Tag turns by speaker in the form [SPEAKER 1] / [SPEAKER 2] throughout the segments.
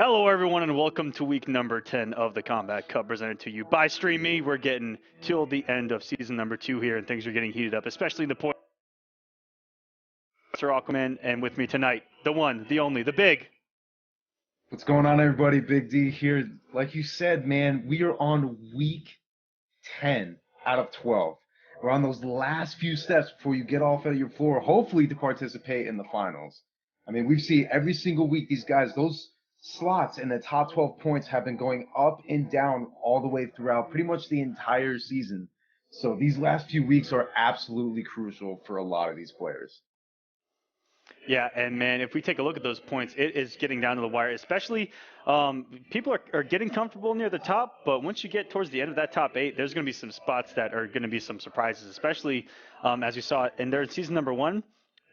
[SPEAKER 1] Hello, everyone, and welcome to week number 10 of the Kombat Cup, presented to you by StreamMe. We're getting till the end of season number 2 here, and things are getting heated up, especially the point. Sir Aquaman, and with me tonight, the one, the only, the big.
[SPEAKER 2] What's going on, everybody? Big D here. Like you said, man, we are on week 10 out of 12. We're on those last few steps before you get off of your floor, hopefully to participate in the finals. I mean, we've seen every single week these guys, those slots in the top 12 points have been going up and down all the way throughout pretty much the entire season. So these last few weeks are absolutely crucial for a lot of these players.
[SPEAKER 1] Yeah, and man, if we take a look at those points, it is getting down to the wire, especially people are getting comfortable near the top, but once you get towards the end of that top 8, there's going to be some spots that are going to be some surprises, especially as we saw in there in season number 1,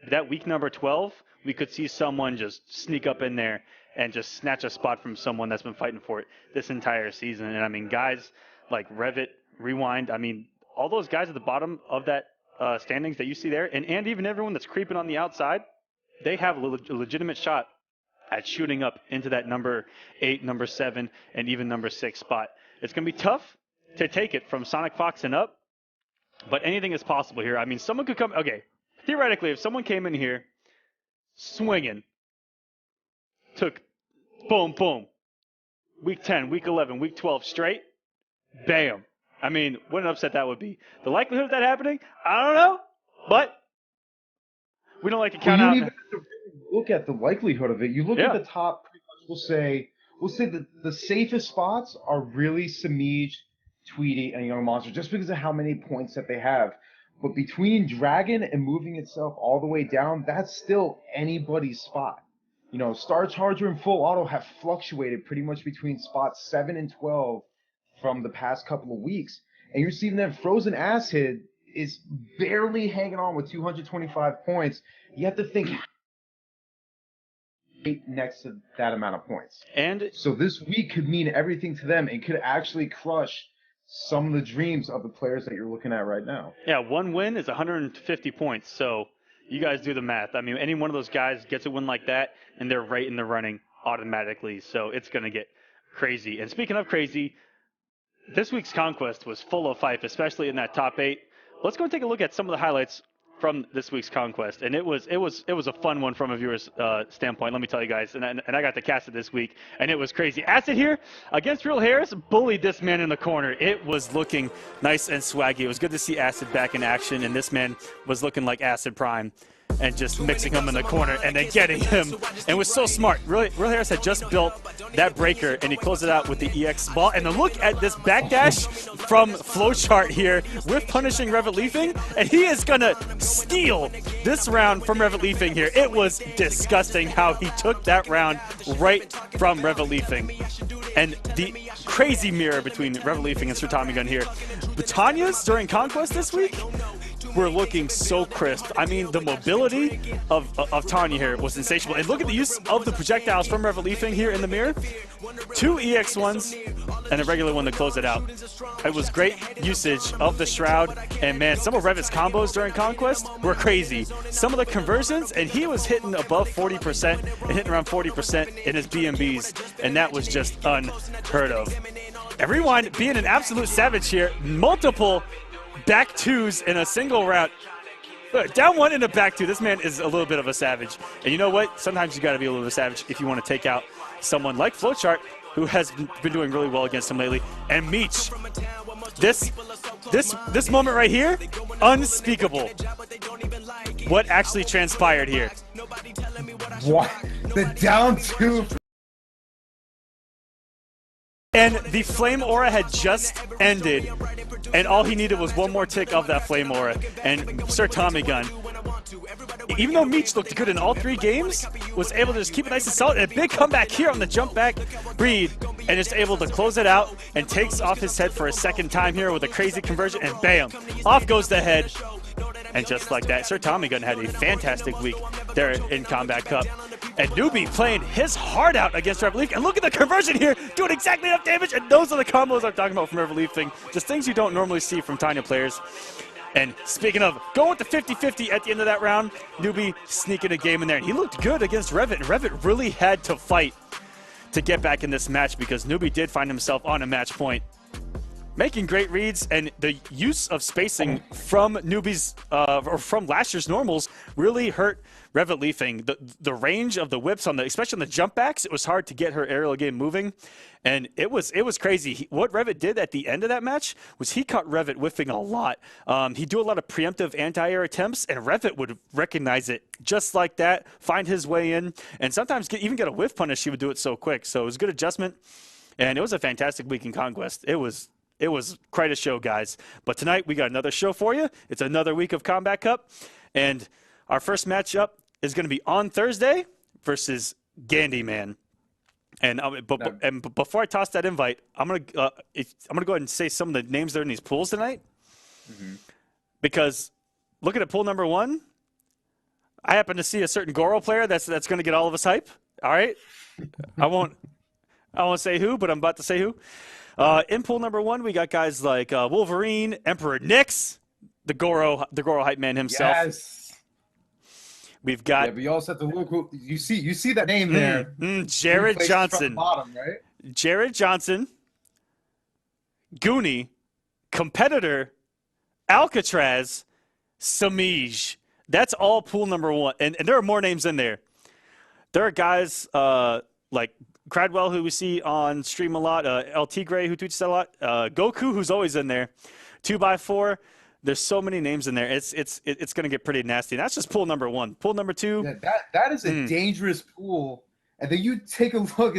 [SPEAKER 1] that week number 12, we could see someone just sneak up in there and just snatch a spot from someone that's been fighting for it this entire season. And I mean, guys like Revit, Rewind, I mean, all those guys at the bottom of that standings that you see there, and even everyone that's creeping on the outside, they have a legitimate shot at shooting up into that number 8, number 7, and even number 6 spot. It's going to be tough to take it from SonicFox and up, but anything is possible here. I mean, someone could come, okay, theoretically, if someone came in here swinging, took boom, boom, week 10, week 11, week 12 straight, bam. I mean, what an upset that would be. The likelihood of that happening, I don't know, but we don't like to count out.
[SPEAKER 2] You don't even have to look at the likelihood of it. You look at the top, pretty much we'll say that the safest spots are really Semiij, Tweedy, and YungMonster, just because of how many points that they have. But between Dragon and moving itself all the way down, that's still anybody's spot. You know, Star Charger and Full Auto have fluctuated pretty much between spots 7 and 12 from the past couple of weeks. And you're seeing that Frozen Acid is barely hanging on with 225 points. You have to think next to that amount of points.
[SPEAKER 1] And
[SPEAKER 2] so this week could mean everything to them and could actually crush some of the dreams of the players that you're looking at right now.
[SPEAKER 1] Yeah, one win is 150 points. So you guys do the math. I mean, any one of those guys gets a win like that, and they're right in the running automatically. So it's going to get crazy. And speaking of crazy, this week's Conquest was full of fight, especially in that top 8. Let's go and take a look at some of the highlights from this week's Conquest, and it was a fun one from a viewer's standpoint. Let me tell you guys, and I got to cast it this week, and it was crazy. Acid here against Real Harris bullied this man in the corner. It was looking nice and swaggy. It was good to see Acid back in action, and this man was looking like Acid Prime, and just mixing him in the corner and then getting him. And it was so smart. Real Harris had just built that breaker, and he closed it out with the EX ball. And then look at this backdash from Flowchart here with punishing Revit Leafing, and he is going to steal this round from Revit Leafing here. It was disgusting how he took that round right from Revit Leafing. And the crazy mirror between Revit Leafing and Sir Tommy Gun here. Batanya's during Conquest this week were looking so crisp. I mean, the mobility of Tanya here was insatiable. And look at the use of the projectiles from Revit Leafing here in the mirror. 2 EX1s and a regular one to close it out. It was great usage of the Shroud. And man, some of Revit's combos during Conquest were crazy. Some of the conversions, and he was hitting above 40% and hitting around 40% in his BMBs. And that was just unheard of. And Rewind being an absolute savage here. Multiple back 2s in a single round. Look, down 1 in a back 2. This man is a little bit of a savage. And you know what? Sometimes you got to be a little bit of a savage if you want to take out someone like Flowchart, who has been doing really well against him lately. And Meech, this moment right here, unspeakable. What actually transpired here?
[SPEAKER 2] What? The down 2.
[SPEAKER 1] And the Flame Aura had just ended, and all he needed was one more tick of that Flame Aura. And Sir Tommy Gun, even though Meech looked good in all 3 games, was able to just keep it nice and solid. And a big comeback here on the jump back breed, and just able to close it out and takes off his head for a second time here with a crazy conversion, and bam, off goes the head. And just like that, Sir Tommy Gun had a fantastic week there in Kombat Cup. And Newbie playing his heart out against Revolution. And look at the conversion here, doing exactly enough damage. And those are the combos I'm talking about from Revolution. Just things you don't normally see from Tanya players. And speaking of, going with the 50-50 at the end of that round, Newbie sneaking a game in there. And he looked good against Revit, and Revit really had to fight to get back in this match because Newbie did find himself on a match point. Making great reads, and the use of spacing from Newbie's or from last year's normals really hurt Revit Leafing. The range of the whips on especially on the jump backs, it was hard to get her aerial game moving, and it was crazy. What Revit did at the end of that match was he caught Revit whiffing a lot. He'd do a lot of preemptive anti-air attempts, and Revit would recognize it just like that, find his way in, and sometimes even get a whiff punish. He would do it so quick. So it was a good adjustment, and it was a fantastic week in Conquest. It was quite a show, guys. But tonight, we got another show for you. It's another week of Kombat Cup. And our first matchup is going to be OnThursday versus GandyMan. And before I toss that invite, I'm gonna go ahead and say some of the names that are in these pools tonight. Because looking at pool number 1, I happen to see a certain Goro player that's going to get all of us hype. All right? I won't say who, but I'm about to say who. In pool number 1, we got guys like Wolverine, Emperor Knicks, the Goro hype man himself.
[SPEAKER 2] Yes.
[SPEAKER 1] We've got.
[SPEAKER 2] Yeah, but you also have to look. You see that name there.
[SPEAKER 1] Jared Johnson.
[SPEAKER 2] Bottom, right?
[SPEAKER 1] Jared Johnson, Goonie, Competitor, Alcatraz, Semiij. That's all pool number 1, and there are more names in there. There are guys like Cradwell, who we see on stream a lot, LT Gray, who tweets a lot, Goku, who's always in there, 2x4. There's so many names in there. It's going to get pretty nasty. And that's just pool number 1. Pool number 2.
[SPEAKER 2] Yeah, that is a dangerous pool. And then you take a look.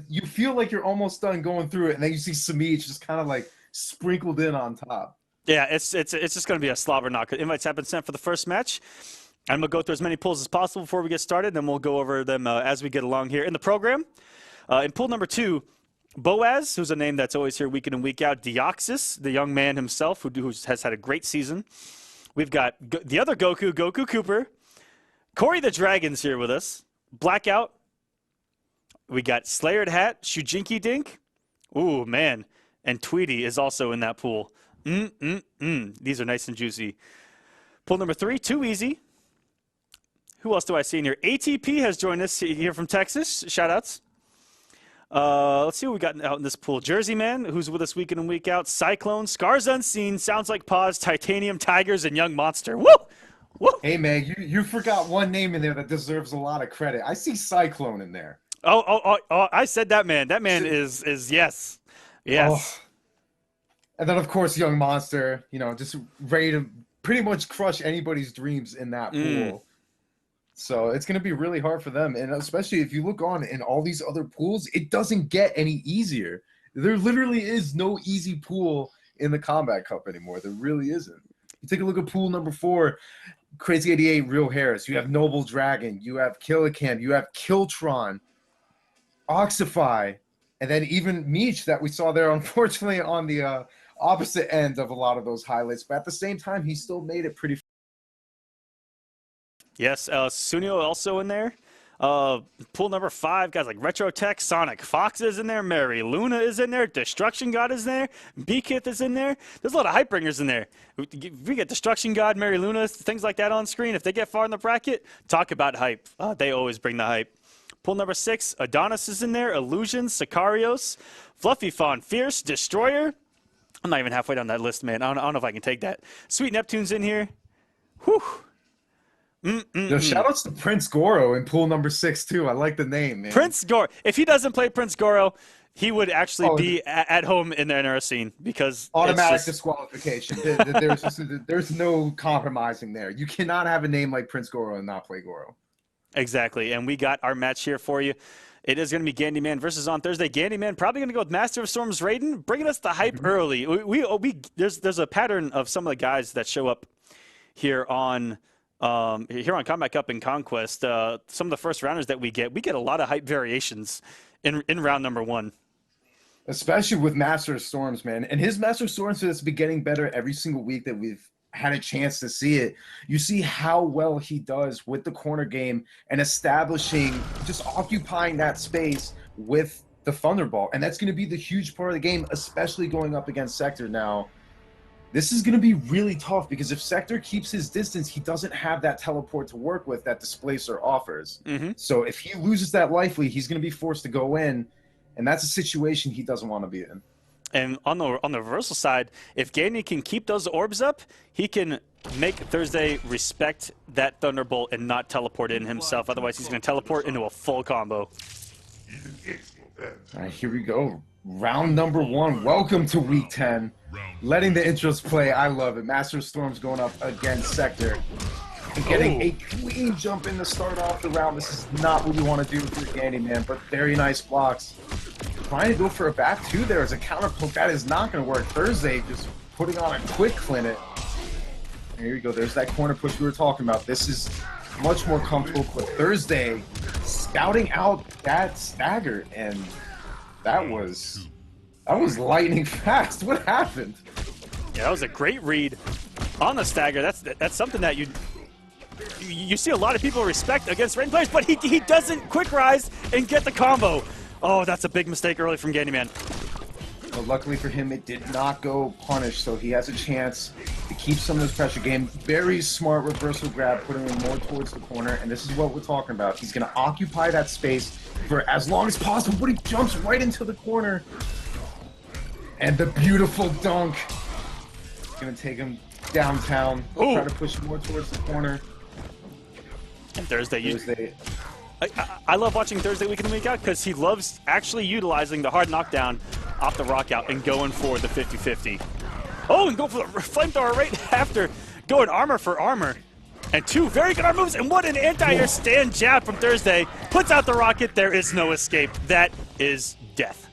[SPEAKER 2] You feel like you're almost done going through it, and then you see Semiij just kind of like sprinkled in on top.
[SPEAKER 1] Yeah, it's just going to be a slobber knock. Invites have been sent for the first match. I'm going to go through as many pools as possible before we get started, and we'll go over them as we get along here in the program. In pool number 2, Boaz, who's a name that's always here week in and week out. Deoxys, the young man himself, who has had a great season. We've got the other Goku Cooper. Corey the Dragon's here with us. Blackout. We got Slayered Hat, Shujinki Dink. Ooh, man. And Tweedy is also in that pool. These are nice and juicy. Pool number 3, Too Easy. Who else do I see in here? ATP has joined us here from Texas. Shout-outs. Let's see what we got out in this pool. Jersey Man, who's with us week in and week out. Cyclone, ScarsUnseen, Sounds Like Pause, Titanium Tigers, and YungMonster. Woo! Woo! Hey,
[SPEAKER 2] man, you forgot one name in there that deserves a lot of credit. I see Cyclone in there.
[SPEAKER 1] Oh, I said that man. That man is yes. Yes.
[SPEAKER 2] Oh. And then, of course, YungMonster, just ready to pretty much crush anybody's dreams in that pool. So it's going to be really hard for them. And especially if you look on in all these other pools, it doesn't get any easier. There literally is no easy pool in the Kombat Cup anymore. There really isn't. You take a look at pool number 4, Crazy 88, Real Harris. You have Noble Dragon. You have Killicam. You have Kiltron, Oxify, and then even Meech that we saw there, unfortunately, on the opposite end of a lot of those highlights. But at the same time, he still made it pretty.
[SPEAKER 1] Yes, Sunio also in there. Pool number 5, guys like RetroTech, SonicFox is in there, YungMonster is in there, Destruction God is there, BKith is in there. There's a lot of hype bringers in there. We get Destruction God, YungMonster, things like that on screen. If they get far in the bracket, talk about hype. They always bring the hype. Pool number 6, Adonis is in there, Ilusions, Sicarios, Fluffy Fawn, Fierce, Destroyer. I'm not even halfway down that list, man. I don't know if I can take that. Sweet Neptune's in here. Whew.
[SPEAKER 2] Shout outs to Prince Goro in pool number 6 too. I like the name, man.
[SPEAKER 1] Prince Goro. If he doesn't play Prince Goro, he would actually be at home in the NR scene because
[SPEAKER 2] automatic disqualification. There's no compromising there. You cannot have a name like Prince Goro and not play Goro.
[SPEAKER 1] Exactly. And we got our match here for you. It is going to be GandyMan versus OnThursday. GandyMan probably going to go with Master of Storms Raiden, bringing us the hype early. There's a pattern of some of the guys that show up here on Kombat Cup and Conquest. Some of the first rounders that we get a lot of hype variations in round number 1.
[SPEAKER 2] Especially with Master of Storms, man. And his Master of Storms has been getting better every single week that we've had a chance to see it. You see how well he does with the corner game and establishing, just occupying that space with the Thunderbolt. And that's going to be the huge part of the game, especially going up against Sector now. This is going to be really tough because if Sector keeps his distance, he doesn't have that teleport to work with that Displacer offers. So if he loses that life lead, he's going to be forced to go in. And that's a situation he doesn't want to be in.
[SPEAKER 1] And on the reversal side, if Gandy can keep those orbs up, he can make Thursday respect that Thunderbolt and not teleport in himself. Otherwise, he's going to teleport into a full combo.
[SPEAKER 2] All right, here we go. Round number 1. Welcome to week 10. Letting the intros play. I love it. Master of Storm's going up against Sector. And getting a clean jump in to start off the round. This is not what you want to do with your GandyMan, but very nice blocks. Trying to go for a back 2 there as a counter poke. That is not going to work. Thursday just putting on a quick clinic. Here you go. There's that corner push we were talking about. This is much more comfortable, but Thursday scouting out that stagger, and that was lightning fast. What happened?
[SPEAKER 1] Yeah, that was a great read on the stagger. That's something that you see a lot of people respect against ranked players, but he doesn't quick rise and get the combo. Oh, that's a big mistake early from GandyMan.
[SPEAKER 2] But luckily for him, it did not go punished, so he has a chance to keep some of this pressure game. Very smart reversal grab, putting him more towards the corner, and this is what we're talking about. He's going to occupy that space for as long as possible, but he jumps right into the corner. And the beautiful dunk. Going to take him downtown, try to push him more towards the corner.
[SPEAKER 1] And Thursday. I love watching Thursday week in and week out because he loves actually utilizing the hard knockdown off the rock out and going for the 50-50. Oh, and go for the flamethrower right after going armor for armor. And 2 very good arm moves, and what an anti-air stand jab from Thursday. Puts out the rocket, there is no escape. That is death.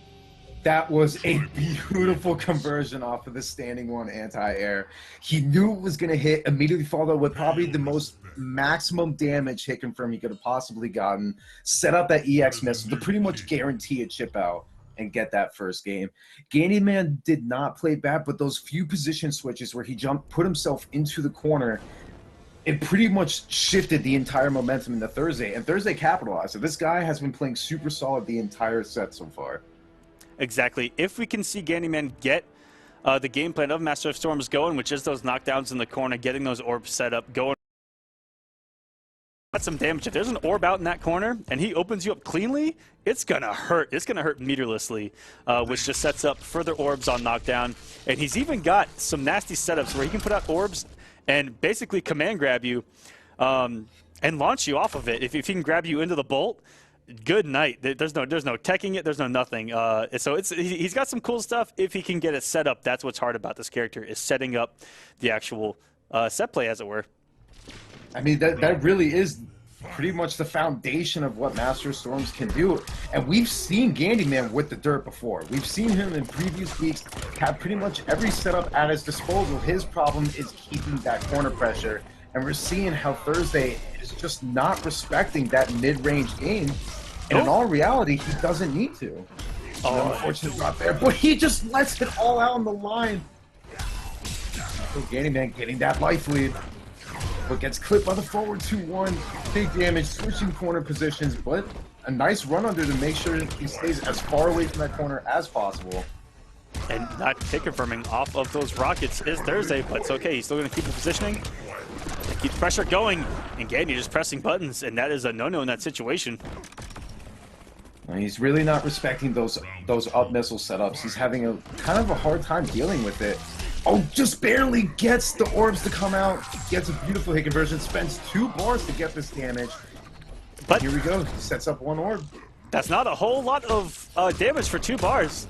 [SPEAKER 2] That was a beautiful conversion off of the standing 1 anti-air. He knew it was going to hit, immediately followed with probably the most maximum damage hit confirm he could have possibly gotten. Set up that EX missile to pretty much guarantee a chip out and get that first game. GandyMan did not play bad, but those few position switches where he put himself into the corner, it pretty much shifted the entire momentum into Thursday, and Thursday capitalized. So this guy has been playing super solid the entire set so far.
[SPEAKER 1] Exactly. If we can see GandyMan get the game plan of Master of Storms going, which is those knockdowns in the corner, getting those orbs set up, going. That's some damage. If there's an orb out in that corner and he opens you up cleanly, it's going to hurt. It's going to hurt meterlessly, which just sets up further orbs on knockdown. And he's even got some nasty setups where he can put out orbs and basically command grab you and launch you off of it. If he can grab you into the bolt, good night. There's no teching it. There's no nothing. So he's got some cool stuff if he can get it set up. That's what's hard about this character, is setting up the actual set play, as it were.
[SPEAKER 2] I mean, that really is pretty much the foundation of what Master of Storms can do. And we've seen GandyMan with the dirt before. We've seen him in previous weeks have pretty much every setup at his disposal. His problem is keeping that corner pressure. And we're seeing how Thursday is just not respecting that mid-range game. And in all reality, he doesn't need to. Oh, unfortunately, not there. But he just lets it all out on the line. So GandyMan getting that life lead. But gets clipped by the forward 2-1. Big damage, switching corner positions, but a nice run under to make sure he stays as far away from that corner as possible.
[SPEAKER 1] And not hit confirming off of those rockets is Thursday, but it's okay. He's still going to keep the positioning. Keep the pressure going. And Gandy just pressing buttons, and that is a no-no in that situation.
[SPEAKER 2] He's really not respecting those up missile setups. He's having a kind of a hard time dealing with it. Oh, just barely gets the orbs to come out. Gets a beautiful hit conversion. Spends 2 bars to get this damage. But here we go. He sets up 1 orb.
[SPEAKER 1] That's not a whole lot of damage for 2 bars.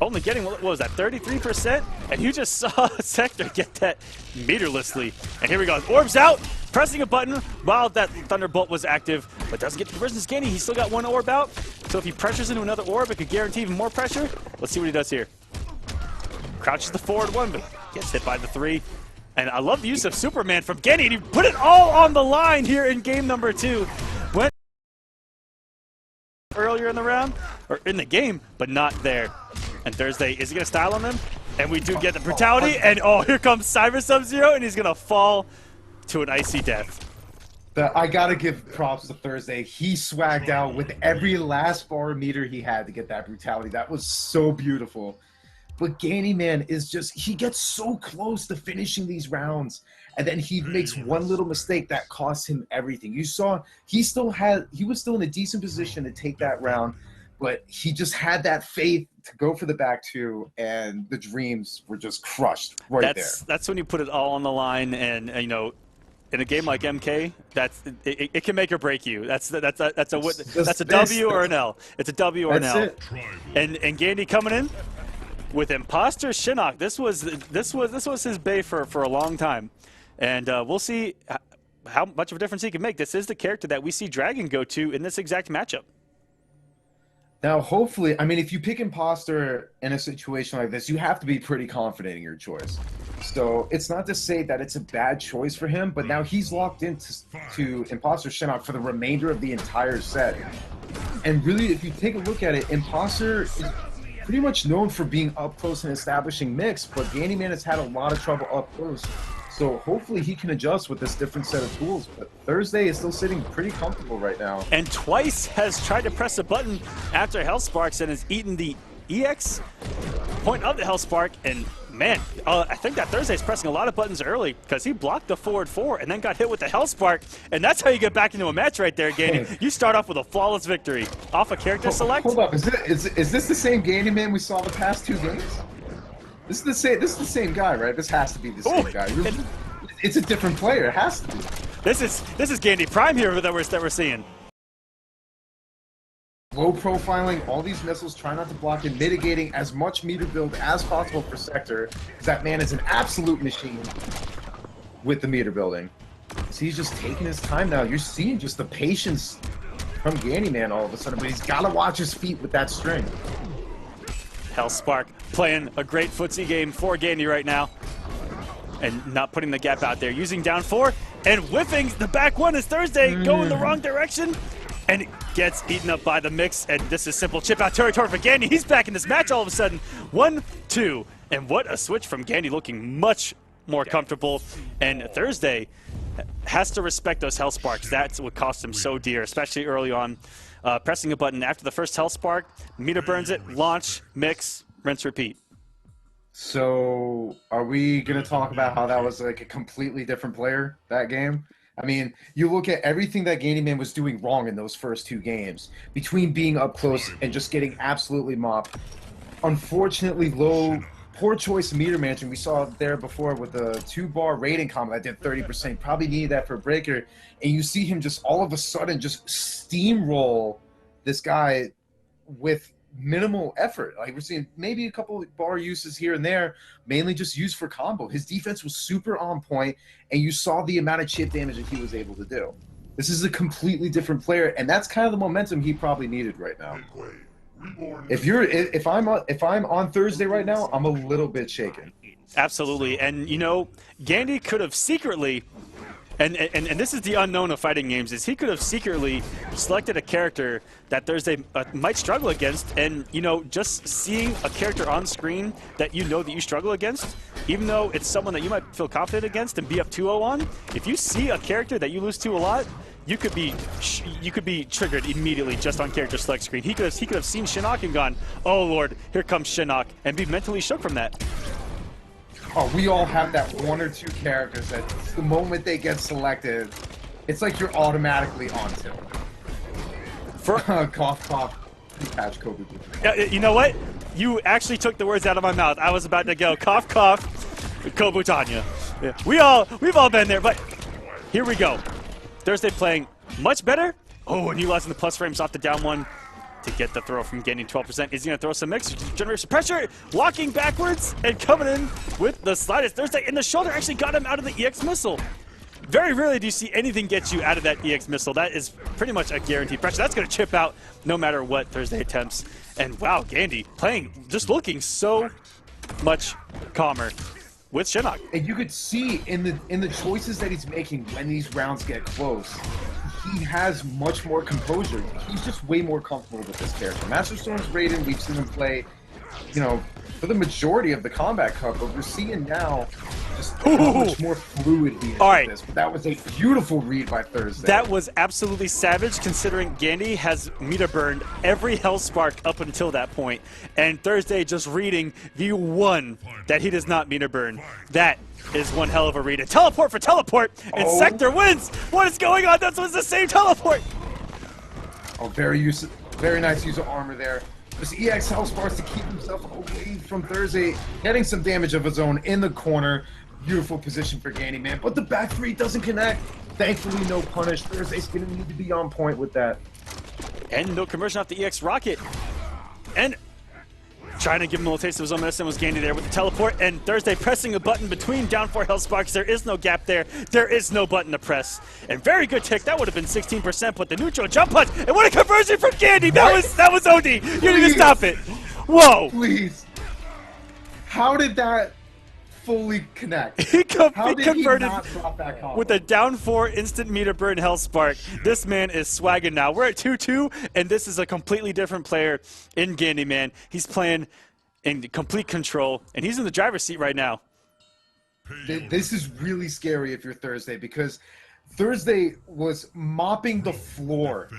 [SPEAKER 1] Only getting, what was that, 33%? And you just saw Sector get that meterlessly. And here we go. Orbs out. Pressing a button while that Thunderbolt was active. But doesn't get the conversion. Gandy, he's still got 1 orb out. So if he pressures into another orb, it could guarantee even more pressure. Let's see what he does here. Crouches the forward 1, but gets hit by the 3. And I love the use of Superman from Gandy. He put it all on the line here in game number 2. Went earlier in the round, or in the game, but not there. And Thursday, is he going to style on them? And we do get the brutality. And oh, here comes Cyber Sub-Zero, and he's going to fall to an icy death.
[SPEAKER 2] I got to give props to Thursday. He swagged out with every last bar meter he had to get that brutality. That was so beautiful. But GandyMan is just, he gets so close to finishing these rounds, and then he makes one little mistake that costs him everything. You saw he was still in a decent position to take that round, but he just had that faith to go for the back two, and the dreams were just crushed there.
[SPEAKER 1] That's when you put it all on the line, and you know, in a game like MK, it can make or break you. That's a W or an L. It's a W or an L. And Gandy coming in with Imposter Shinnok. This was his bay for a long time, and we'll see how much of a difference he can make. This is the character that we see Dragon go to in this exact matchup.
[SPEAKER 2] Now, hopefully, I mean, if you pick Imposter in a situation like this, you have to be pretty confident in your choice. So it's not to say that it's a bad choice for him, but now he's locked into Imposter Shinnok for the remainder of the entire set. And really, if you take a look at it, Imposter is pretty much known for being up close and establishing mix, but GandyMan has had a lot of trouble up close. So hopefully he can adjust with this different set of tools. But ThursDay is still sitting pretty comfortable right now.
[SPEAKER 1] And twice has tried to press a button after Hellsparks and has eaten the EX point of the Hellspark. And man, I think that ThursDay's pressing a lot of buttons early because he blocked the forward 4 and then got hit with the Hellspark. And that's how you get back into a match right there, Gandy. You start off with a flawless victory off a character select.
[SPEAKER 2] Hold up, is this the same GandyMan we saw the past 2 games? This is the same guy, right? This has to be the same guy. It's a different player. It has to be.
[SPEAKER 1] This is Gandy Prime here that we're seeing.
[SPEAKER 2] Low profiling, all these missiles, try not to block it, mitigating as much meter build as possible for sector, because that man is an absolute machine with the meter building. So he's just taking his time now. You're seeing just the patience from GandyMan all of a sudden, but he's got to watch his feet with that string.
[SPEAKER 1] Hellspark playing a great footsie game for Gandy right now. And not putting the gap out there. Using down 4 and whiffing the back one as ThursDay going the wrong direction. And it gets eaten up by the mix. And this is simple chip out territory for Gandy. He's back in this match all of a sudden. 1-2. And what a switch from Gandy, looking much more comfortable. And ThursDay has to respect those Hellsparks. That's what cost him so dear, especially early on. Pressing a button after the first Hellspark, meter burns it, launch, mix, rinse, repeat.
[SPEAKER 2] So are we going to talk about how that was like a completely different player, that game? I mean, you look at everything that GandyMan was doing wrong in those first 2 games, between being up close and just getting absolutely mopped. Unfortunately, poor choice of meter management. We saw it there before with the 2-bar rating combo that did 30%. Probably needed that for a breaker. And you see him just all of a sudden just steamroll this guy with minimal effort. Like, we're seeing maybe a couple of bar uses here and there, mainly just used for combo. His defense was super on point, and you saw the amount of chip damage that he was able to do. This is a completely different player, and that's kind of the momentum he probably needed right now. If I'm on ThursDay right now, I'm a little bit shaken.
[SPEAKER 1] Absolutely, and you know, Gandy could have secretly, and this is the unknown of fighting games, is he could have secretly selected a character that ThursDay might struggle against, and you know, just seeing a character on screen that you know that you struggle against, even though it's someone that you might feel confident against and be up 2-0 on, if you see a character that you lose to a lot, you could be triggered immediately just on character select screen. He could have seen Shinnok and gone, oh Lord, here comes Shinnok, and be mentally shook from that.
[SPEAKER 2] Oh, we all have that 1 or 2 characters that the moment they get selected, it's like you're automatically on tilt. Cough, cough. Patch Kobu.
[SPEAKER 1] You know what? You actually took the words out of my mouth. I was about to go cough, cough, Kobutanya. Yeah. We've all been there, but here we go. ThursDay playing much better. Oh, and utilizing the plus frames off the down 1 to get the throw from Gandy. 12%. Is he going to throw some mix? Generate some pressure. Walking backwards and coming in with the sliders. ThursDay in the shoulder actually got him out of the EX missile. Very rarely do you see anything get you out of that EX missile. That is pretty much a guaranteed pressure. That's going to chip out no matter what ThursDay attempts. And wow, Gandy playing, just looking so much calmer with Shinnok.
[SPEAKER 2] And you could see in the choices that he's making when these rounds get close, he has much more composure. He's just way more comfortable with this character. Master Storm's Raiden, we've seen him play, you know, for the majority of the Combat Cup, but we're seeing now just how much more fluid he is with this. But that was a beautiful read by ThursDay.
[SPEAKER 1] That was absolutely savage, considering Gandy has meter burned every Hellspark up until that point, and ThursDay just reading the 1 that he does not meter burn. That is one hell of a read. A teleport for teleport, and Sector wins! What is going on? That was the same teleport!
[SPEAKER 2] Oh, very Very nice use of armor there. This EX Hellsparks to keep himself away from ThursDay, getting some damage of his own in the corner. Beautiful position for GandyMan, but the back three doesn't connect. Thankfully, no punish. ThursDay's going to need to be on point with that.
[SPEAKER 1] And no conversion off the EX rocket. And trying to give him a little taste of his own medicine was Gandy there with the teleport, and ThursDay pressing a button between down 4 Hellsparks. There is no gap there. There is no button to press. And very good tick. That would have been 16%, but the neutral jump punch, and what a conversion from Gandy! That was OD. You didn't even stop it. Whoa.
[SPEAKER 2] Please. How did that fully connect?
[SPEAKER 1] He converted
[SPEAKER 2] not drop that combo?
[SPEAKER 1] with a down 4 instant meter burn Hellspark. This man is swagging now. We're at 2-2, and this is a completely different player in GandyMan. He's playing in complete control, and he's in the driver's seat right now.
[SPEAKER 2] This is really scary if you're ThursDay, because ThursDay was mopping the floor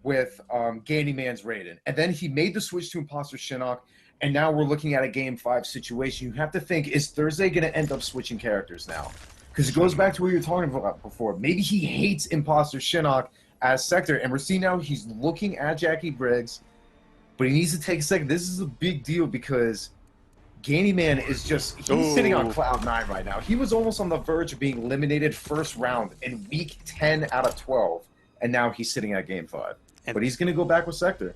[SPEAKER 2] with GandyMan's Raiden, and then he made the switch to Imposter Shinnok. And now we're looking at a Game 5 situation. You have to think, is ThursDay going to end up switching characters now? Because it goes back to what you were talking about before. Maybe he hates Imposter Shinnok as Sector, and we're seeing now he's looking at Jackie Briggs, but he needs to take a second. This is a big deal because GandyMan is he's sitting on cloud 9 right now. He was almost on the verge of being eliminated first round in week 10 out of 12, and now he's sitting at Game 5. But he's going to go back with Sector.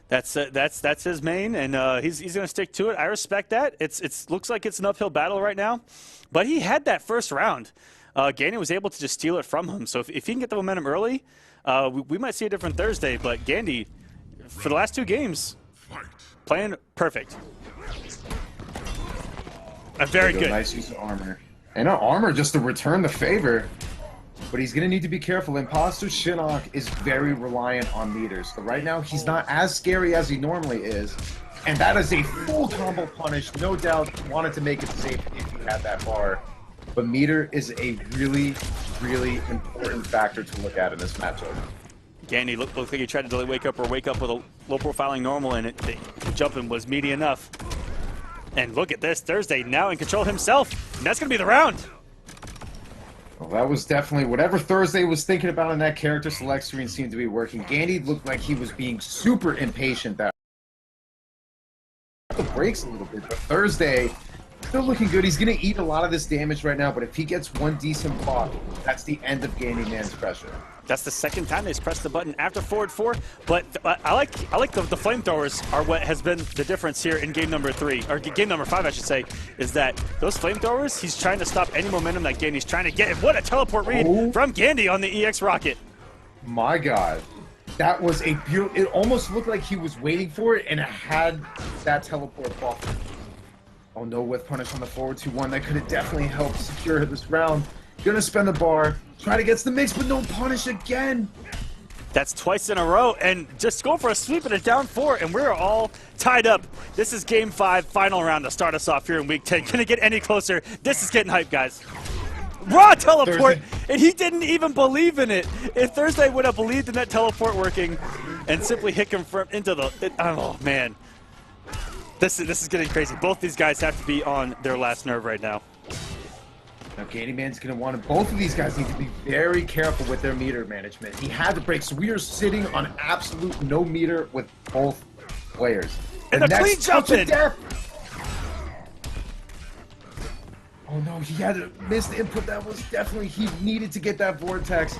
[SPEAKER 1] That's his main, and he's going to stick to it. I respect that. It's looks like it's an uphill battle right now, but he had that first round. Gandy was able to just steal it from him. So if he can get the momentum early, we might see a different ThursDay. But Gandy, for the last 2 games, playing perfect. Very good.
[SPEAKER 2] Nice use of armor, and armor just to return the favor. But he's going to need to be careful. Imposter Shinnok is very reliant on meters. So right now, he's not as scary as he normally is. And that is a full combo punish. No doubt wanted to make it safe if he had that bar. But meter is a really, really important factor to look at in this matchup.
[SPEAKER 1] Gandy looked like he tried to wake up with a low profiling normal, and the jumping was meaty enough. And look at this. ThursDay now in control himself. And that's going to be the round.
[SPEAKER 2] Well, that was definitely whatever ThursDay was thinking about in that character select screen seemed to be working. Gandy looked like he was being super impatient. That the brakes a little bit, but ThursDay still looking good. He's going to eat a lot of this damage right now, but if he gets one decent block, that's the end of GandyMan's pressure.
[SPEAKER 1] That's the second time they've pressed the button after forward 4, but I like the flamethrowers are what has been the difference here in game number 3, or game number 5 I should say, is that those flamethrowers, he's trying to stop any momentum that Gandy's trying to get, and what a teleport read from Gandy on the EX rocket.
[SPEAKER 2] My God, that was a beautiful, it almost looked like he was waiting for it and it had that teleport buffer. Oh no, with punish on the forward 2-1, that could have definitely helped secure this round. Gonna spend the bar, try to get the mix, but no punish again.
[SPEAKER 1] That's twice in a row, and just go for a sweep at a down 4, and we're all tied up. This is Game 5, final round to start us off here in Week 10. Can it get any closer? This is getting hype, guys. Raw teleport, and he didn't even believe in it. If ThursDay would have believed in that teleport working and simply hit him into the... oh, man. This is getting crazy. Both these guys have to be on their last nerve right now.
[SPEAKER 2] Now, GandyMan's going to want to... Both of these guys need to be very careful with their meter management. He had to break, so we are sitting on absolute no meter with both players.
[SPEAKER 1] And a clean jump in!
[SPEAKER 2] Oh no, he had a missed input. That was definitely... He needed to get that vortex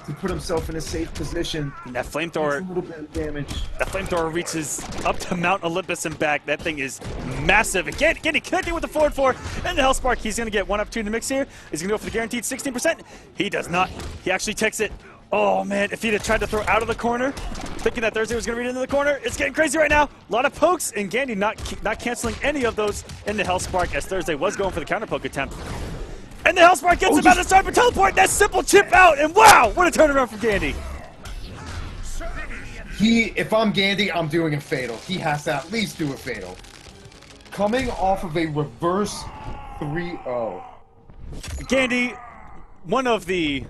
[SPEAKER 2] to put himself in a safe position.
[SPEAKER 1] And that flamethrower...
[SPEAKER 2] A little bit of damage.
[SPEAKER 1] That flamethrower reaches up to Mount Olympus and back. That thing is massive. Again, he connecting with the forward 4 and the Hellspark. He's going to get one opportunity to mix here. He's going to go for the guaranteed 16%. He does not. He actually takes it. Oh, man, if he'd have tried to throw out of the corner, thinking that ThursDay was going to read into the corner, it's getting crazy right now. A lot of pokes, and Gandy not canceling any of those in the Hellspark, as ThursDay was going for the counter poke attempt. And the Hellspark gets him out of the start for teleport. That simple chip out, and wow, what a turnaround from Gandy.
[SPEAKER 2] If I'm Gandy, I'm doing a fatal. He has to at least do a fatal. Coming off of a reverse 3-0.
[SPEAKER 1] Gandy, one of the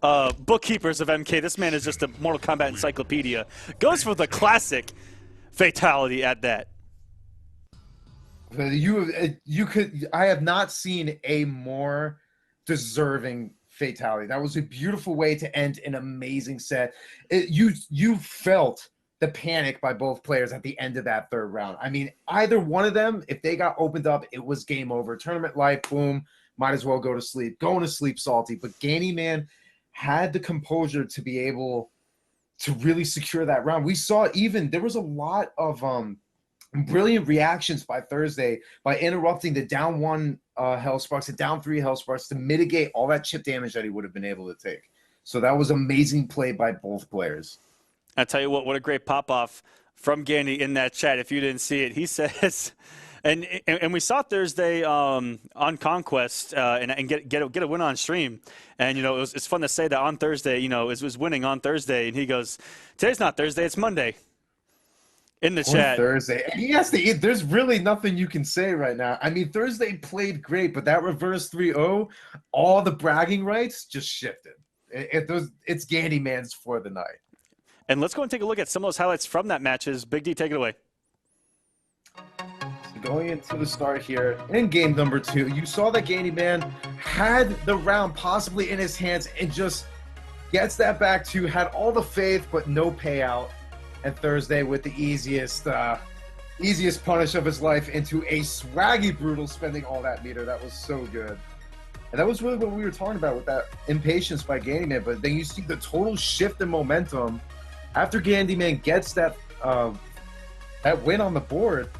[SPEAKER 1] bookkeepers of MK, this man is just a Mortal Kombat encyclopedia, goes for the classic fatality at that.
[SPEAKER 2] I have not seen a more deserving fatality. That was a beautiful way to end an amazing set. You felt the panic by both players at the end of that third round. I mean, either one of them, if they got opened up, it was game over. Tournament life, boom, might as well go to sleep. Going to sleep salty. But GandyMan had the composure to be able to really secure that round. We saw there was a lot of brilliant reactions by Thursday by interrupting the down 1 Hellsparks, the down 3 Hellsparks to mitigate all that chip damage that he would have been able to take. So that was amazing play by both players.
[SPEAKER 1] I tell you what a great pop-off from Gandy in that chat. If you didn't see it, he says, and we saw Thursday on Conquest and get a win on stream. And, it's fun to say that on Thursday, it was winning on Thursday. And he goes, today's not Thursday, it's Monday. In the chat.
[SPEAKER 2] Thursday. And he has to eat. There's really nothing you can say right now. I mean, Thursday played great, but that reverse 3-0, all the bragging rights just shifted. It's GandyMan's for the night.
[SPEAKER 1] And let's go and take a look at some of those highlights from that matches. Big D, take it away.
[SPEAKER 2] So going into the start here, in game number 2, you saw that GandyMan had the round possibly in his hands and just gets that back to, had all the faith, but no payout. And Thursday with the easiest punish of his life into a swaggy brutal, spending all that meter. That was so good. And that was really what we were talking about with that impatience by GandyMan. But then you see the total shift in momentum after GandyMan gets that win on the board.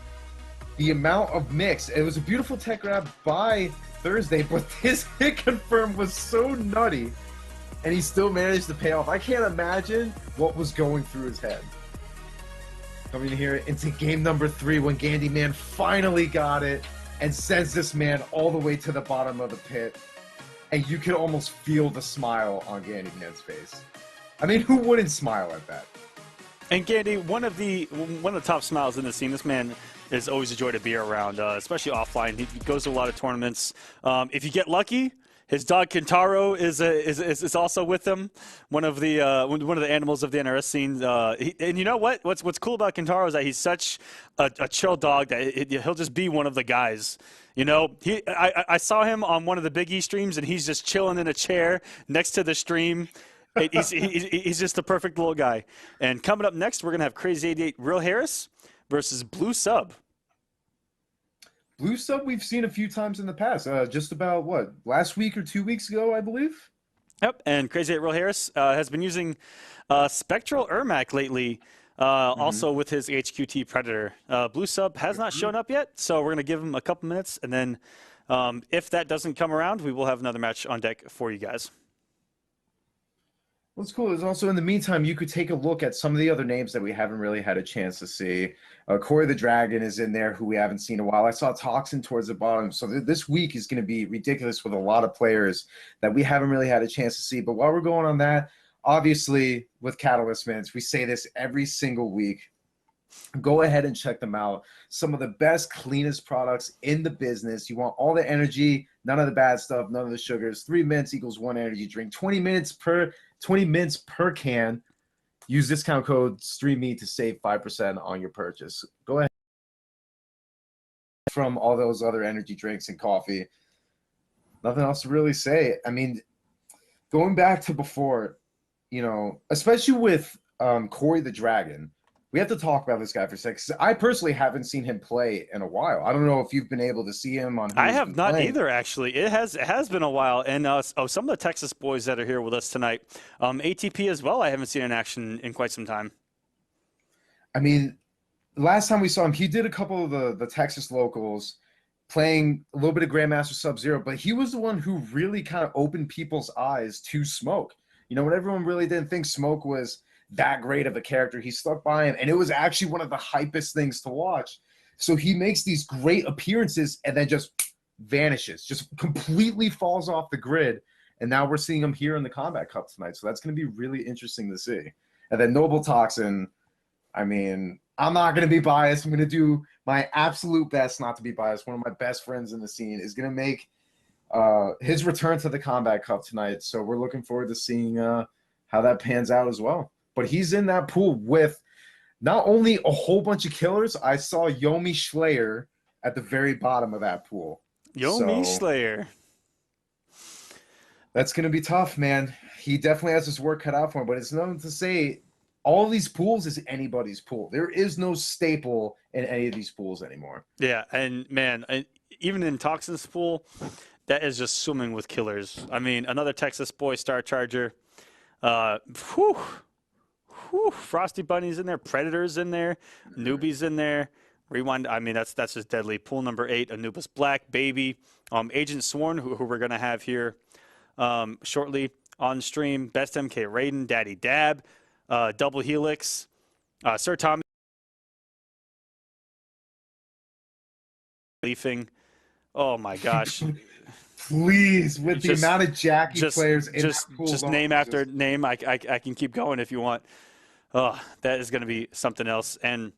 [SPEAKER 2] The amount of mix. It was a beautiful tech grab by Thursday, but his hit confirm was so nutty, and he still managed to pay off. I can't imagine what was going through his head. Coming here into game number 3 when GandyMan finally got it and sends this man all the way to the bottom of the pit. And you could almost feel the smile on GandyMan's face. I mean, who wouldn't smile at that?
[SPEAKER 1] And Gandy, one of the top smiles in the scene. This man is always a joy to be around, especially offline. He goes to a lot of tournaments. If you get lucky, his dog Kintaro is also with him. One of the animals of the NRS scene. And you know what? What's cool about Kintaro is that he's such a chill dog that he'll just be one of the guys. I saw him on one of the Big E streams, and he's just chilling in a chair next to the stream. He's just the perfect little guy. And coming up next, we're gonna have Crazy 88 Real Harris versus Blue Sub.
[SPEAKER 2] Blue Sub we've seen a few times in the past. Just about, last week or 2 weeks ago, I believe?
[SPEAKER 1] Yep, and Crazy 8 Real Harris has been using Spectral Ermac lately, also with his HQT Predator. Blue Sub has not shown up yet, so we're going to give him a couple minutes, and then if that doesn't come around, we will have another match on deck for you guys.
[SPEAKER 2] What's cool is also, in the meantime, you could take a look at some of the other names that we haven't really had a chance to see. Corey the Dragon is in there, who we haven't seen in a while. I saw Toxin towards the bottom. So this week is going to be ridiculous with a lot of players that we haven't really had a chance to see. But while we're going on that, obviously, with Catalyst Mints, we say this every single week. Go ahead and check them out. Some of the best, cleanest products in the business. You want all the energy, none of the bad stuff, none of the sugars. 3 mints equals 1 energy drink. 20 mints per can. Use discount code StreamMe to save 5% on your purchase. Go ahead. From all those other energy drinks and coffee. Nothing else to really say. I mean, going back to before, especially with Corey the Dragon, we have to talk about this guy for a second. 'Cause I personally haven't seen him play in a while. I don't know if you've been able to see him on.
[SPEAKER 1] I have not either, actually. It has been a while. And some of the Texas boys that are here with us tonight, ATP as well. I haven't seen in action in quite some time.
[SPEAKER 2] I mean, last time we saw him, he did a couple of the Texas locals, playing a little bit of Grandmaster Sub-Zero, but he was the one who really kind of opened people's eyes to Smoke. When everyone really didn't think Smoke was that great of a character, he stuck by him, and it was actually one of the hypest things to watch. So he makes these great appearances and then just vanishes, just completely falls off the grid. And now we're seeing him here in the Combat Cup tonight. So that's going to be really interesting to see. And then Noble Toxin, I mean, I'm not going to be biased. I'm going to do my absolute best not to be biased. One of my best friends in the scene is going to make his return to the Combat Cup tonight. So we're looking forward to seeing how that pans out as well. But he's in that pool with not only a whole bunch of killers. I saw Yomi Slayer at the very bottom of that pool.
[SPEAKER 1] Slayer.
[SPEAKER 2] That's going to be tough, man. He definitely has his work cut out for him, but it's nothing to say all these pools is anybody's pool. There is no staple in any of these pools anymore.
[SPEAKER 1] Yeah, and man, even in Toxin's pool, that is just swimming with killers. I mean, another Texas boy, Star Charger. Whew, Frosty Bunny's in there, Predator's in there, Newbie's in there. Rewind. I mean, that's just deadly. Pool number 8, Anubis Black, Baby, Agent Sworn, who we're gonna have here shortly on stream. Best MK Raiden, Daddy Dab, Double Helix, Sir Tommy. Leafing. Oh my gosh.
[SPEAKER 2] Please, with the amount of Jackie players in that pool.
[SPEAKER 1] Just name after name. I can keep going if you want. Oh, that is going to be something else. And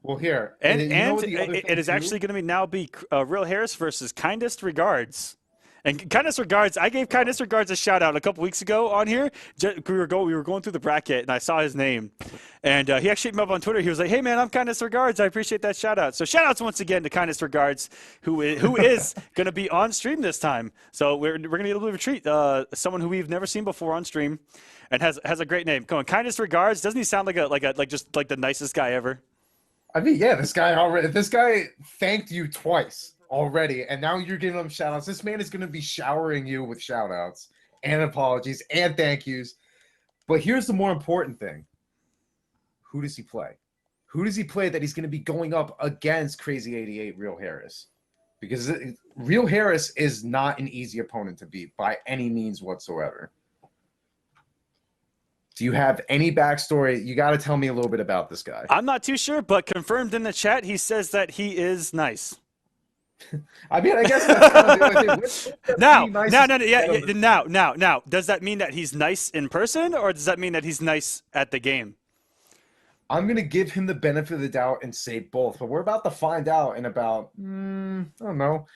[SPEAKER 2] well, here.
[SPEAKER 1] And it is actually going to now be Real Harris versus KindestRegards. And KindestRegards, I gave KindestRegards a shout out a couple weeks ago on here. We were going through the bracket, and I saw his name, and he actually hit me up on Twitter. He was like, "Hey man, I'm KindestRegards. I appreciate that shout out." So shout outs once again to KindestRegards, who is going to be on stream this time. So we're going to get a little bit of a treat. Someone who we've never seen before on stream, and has a great name. Come on, KindestRegards. Doesn't he sound like just the nicest guy ever?
[SPEAKER 2] I mean, yeah, this guy thanked you twice already, and now you're giving him shout outs. This man is going to be showering you with shout outs and apologies and thank yous. But here's the more important thing. Who does he play? Who does he play that he's going to be going up against Crazy 88 Real Harris? Because Real Harris is not an easy opponent to beat by any means whatsoever. Do you have any backstory? You got to tell me a little bit about this guy.
[SPEAKER 1] I'm not too sure, but confirmed in the chat, he says that he is nice.
[SPEAKER 2] I mean, I guess that's kind of the only thing.
[SPEAKER 1] Now, does that mean that he's nice in person, or does that mean that he's nice at the game?
[SPEAKER 2] I'm going to give him the benefit of the doubt and say both, but we're about to find out in about, I don't know,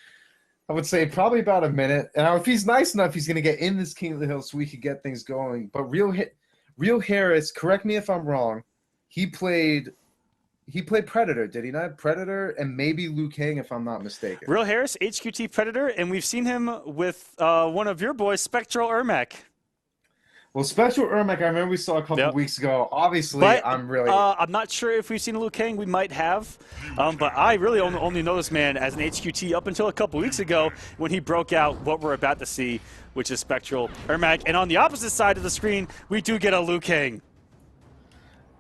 [SPEAKER 2] I would say probably about a minute. And now if he's nice enough, he's going to get in this King of the Hill so we could get things going. But Real Harris, correct me if I'm wrong, he played Predator, did he not? Predator and maybe Liu Kang, if I'm not mistaken.
[SPEAKER 1] Real Harris, HQT Predator, and we've seen him with one of your boys, Spectral Ermac.
[SPEAKER 2] Well, Spectral Ermac, I remember we saw a couple of weeks ago. Obviously, but,
[SPEAKER 1] I'm not sure if we've seen Liu Kang. We might have. But I really only know this man as an HQT up until a couple weeks ago when he broke out what we're about to see, which is Spectral Ermac. And on the opposite side of the screen, we do get a Liu Kang.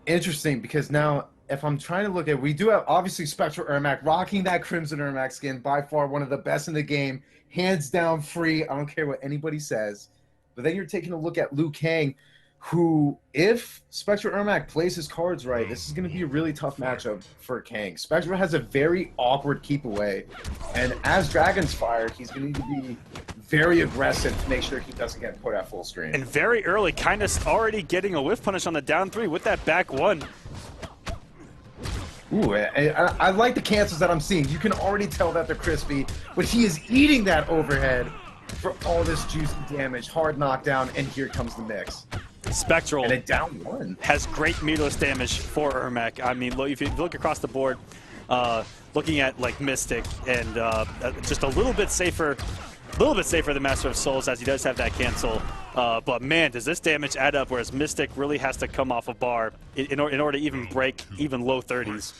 [SPEAKER 2] Interesting, because now, if I'm trying to look at, we do have obviously Spectral Ermac rocking that Crimson Ermac skin, by far one of the best in the game, hands down free. I don't care what anybody says. But then you're taking a look at Liu Kang, who, if Spectral Ermac plays his cards right, this is going to be a really tough matchup for Kang. Spectral has a very awkward keep away, and as Dragon's fired, he's going to need to be very aggressive to make sure he doesn't get put at full screen.
[SPEAKER 1] And very early, already getting a whiff punish on the down 3 with that back 1.
[SPEAKER 2] Ooh, I like the cancels that I'm seeing. You can already tell that they're crispy, but he is eating that overhead for all this juicy damage. Hard knockdown, and here comes the mix.
[SPEAKER 1] Spectral
[SPEAKER 2] and a down 1
[SPEAKER 1] has great meterless damage for Ermac. I mean, if you look across the board, looking at like Mystic and just a little bit safer than Master of Souls, as he does have that cancel. But man, does this damage add up, whereas Mystic really has to come off a bar in order to even break even low 30s.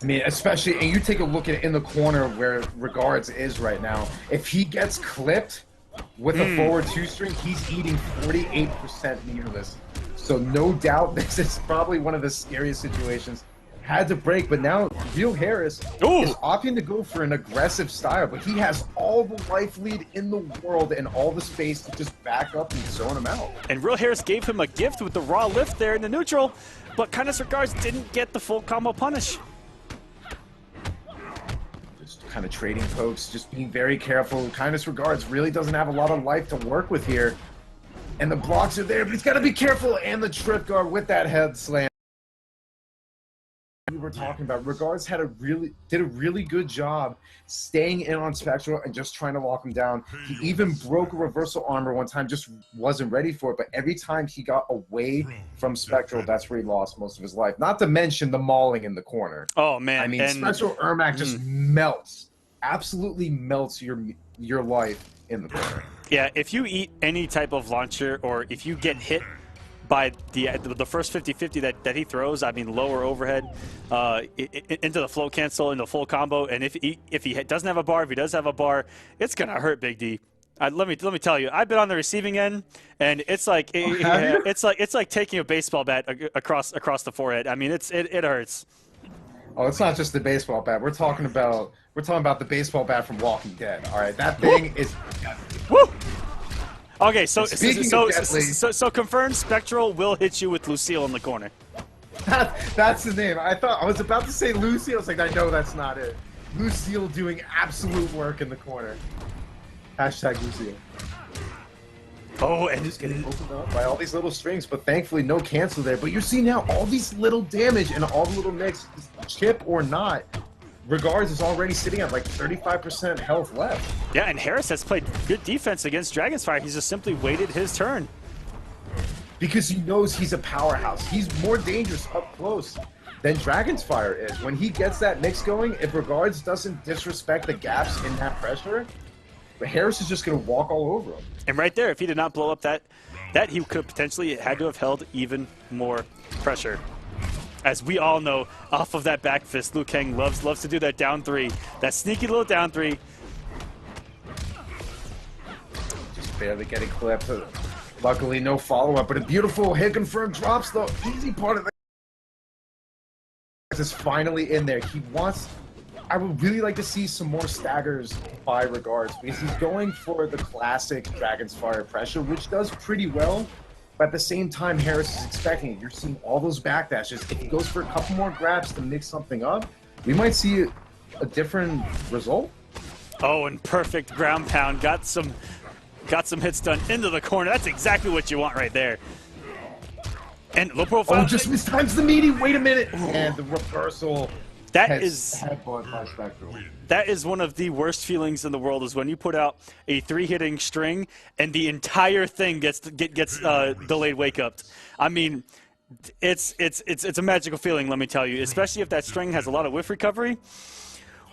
[SPEAKER 2] I mean, especially, and you take a look at it in the corner where Regards is right now. If he gets clipped with a forward 2-string, he's eating 48% meterless. So no doubt this is probably one of the scariest situations. Had to break, but now Real Harris is opting to go for an aggressive style, but he has all the life lead in the world and all the space to just back up and zone him out.
[SPEAKER 1] And Real Harris gave him a gift with the raw lift there in the neutral, but KindestRegards didn't get the full combo punish.
[SPEAKER 2] Just kind of trading pokes, just being very careful. KindestRegards really doesn't have a lot of life to work with here. And the blocks are there, but he's got to be careful. And the trip guard with that head slam. We were talking about Regards did a really good job staying in on Spectral and just trying to lock him down. He even broke a reversal armor one time, just wasn't ready for it. But every time he got away from Spectral, that's where he lost most of his life. Not to mention the mauling in the corner.
[SPEAKER 1] Oh man!
[SPEAKER 2] I mean, Spectral Ermac just melts absolutely melts your life in the corner.
[SPEAKER 1] Yeah, if you eat any type of launcher, or if you get hit by the first 50-50 that he throws, I mean lower overhead into the float cancel, into full combo, and if he doesn't have a bar, if he does have a bar, it's gonna hurt Big D. Let me tell you, I've been on the receiving end, and it's like it's like taking a baseball bat across the forehead. I mean, it hurts.
[SPEAKER 2] Oh, it's not just the baseball bat. We're talking about the baseball bat from Walking Dead. All right, that thing is.
[SPEAKER 1] Woo! Okay, so confirmed, Spectral will hit you with Lucille in the corner.
[SPEAKER 2] That's the name. I was about to say Lucy. I was like, I know that's not it. Lucille doing absolute work in the corner. Hashtag Lucille.
[SPEAKER 1] Oh, and
[SPEAKER 2] just getting opened up by all these little strings, but thankfully no cancel there. But you're seeing now all these little damage and all the little nicks, chip or not. Regards is already sitting at like 35% health left.
[SPEAKER 1] Yeah, and Harris has played good defense against Dragon's Fire. He's just simply waited his turn.
[SPEAKER 2] Because he knows he's a powerhouse. He's more dangerous up close than Dragon's Fire is. When he gets that mix going, if Regards doesn't disrespect the gaps in that pressure, Harris is just going to walk all over him.
[SPEAKER 1] And right there, if he did not blow up that he could have potentially had to have held even more pressure. As we all know, off of that back fist, Liu Kang loves to do that down three, that sneaky little down three.
[SPEAKER 2] Just barely getting clipped. Luckily, no follow-up, but a beautiful hit confirmed drops the easy part of the is finally in there. He wants. I would really like to see some more staggers by Regards, because he's going for the classic Dragon's Fire pressure, which does pretty well. But at the same time, Harris is expecting it. You're seeing all those backdashes. If he goes for a couple more grabs to mix something up, we might see a different result.
[SPEAKER 1] Oh, and perfect ground pound. Got some hits done into the corner. That's exactly what you want right there. And low profile.
[SPEAKER 2] Oh, just mistimes the meaty. Wait a minute. And the reversal.
[SPEAKER 1] That is one of the worst feelings in the world, is when you put out a 3-hitting string and the entire thing gets delayed wake up. I mean, it's a magical feeling, let me tell you, especially if that string has a lot of whiff recovery.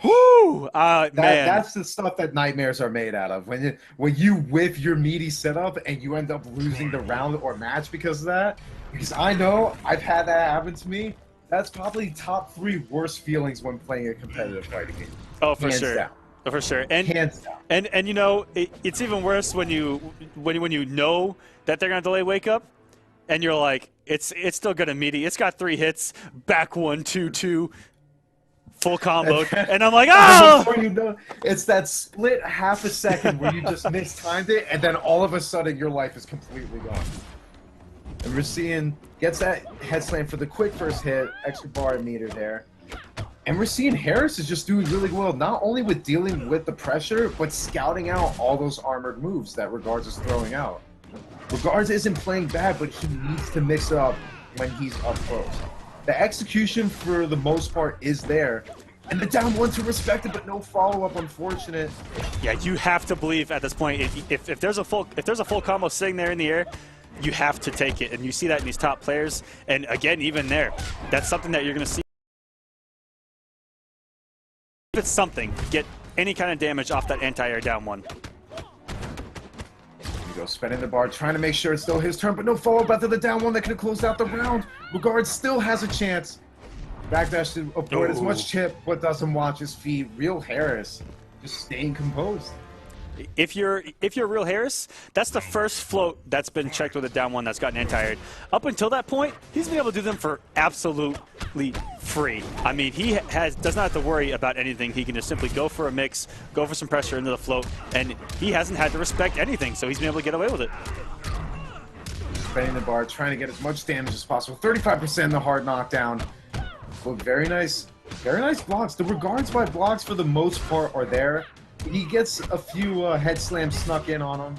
[SPEAKER 1] Whoo! Man.
[SPEAKER 2] That's the stuff that nightmares are made out of. When you whiff your meaty setup and you end up losing the round or match because of that. Because I know I've had that happen to me. That's probably top 3 worst feelings when playing a competitive fighting game.
[SPEAKER 1] Oh, for
[SPEAKER 2] Hands
[SPEAKER 1] sure.
[SPEAKER 2] down.
[SPEAKER 1] Oh, for sure. And
[SPEAKER 2] hands down.
[SPEAKER 1] And you know, it's even worse when you know that they're gonna delay wake up, and you're like, it's still gonna meaty. It's got 3 hits, back 1, 2, 2, full combo, and I'm like, oh!
[SPEAKER 2] Before you know, it's that split half a second where you just mistimed it, and then all of a sudden your life is completely gone. And we're seeing, gets that head slam for the quick first hit, extra bar meter there. And we're seeing Harris is just doing really well, not only with dealing with the pressure, but scouting out all those armored moves that Regards is throwing out. Regards isn't playing bad, but he needs to mix it up when he's up close. The execution, for the most part, is there. And the down one to respect it, but no follow-up, unfortunate.
[SPEAKER 1] Yeah, you have to believe at this point, if there's a full combo sitting there in the air, you have to take it, and you see that in these top players. And again, even there, that's something that you're going to see. If it's something, get any kind of damage off that anti-air down one.
[SPEAKER 2] Here we go, spinning the bar, trying to make sure it's still his turn, but no follow-up after the down one that could have closed out the round. Regards still has a chance. Backdash to avoid as much chip, but doesn't watch his feet. Real Harris just staying composed.
[SPEAKER 1] If you're Real Harris, that's the first float that's been checked with a down one that's gotten anti-aired. Up until that point, he's been able to do them for absolutely free. I mean, he does not have to worry about anything. He can just simply go for a mix, go for some pressure into the float, and he hasn't had to respect anything, so he's been able to get away with it.
[SPEAKER 2] Spinning the bar, trying to get as much damage as possible. 35% in the hard knockdown. Well, very nice blocks. The Regards by blocks, for the most part, are there. He gets a few head slams snuck in on him,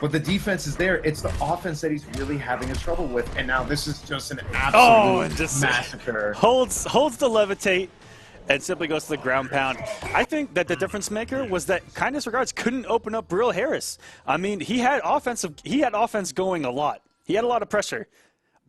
[SPEAKER 2] but the defense is there. It's the offense that he's really having a trouble with, and now this is just an absolute massacre.
[SPEAKER 1] Holds the levitate and simply goes to the ground pound. I think that the difference maker was that KindestRegards couldn't open up Real Harris. I mean, he had offense going a lot. He had a lot of pressure,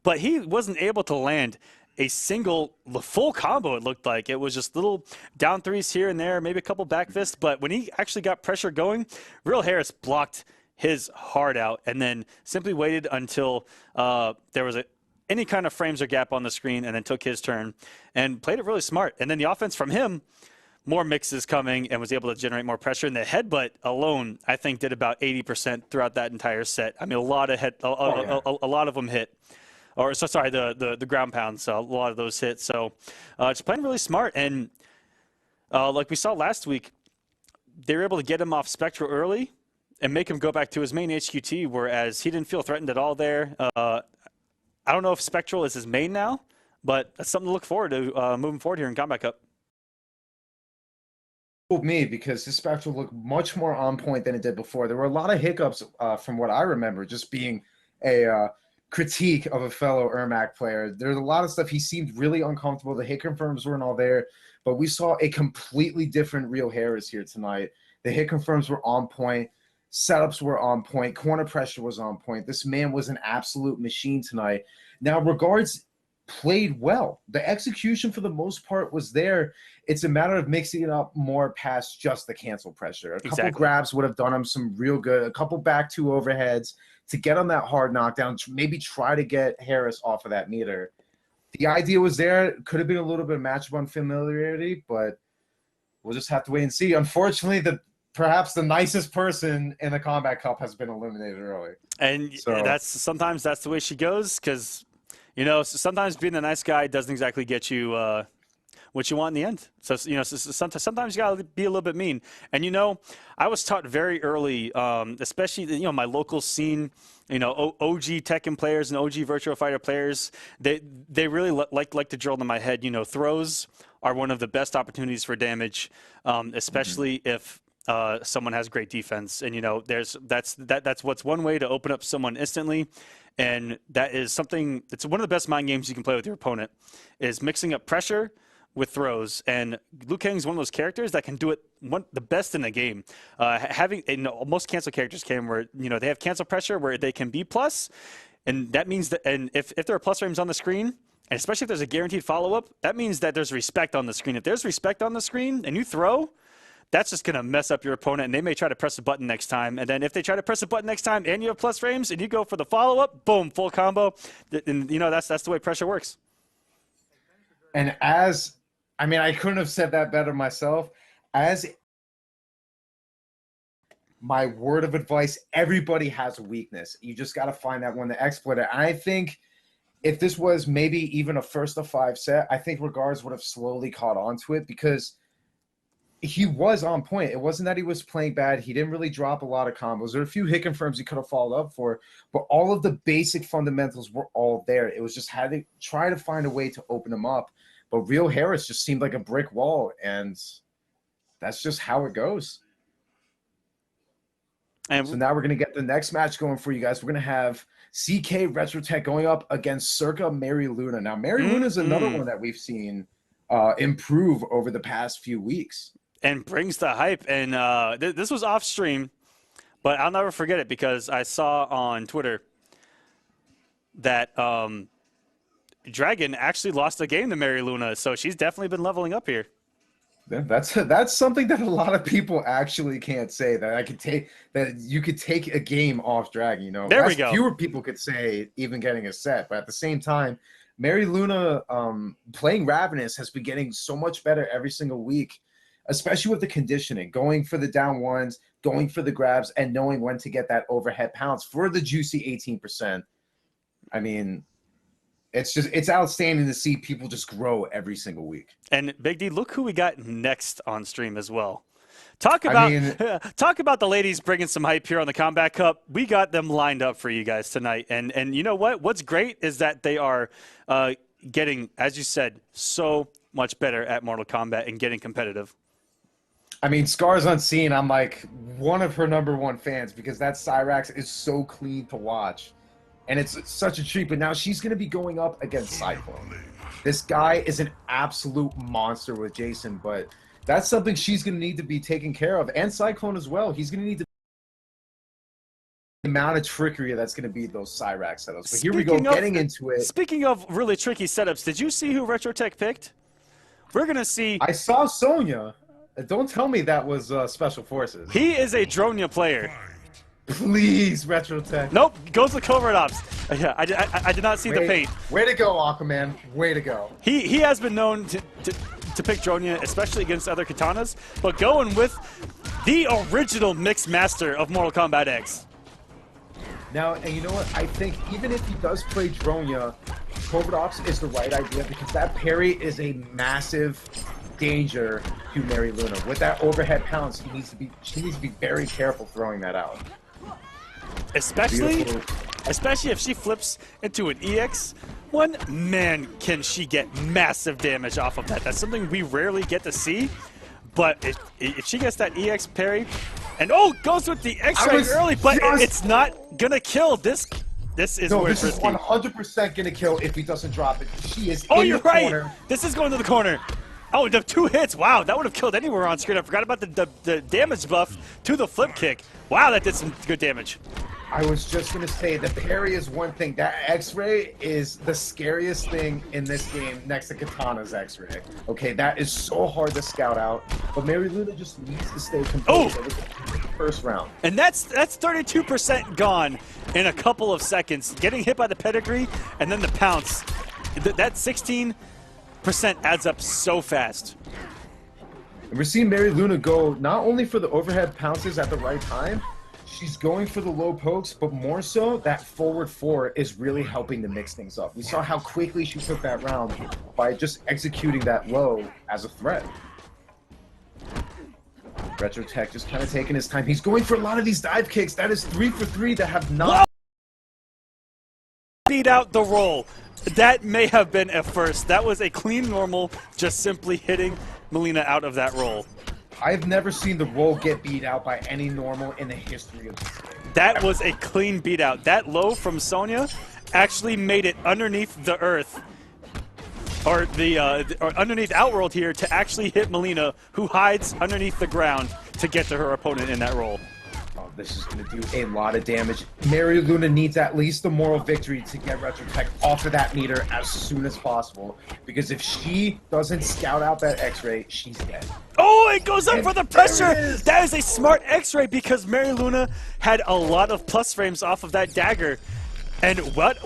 [SPEAKER 1] but he wasn't able to land a single full combo. It looked like it was just little down threes here and there, maybe a couple back fists. But when he actually got pressure going, Real Harris blocked his heart out and then simply waited until there was any kind of frames or gap on the screen, and then took his turn and played it really smart. And then the offense from him, more mixes coming, and was able to generate more pressure. And the headbutt alone, I think, did about 80% throughout that entire set. I mean, a lot of them hit. Or sorry, the ground pounds, a lot of those hit. So just playing really smart. And like we saw last week, they were able to get him off Spectral early and make him go back to his main HQT, whereas he didn't feel threatened at all there. I don't know if Spectral is his main now, but that's something to look forward to moving forward here in Combat Cup.
[SPEAKER 2] Me, because this Spectral looked much more on point than it did before. There were a lot of hiccups from what I remember, just being a critique of a fellow Ermac player. There's a lot of stuff. He seemed really uncomfortable. The hit confirms weren't all there, but we saw a completely different Real Harris here tonight. The hit confirms were on point. Setups were on point. Corner pressure was on point. This man was an absolute machine tonight. Now, Regards played well. The execution for the most part was there. It's a matter of mixing it up more past just the cancel pressure. A couple grabs would have done him some real good. A couple back two overheads to get on that hard knockdown, maybe try to get Harris off of that meter. The idea was there. Could have been a little bit of matchup unfamiliarity, but we'll just have to wait and see. Unfortunately, perhaps the nicest person in the Combat Cup has been eliminated early.
[SPEAKER 1] And sometimes that's the way she goes, because, you know, sometimes being a nice guy doesn't exactly get you what you want in the end. So, you know, sometimes you got to be a little bit mean. And, you know, I was taught very early, especially, you know, my local scene, you know, OG Tekken players and OG Virtua Fighter players, they really like to drill into my head, you know, throws are one of the best opportunities for damage, especially if someone has great defense. And, you know, that's what's one way to open up someone instantly. And that is something, it's one of the best mind games you can play with your opponent, is mixing up pressure with throws. And Liu Kang's one of those characters that can do it the best in the game. Most cancel characters can, where, you know, they have cancel pressure where they can be plus, and that means that, and if there are plus frames on the screen, and especially if there's a guaranteed follow-up, that means that there's respect on the screen. If there's respect on the screen and you throw, that's just going to mess up your opponent, and they may try to press a button next time. And then if they try to press a button next time and you have plus frames and you go for the follow-up, boom, full combo. And, you know, that's the way pressure works.
[SPEAKER 2] And I couldn't have said that better myself. As my word of advice, everybody has a weakness. You just got to find that one to exploit it. And I think if this was maybe even a first of 5 set, I think Regards would have slowly caught on to it, because he was on point. It wasn't that he was playing bad. He didn't really drop a lot of combos. There were a few hit confirms he could have followed up for, but all of the basic fundamentals were all there. It was just had to try to find a way to open them up. But Real Harris just seemed like a brick wall, and that's just how it goes. And so now we're going to get the next match going for you guys. We're going to have CK RetroTech going up against SonicFox. Now, SonicFox is another one that we've seen improve over the past few weeks.
[SPEAKER 1] And brings the hype. And this was off stream, but I'll never forget it, because I saw on Twitter that Dragon actually lost a game to SonicFox, so she's definitely been leveling up here.
[SPEAKER 2] That's something that a lot of people actually can't say, that you could take a game off Dragon. You know,
[SPEAKER 1] there we go.
[SPEAKER 2] Fewer people could say even getting a set, but at the same time, SonicFox playing Ravenous has been getting so much better every single week, especially with the conditioning, going for the down ones, going for the grabs, and knowing when to get that overhead pounce for the juicy 18%. I mean, it's outstanding to see people just grow every single week.
[SPEAKER 1] And Big D, look who we got next on stream as well. Talk about the ladies bringing some hype here on the Combat Cup. We got them lined up for you guys tonight. And you know what? What's great is that they are getting, as you said, so much better at Mortal Kombat and getting competitive.
[SPEAKER 2] I mean, ScarsUnseen, I'm like one of her #1 fans, because that Cyrax is so clean to watch. And it's such a treat. But now she's going to be going up against Cyclone. This guy is an absolute monster with Jason, but that's something she's going to need to be taken care of. And Cyclone as well. He's going to need to amount of trickery that's going to be those Cyrax setups. But here we go, getting into it.
[SPEAKER 3] Speaking of really tricky setups, did you see who RetroTech picked? We're going to see...
[SPEAKER 2] I saw Sonya. Don't tell me that was Special Forces.
[SPEAKER 3] He is a Dronia player.
[SPEAKER 2] Please, RetroTech.
[SPEAKER 3] Nope, goes to Covert Ops. Yeah, I did not see the paint.
[SPEAKER 2] Way to go, Aquaman. Way to go.
[SPEAKER 3] He has been known to pick Dronia, especially against other katanas, but going with the original mixed master of Mortal Kombat X.
[SPEAKER 2] Now, and you know what? I think even if he does play Dronia, Covert Ops is the right idea because that parry is a massive danger to YungMonster. With that overhead pounce, she needs to be very careful throwing that out.
[SPEAKER 3] Especially if she flips into an EX, one man can she get massive damage off of that. That's something we rarely get to see. But if she gets that EX parry, and goes with the X-ray early, but it's not gonna kill. This is
[SPEAKER 2] no, this is 100% gonna kill if he doesn't drop it. She is.
[SPEAKER 3] Oh, you're right. Corner. This is going to the corner. Oh, the 2 hits. Wow, that would have killed anywhere on screen. I forgot about the damage buff to the flip kick. Wow, that did some good damage.
[SPEAKER 2] I was just going to say, the parry is one thing. That X-ray is the scariest thing in this game next to Katana's X-ray. Okay, that is so hard to scout out. But YungMonster just needs to stay composed. That was the first round.
[SPEAKER 3] And that's 32% gone in a couple of seconds. Getting hit by the pedigree and then the pounce. That 16% adds up so fast.
[SPEAKER 2] And we're seeing YungMonster go not only for the overhead pounces at the right time, she's going for the low pokes, but more so that forward 4 is really helping to mix things up. We saw how quickly she took that round by just executing that low as a threat. RetroTech just kind of taking his time. He's going for a lot of these dive kicks. That is 3 for 3 that have not
[SPEAKER 3] beat out the roll. That may have been a first. That was a clean normal, just simply hitting Melina out of that roll.
[SPEAKER 2] I've never seen the roll get beat out by any normal in the history of this game.
[SPEAKER 3] That was a clean beat out. That low from Sonya actually made it underneath the earth, or underneath Outworld here, to actually hit Melina, who hides underneath the ground to get to her opponent in that roll.
[SPEAKER 2] Oh, this is going to do a lot of damage. YungMonster needs at least the moral victory to get RetroTech off of that meter as soon as possible. Because if she doesn't scout out that X-ray, she's dead.
[SPEAKER 3] Oh, it goes up for the pressure! That is a smart X-ray because YungMonster had a lot of plus frames off of that dagger. And what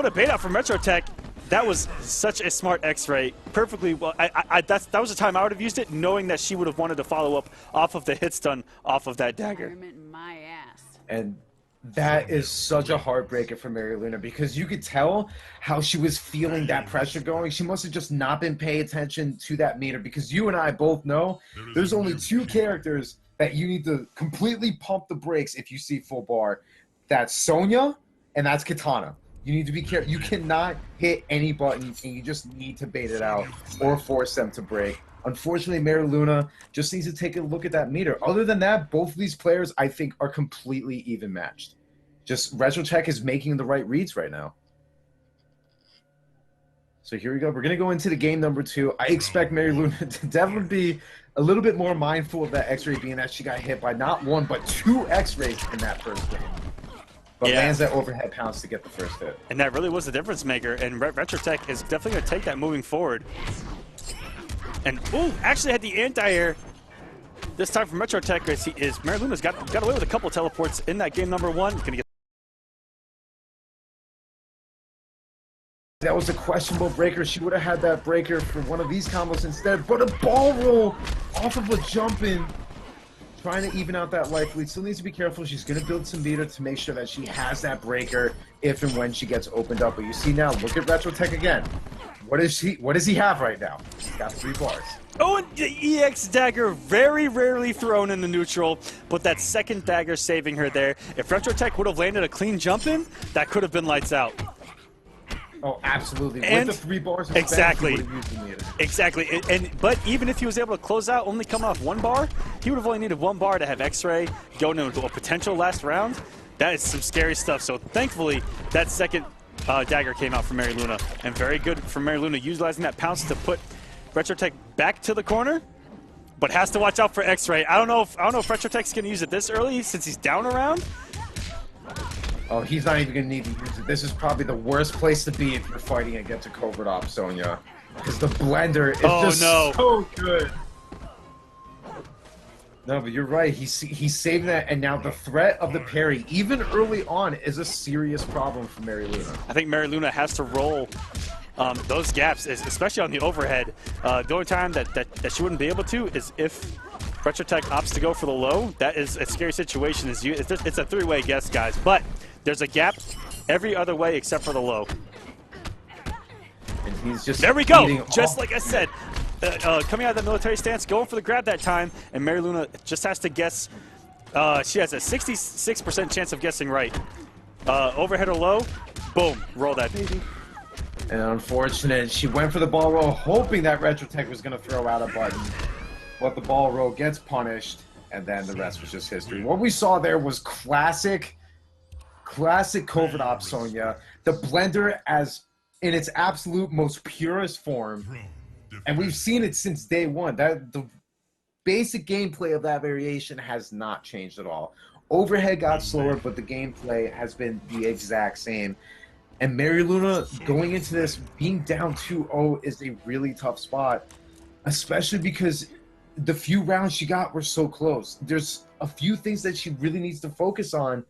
[SPEAKER 3] a bait out from RetroTech. That was such a smart X-ray. Perfectly well. That was the time I would have used it, knowing that she would have wanted to follow up off of the hit stun off of that dagger.
[SPEAKER 4] My ass.
[SPEAKER 2] And that is such a heartbreaker for YungMonster because you could tell how she was feeling that pressure going. She must have just not been paying attention to that meter because you and I both know there's only 2 characters that you need to completely pump the brakes if you see full bar. That's Sonya and that's Katana. You need to be careful. You cannot hit any button, and you just need to bait it out or force them to break. Unfortunately, YungMonster just needs to take a look at that meter. Other than that, both of these players, I think, are completely even matched. Just RetroTech is making the right reads right now. So here we go. We're going to go into the game number 2. I expect YungMonster to definitely be a little bit more mindful of that X-ray, being that she got hit by not 1, but 2 X-rays in that first game. But lands that overhead pounce to get the first hit.
[SPEAKER 3] And that really was the difference maker, and RetroTech is definitely going to take that moving forward. And, actually had the anti-air this time from RetroTech. YungMonster's got away with a couple teleports in that game number 1. Gonna get
[SPEAKER 2] that was a questionable breaker. She would have had that breaker for one of these combos instead, but a ball roll off of a jump in. Trying to even out that life lead. Still needs to be careful. She's going to build some meter to make sure that she has that breaker if and when she gets opened up. But you see now, look at RetroTech again. What does he have right now? He's got 3 bars.
[SPEAKER 3] Oh, and the EX dagger very rarely thrown in the neutral, but that second dagger saving her there. If RetroTech would have landed a clean jump in, that could have been lights out.
[SPEAKER 2] Oh, absolutely.
[SPEAKER 3] And
[SPEAKER 2] with the 3 bars of
[SPEAKER 3] exactly.
[SPEAKER 2] He would have used the meter.
[SPEAKER 3] Exactly. But even if he was able to close out only coming off 1 bar, he would have only needed 1 bar to have X-ray go into a potential last round. That is some scary stuff. So thankfully, that second dagger came out from YungMonster, and very good from YungMonster utilizing that pounce to put RetroTech back to the corner, but has to watch out for X-ray. I don't know if RetroTech's going to use it this early since he's down around.
[SPEAKER 2] Oh, he's not even going to need to use it. This is probably the worst place to be if you're fighting against a Covert Op Sonya. Because the blender is just so good. No, but you're right. He's saving that, and now the threat of the parry, even early on, is a serious problem for MaryLuna.
[SPEAKER 3] I think MaryLuna has to roll those gaps, especially on the overhead. The only time that she wouldn't be able to is if RetroTech opts to go for the low. That is a scary situation. It's a three-way guess, guys. But there's a gap every other way except for the low.
[SPEAKER 2] And he's just
[SPEAKER 3] there we go. Just like I said, coming out of the military stance, going for the grab that time, and MaryLuna just has to guess. She has a 66% chance of guessing right. Overhead or low, boom, roll that baby.
[SPEAKER 2] And unfortunate, she went for the ball roll, hoping that RetroTech was going to throw out a button. But the ball roll gets punished, and then the rest was just history. What we saw there was classic Covert Op Sonya. The blender as in its absolute most purest form. And we've seen it since day one. The basic gameplay of that variation has not changed at all. Overhead got slower, but the gameplay has been the exact same. And MaryLuna going into this, being down 2-0 is a really tough spot, especially because the few rounds she got were so close. There's a few things that she really needs to focus on,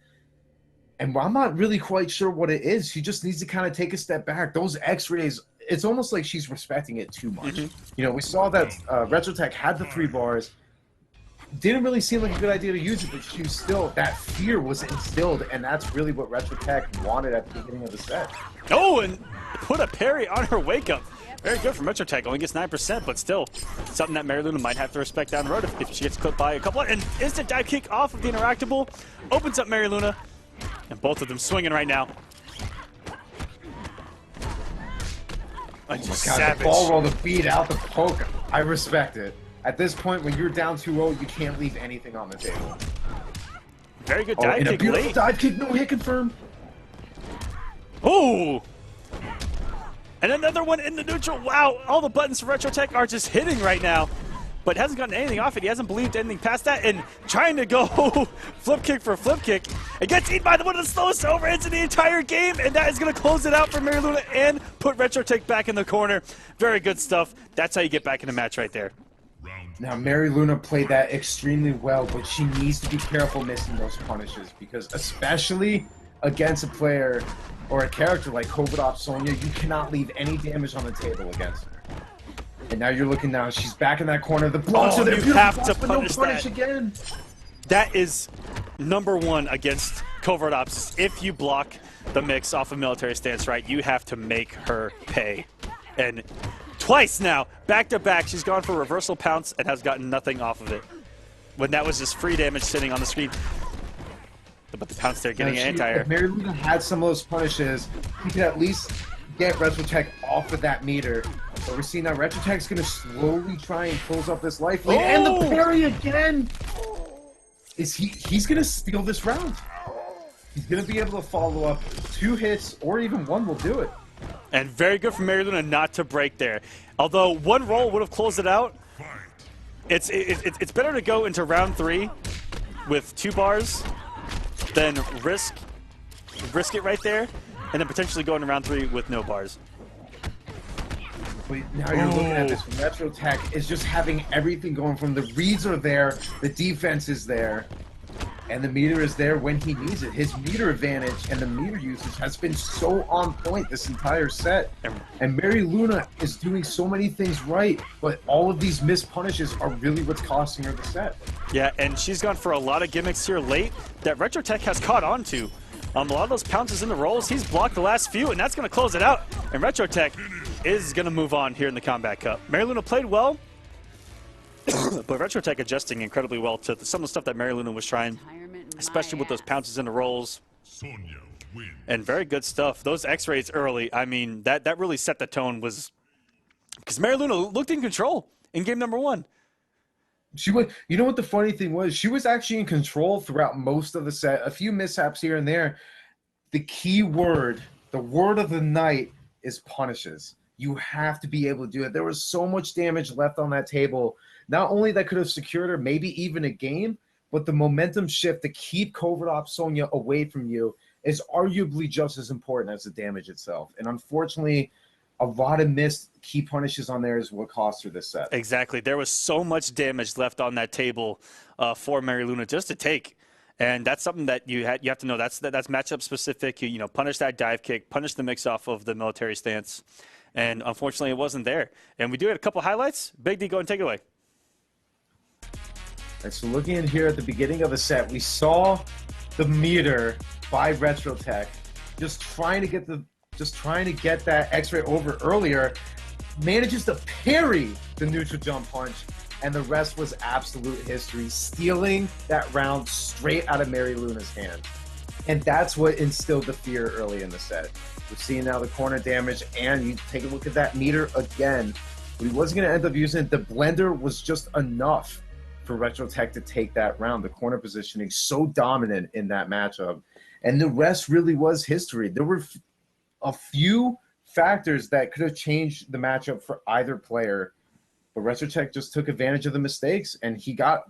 [SPEAKER 2] and I'm not really quite sure what it is. She just needs to kind of take a step back. Those X-rays, it's almost like she's respecting it too much. You know, we saw that RetroTech had the 3 bars. Didn't really seem like a good idea to use it, but she was still, that fear was instilled, and that's really what RetroTech wanted at the beginning of the set.
[SPEAKER 3] Oh, and put a parry on her wake-up. Very good from RetroTech. Only gets 9%, but still something that MaryLuna might have to respect down the road if she gets clipped by a couple. And instant dive kick off of the interactable opens up MaryLuna, and both of them swinging right now.
[SPEAKER 2] Savage. The ball roll to beat out the poke. I respect it. At this point, when you're down 2-0, you can't leave anything on the table.
[SPEAKER 3] Very good dive kick late.
[SPEAKER 2] Dive kick, no hit confirmed.
[SPEAKER 3] Oh! And another one in the neutral. Wow, all the buttons for RetroTech are just hitting right now. But hasn't gotten anything off it. He hasn't believed anything past that. And trying to go flip kick for flip kick. It gets eaten by one of the slowest overheads in the entire game. And that is going to close it out for MaryLuna and put RetroTech back in the corner. Very good stuff. That's how you get back in the match right there.
[SPEAKER 2] Now, MaryLuna played that extremely well, but she needs to be careful missing those punishes, because especially against a player or a character like Covert Op Sonya, you cannot leave any damage on the table against her. And now you're looking down. She's back in that corner. The blocks are there.
[SPEAKER 3] You have to punish
[SPEAKER 2] that. Again.
[SPEAKER 3] That is #1 against Covert Ops. If you block the mix off a military stance, right, you have to make her pay. And twice now, back-to-back, she's gone for reversal pounce and has gotten nothing off of it. When that was just free damage sitting on the screen. But the pounce there getting an anti-air.
[SPEAKER 2] If MaryLuna had some of those punishes, he could at least get RetroTech off of that meter. But we're seeing that RetroTech's going to slowly try and close up this life lead. And the parry again! He's going to steal this round. He's going to be able to follow up 2 hits, or even 1 will do it.
[SPEAKER 3] And very good for MaryLuna not to break there. Although 1 roll would have closed it out, it's better to go into round 3 with 2 bars than risk it right there, and then potentially go into round 3 with no bars.
[SPEAKER 2] But now you're looking at this. RetroTech is just having everything going from the reads are there, the defense is there, and the meter is there when he needs it. His meter advantage and the meter usage has been so on point this entire set. And MaryLuna is doing so many things right, but all of these missed punishes are really what's costing her the set.
[SPEAKER 3] Yeah, and she's gone for a lot of gimmicks here late that RetroTech has caught on to. A lot of those pounces in the rolls, he's blocked the last few, and that's going to close it out. And RetroTech is going to move on here in the Combat Cup. MaryLuna played well, but RetroTech adjusting incredibly well to some of the stuff that MaryLuna was trying, especially with those pounces in the rolls. And very good stuff. Those X-rays early, I mean, that really set the tone, was because MaryLuna looked in control in game #1.
[SPEAKER 2] She was, you know what the funny thing was? She was actually in control throughout most of the set. A few mishaps here and there. The key word, the word of the night, is punishes. You have to be able to do it. There was so much damage left on that table. Not only that could have secured her, maybe even a game, but the momentum shift to keep Covert Op Sonya away from you is arguably just as important as the damage itself. And unfortunately, a lot of missed key punishes on there is what cost her this set.
[SPEAKER 3] Exactly. There was so much damage left on that table for SonicFox just to take. And that's something that you have to know. That's matchup specific. You know, punish that dive kick, punish the mix off of the military stance. And unfortunately, it wasn't there. And we do have a couple highlights. Big D, go and take it away.
[SPEAKER 2] And so looking in here at the beginning of the set, we saw the meter by RetroTech just trying to get that X-ray over earlier, manages to parry the neutral jump punch, and the rest was absolute history, stealing that round straight out of SonicFox's hand. And that's what instilled the fear early in the set. We're seeing now the corner damage, and you take a look at that meter again. But he wasn't going to end up using it. The blender was just enough for RetroTech to take that round. The corner positioning so dominant in that matchup. And the rest really was history. There were a few factors that could have changed the matchup for either player, but RetroTech just took advantage of the mistakes, and he got,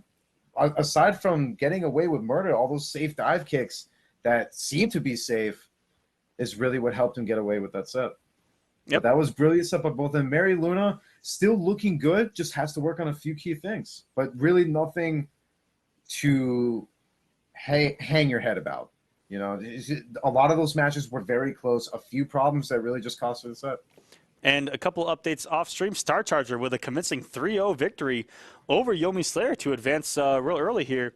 [SPEAKER 2] aside from getting away with murder, all those safe dive kicks that seemed to be safe is really what helped him get away with that set. Yep. But that was brilliant stuff by both of them. SonicFox still looking good, just has to work on a few key things, but really nothing to hang your head about. You know, a lot of those matches were very close. A few problems that really just cost her the set.
[SPEAKER 3] And a couple updates off stream. Star Charger with a convincing 3-0 victory over Yomi Slayer to advance real early here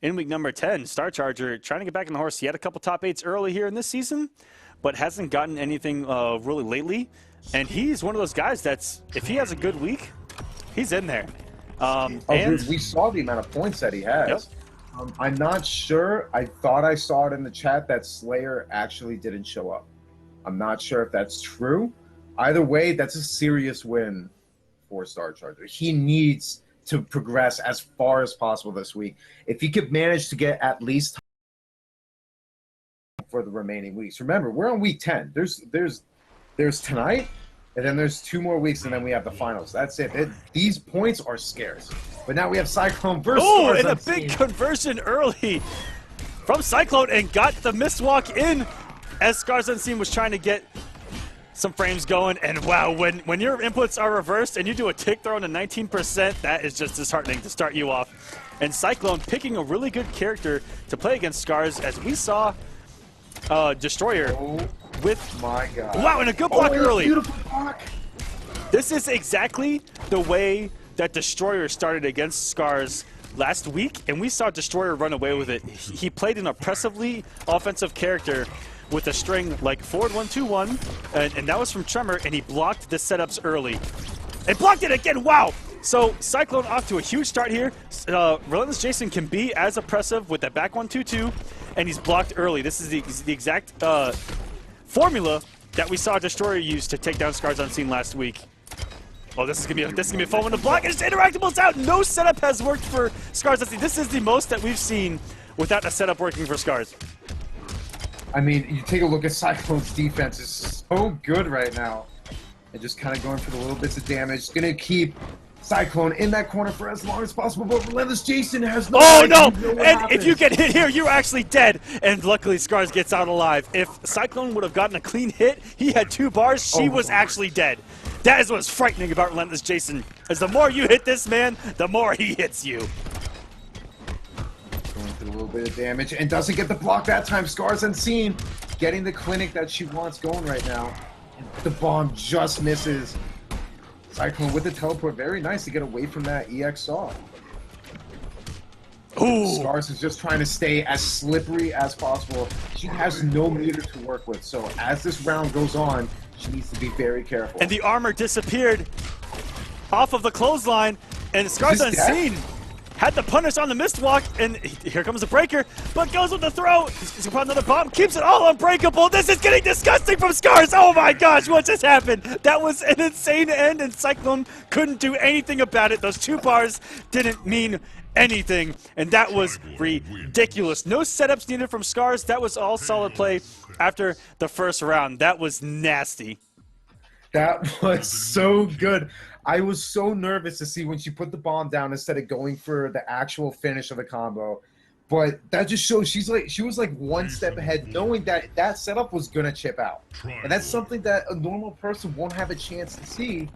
[SPEAKER 3] in week number 10. Star Charger trying to get back in the horse. He had a couple top 8s early here in this season, but hasn't gotten anything really lately. And he's one of those guys that's, if he has a good week, he's in there.
[SPEAKER 2] And we saw the amount of points that he has. Yep. I'm not sure. I thought I saw it in the chat that Slayer actually didn't show up. I'm not sure if that's true. Either way, that's a serious win for Star Charger. He needs to progress as far as possible this week. If he could manage to get at least for the remaining weeks. Remember, we're on week 10. There's tonight, and then there's 2 more weeks, and then we have the finals. That's it. These points are scarce. But now we have Cyclone versus
[SPEAKER 3] ScarsUnseen. And a big conversion early from Cyclone, and got the miswalk in as ScarsUnseen was trying to get some frames going. And wow, when your inputs are reversed and you do a tick throw into 19%, that is just disheartening to start you off. And Cyclone picking a really good character to play against Scars, as we saw Destroyer with,
[SPEAKER 2] my God.
[SPEAKER 3] Wow, and a good block early.
[SPEAKER 2] Beautiful block.
[SPEAKER 3] This is exactly the way that Destroyer started against Scars last week, and we saw Destroyer run away with it. He played an oppressively offensive character with a string like forward 1-2-1, and that was from Tremor, and he blocked the setups early. And blocked it again, wow! So Cyclone off to a huge start here. Relentless Jason can be as oppressive with that back 1-2-2, and he's blocked early. This is the exact formula that we saw Destroyer use to take down ScarsUnseen last week. Oh, this is gonna be a fun one to block, and it's interactables out. No setup has worked for ScarsUnseen. This is the most that we've seen without a setup working for Scars.
[SPEAKER 2] I mean, you take a look at Cyclone's defense, is so good right now. And just kind of going for the little bits of damage. Gonna keep Cyclone in that corner for as long as possible, but Relentless Jason has no
[SPEAKER 3] Oh no!
[SPEAKER 2] And
[SPEAKER 3] happens. If you get hit here, you're actually dead. And luckily Scars gets out alive. If Cyclone would have gotten a clean hit, he had 2 bars, she was actually dead. That is what's frightening about Relentless Jason, is the more you hit this man, the more he hits you.
[SPEAKER 2] Going through a little bit of damage, and doesn't get the block that time. ScarsUnseen getting the clinic that she wants going right now. And the bomb just misses. Cyclone with the teleport, very nice to get away from that EX saw.
[SPEAKER 3] Ooh.
[SPEAKER 2] Scars is just trying to stay as slippery as possible. She has no meter to work with, so as this round goes on, she needs to be very careful.
[SPEAKER 3] And the armor disappeared off of the clothesline, and ScarsUnseen had the punish on the mist walk, and here comes the breaker, but goes with the throw. He's gonna put another bomb, keeps it all unbreakable. This is getting disgusting from Scars. Oh my gosh, what just happened? That was an insane end, and Cyclone couldn't do anything about it. Those 2 bars didn't mean anything, and that was ridiculous. No setups needed from Scars. That was all solid play after the first round. That was nasty.
[SPEAKER 2] That was so good. I was so nervous to see when she put the bomb down instead of going for the actual finish of the combo. But that just shows she was like one step ahead, knowing that that setup was gonna chip out, and that's something that a normal person won't have a chance to see,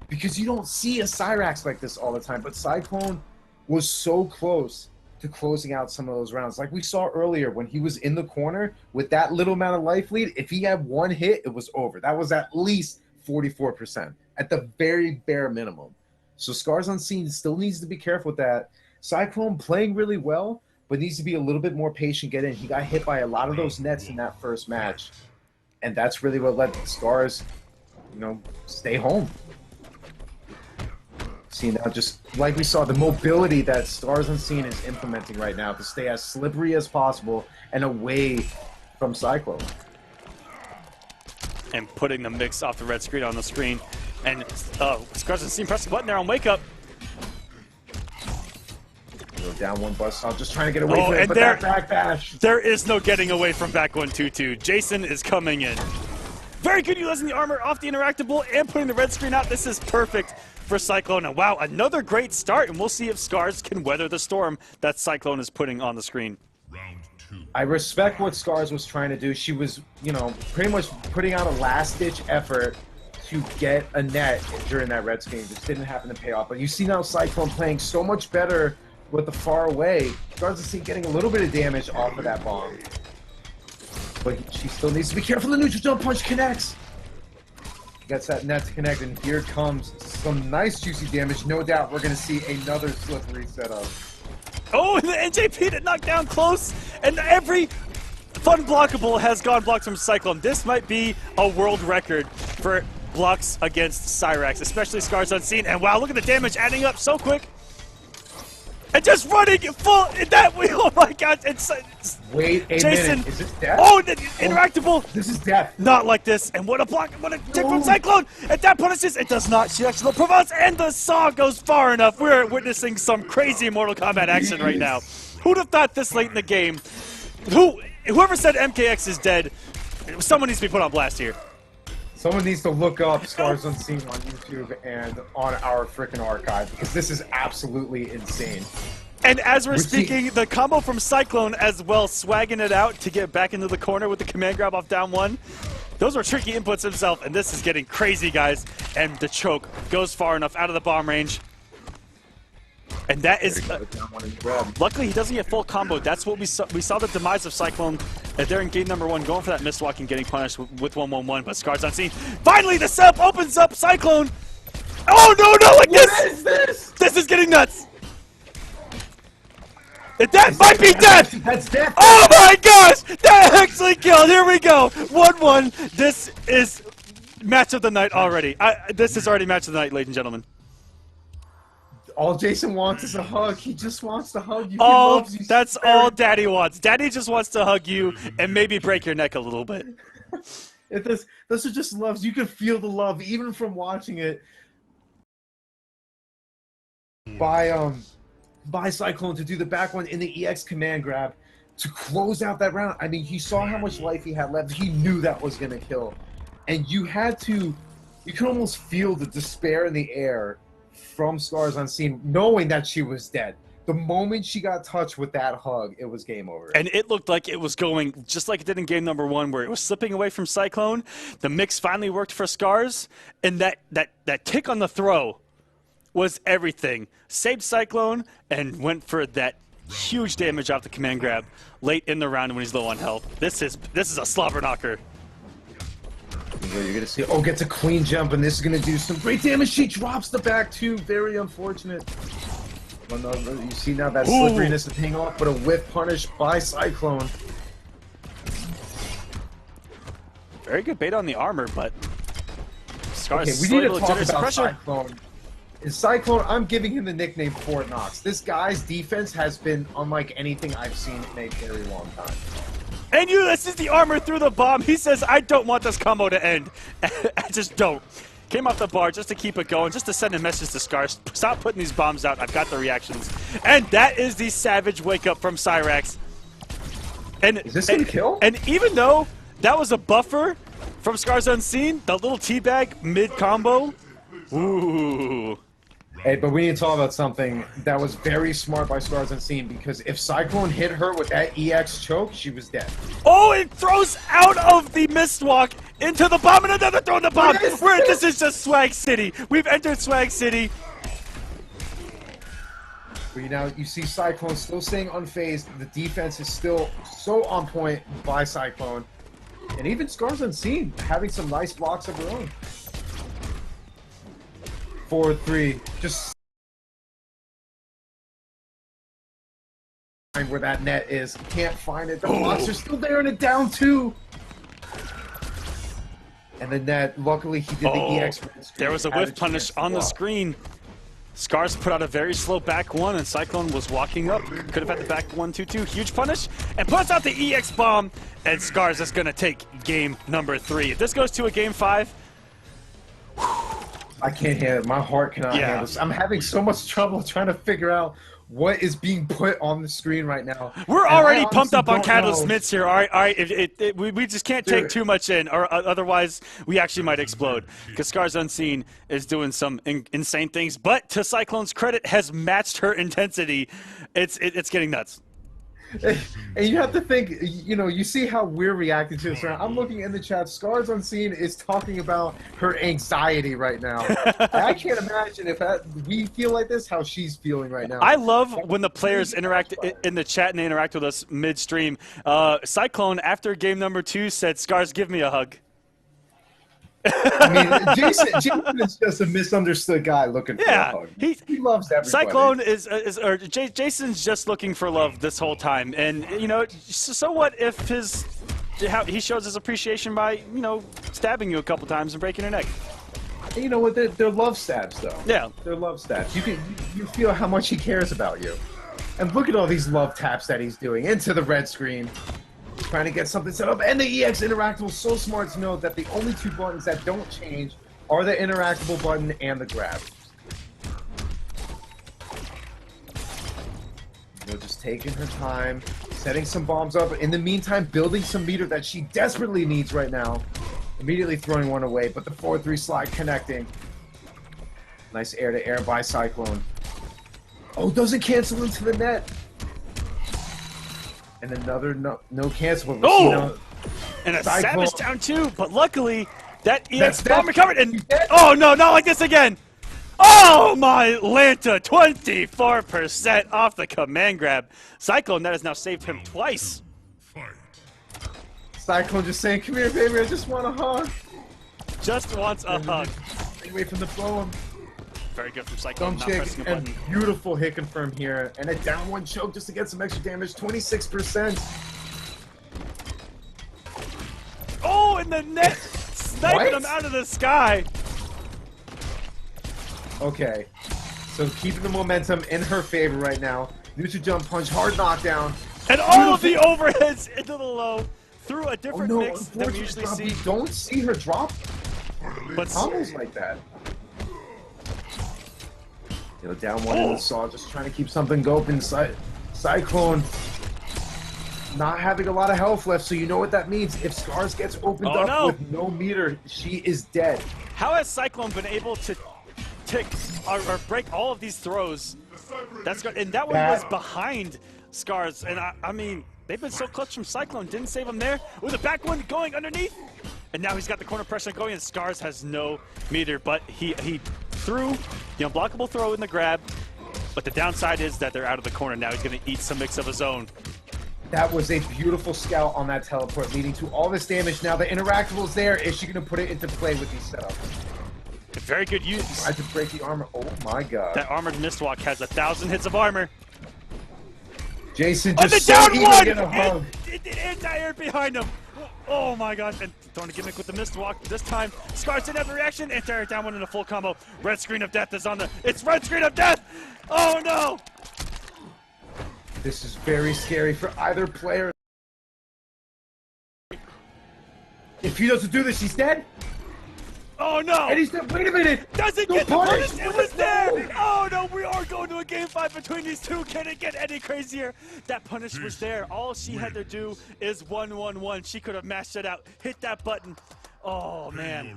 [SPEAKER 2] because you don't see a Cyrax like this all the time. But Cyclone was so close to closing out some of those rounds, like we saw earlier when he was in the corner with that little amount of life lead. If he had one hit, it was over. That was at least 44% at the very bare minimum. So ScarsUnseen still needs to be careful with that. Cyclone playing really well, but needs to be a little bit more patient. Get in. He got hit by a lot of those nets in that first match, and that's really what let Scars, stay home. See, now, just like we saw, the mobility that ScarsUnseen is implementing right now to stay as slippery as possible and away from Cyclone.
[SPEAKER 3] And putting the mix off the red screen on the screen, and ScarsUnseen press the button there on Wake Up.
[SPEAKER 2] Down one bust off, just trying to get away from it, but
[SPEAKER 3] there,
[SPEAKER 2] that back bash.
[SPEAKER 3] There is no getting away from back 1-2-2. Jason is coming in. Very good utilizing the armor off the interactable and putting the red screen out. This is perfect for Cyclone. And wow, another great start, and we'll see if Scars can weather the storm that Cyclone is putting on the screen.
[SPEAKER 2] I respect what Scars was trying to do. She was, pretty much putting out a last-ditch effort to get a net during that red screen. Just didn't happen to pay off. But you see now Cyclone playing so much better with the far away. ScarsUnseen getting a little bit of damage off of that bomb. But she still needs to be careful. The neutral jump punch connects. Gets that net to connect, and here comes some nice juicy damage. No doubt we're going to see another slippery setup.
[SPEAKER 3] Oh, and the NJP to knock down close, and every fun blockable has gone blocked from Cyclone. This might be a world record for blocks against Cyrax, especially ScarsUnseen. And wow, look at the damage adding up so quick. And just running full in that wheel. Oh my god.
[SPEAKER 2] Wait a
[SPEAKER 3] Jason,
[SPEAKER 2] minute. Is this death?
[SPEAKER 3] Oh, the interactable.
[SPEAKER 2] This is death.
[SPEAKER 3] Not like this. And what a block. What a tick from Cyclone. And that punishes. It does not. She actually provides. And the saw goes far enough. We're witnessing some crazy Mortal Kombat action right now. Who'd have thought this late in the game? Whoever said MKX is dead, someone needs to be put on blast here.
[SPEAKER 2] Someone needs to look up ScarsUnseen on YouTube and on our frickin' archive, because this is absolutely insane.
[SPEAKER 3] And as we're speaking, the combo from Cyclone as well, swagging it out to get back into the corner with the command grab off down one. Those were tricky inputs himself, and this is getting crazy, guys. And the choke goes far enough out of the bomb range. And that is... luckily, he doesn't get full combo. That's what we saw. We saw the demise of Cyclone there in game number 1, going for that mistwalk and getting punished with 1-1-1. But ScarsUnseen, finally the setup opens up Cyclone. Oh, no, like this!
[SPEAKER 2] What is this?
[SPEAKER 3] This is getting nuts. That might be death!
[SPEAKER 2] That's death!
[SPEAKER 3] Oh my gosh! That actually killed! Here we go! 1-1. This is match of the night already. This is already match of the night, ladies and gentlemen.
[SPEAKER 2] All Jason wants is a hug. He just wants to hug you.
[SPEAKER 3] Oh,
[SPEAKER 2] he loves you.
[SPEAKER 3] That's all Daddy wants. Daddy just wants to hug you and maybe break your neck a little bit.
[SPEAKER 2] This is just loves. You can feel the love even from watching it. By Cyclone to do the back one in the EX command grab to close out that round. I mean, he saw how much life he had left. He knew that was gonna kill, and you could almost feel the despair in the air from ScarsUnseen, knowing that she was dead. The moment she got touched with that hug, it was game over.
[SPEAKER 3] And it looked like it was going just like it did in game number 1, where it was slipping away from Cyclone. The mix finally worked for Scars, and that tick on the throw was everything. Saved Cyclone and went for that huge damage off the command grab late in the round when he's low on health. This is a slobber knocker.
[SPEAKER 2] You're gonna see. Oh, gets a clean jump, and this is gonna do some great damage. She drops the back two. Very unfortunate. Well, no, you see now that slipperiness is paying off, but a whiff punish by Cyclone.
[SPEAKER 3] Very good bait on the armor, but Scars.
[SPEAKER 2] Okay, we need to talk about Cyclone. Cyclone, I'm giving him the nickname Fort Knox. This guy's defense has been unlike anything I've seen in a very long time.
[SPEAKER 3] And this is the armor through the bomb. He says, I don't want this combo to end. I just don't. Came off the bar just to keep it going, just to send a message to Scars. Stop putting these bombs out. I've got the reactions. And that is the savage wake up from Cyrax. And
[SPEAKER 2] is this gonna kill?
[SPEAKER 3] And even though that was a buffer from ScarsUnseen, the little teabag mid combo. Ooh.
[SPEAKER 2] Hey, but we need to talk about something that was very smart by ScarsUnseen, because if Cyclone hit her with that EX choke, she was dead.
[SPEAKER 3] Oh, it throws out of the Mistwalk into the bomb, and another throw in the bomb. This is just Swag City. We've entered Swag City.
[SPEAKER 2] You see Cyclone still staying unfazed. The defense is still so on point by Cyclone. And even ScarsUnseen having some nice blocks of her own. 4-3. Just where that net is. Can't find it. The blocks are still there, and it down 2. And the net, luckily he did the EX.
[SPEAKER 3] There was a whiff punish on the screen. Scars put out a very slow back 1, and Cyclone was walking up. Could have had the back 1-2-2. Huge punish. And puts out the EX bomb. And Scars is going to take game number 3. If this goes to a game 5.
[SPEAKER 2] I can't handle it. My heart cannot handle this. I'm having so much trouble trying to figure out what is being put on the screen right now.
[SPEAKER 3] We're already pumped up on Catalyst Mitts here. All right. We just can't take too much in, or otherwise we actually might explode. Because ScarsUnseen is doing some insane things, but to Cyclone's credit, has matched her intensity. It's getting nuts.
[SPEAKER 2] And you have to think, you see how we're reacting to this. Right? I'm looking in the chat. ScarsUnseen is talking about her anxiety right now. I can't imagine if we feel like this, how she's feeling right now.
[SPEAKER 3] I love when the players interact in the chat and they interact with us midstream. Cyclone, after game number 2, said, "Scars, give me a hug."
[SPEAKER 2] I mean, Jason is just a misunderstood guy looking for a hug. He loves everybody.
[SPEAKER 3] Cyclone Jason's just looking for love this whole time, and so what if he shows his appreciation by stabbing you a couple times and breaking your neck?
[SPEAKER 2] And you know what? They're love stabs, though.
[SPEAKER 3] Yeah,
[SPEAKER 2] they're love stabs. You feel how much he cares about you, and look at all these love taps that he's doing into the red screen. Trying to get something set up, and the EX interactable is so smart to know that the only 2 buttons that don't change are the interactable button and the grab. They're just taking her time, setting some bombs up, in the meantime building some meter that she desperately needs right now. Immediately throwing one away, but the 4-3 slide connecting. Nice air-to-air by Cyclone. Oh, doesn't cancel into the net. And another no cancel.
[SPEAKER 3] Oh! And a Savage down 2, but luckily that EX bomb recovered. And oh no, not like this again! Oh my Lanta, 24% off the command grab. Cyclone, that has now saved him twice.
[SPEAKER 2] Cyclone just saying, "Come here, baby, I just want a hug."
[SPEAKER 3] Just wants a hug.
[SPEAKER 2] Stay away from the phone.
[SPEAKER 3] Very good from Cyclone, not
[SPEAKER 2] kick
[SPEAKER 3] pressing a
[SPEAKER 2] and
[SPEAKER 3] button.
[SPEAKER 2] Beautiful hit confirm here, and a down 1 choke just to get some extra damage, 26%.
[SPEAKER 3] Oh, and the net sniping him out of the sky.
[SPEAKER 2] Okay, so keeping the momentum in her favor right now. Neutral jump punch, hard knockdown.
[SPEAKER 3] And all of the overheads into the low through a different mix than we usually see.
[SPEAKER 2] We don't see her drop
[SPEAKER 3] but
[SPEAKER 2] combos like that. Down 1 in the saw, just trying to keep something going. Cyclone not having a lot of health left, so you know what that means. If Scars gets opened up with no meter, she is dead.
[SPEAKER 3] How has Cyclone been able to or break all of these throws? That's good, and that one was behind Scars, and I mean, they've been so clutch from Cyclone. Didn't save him there. With the back one going underneath, and now he's got the corner pressure going, and Scars has no meter, but he threw the unblockable throw in the grab, but the downside is that they're out of the corner. Now he's going to eat some mix of his own.
[SPEAKER 2] That was a beautiful scout on that teleport, leading to all this damage. Now the interactable is there. Is she going to put it into play with these setups?
[SPEAKER 3] Very good use.
[SPEAKER 2] Tried to break the armor. Oh my god.
[SPEAKER 3] That armored Mistwalk has 1,000 hits of armor.
[SPEAKER 2] Jason just
[SPEAKER 3] down
[SPEAKER 2] so
[SPEAKER 3] one!
[SPEAKER 2] Get a hug.
[SPEAKER 3] Anti-air behind him. Oh my gosh, and throwing a gimmick with the Mistwalk. This time, Scars didn't have the reaction. Anti-air down 1 in a full combo. Red screen of death is on the... It's red screen of death! Oh no!
[SPEAKER 2] This is very scary for either player. If he doesn't do this, he's dead.
[SPEAKER 3] Oh no!
[SPEAKER 2] And he's dead. Wait a minute!
[SPEAKER 3] Doesn't get the punish! It was there! Oh no, we are going to a game 5 between these two. Can it get any crazier? That punish was there. All she had to do is 1-1-1. She could have mashed it out, hit that button. Oh, man.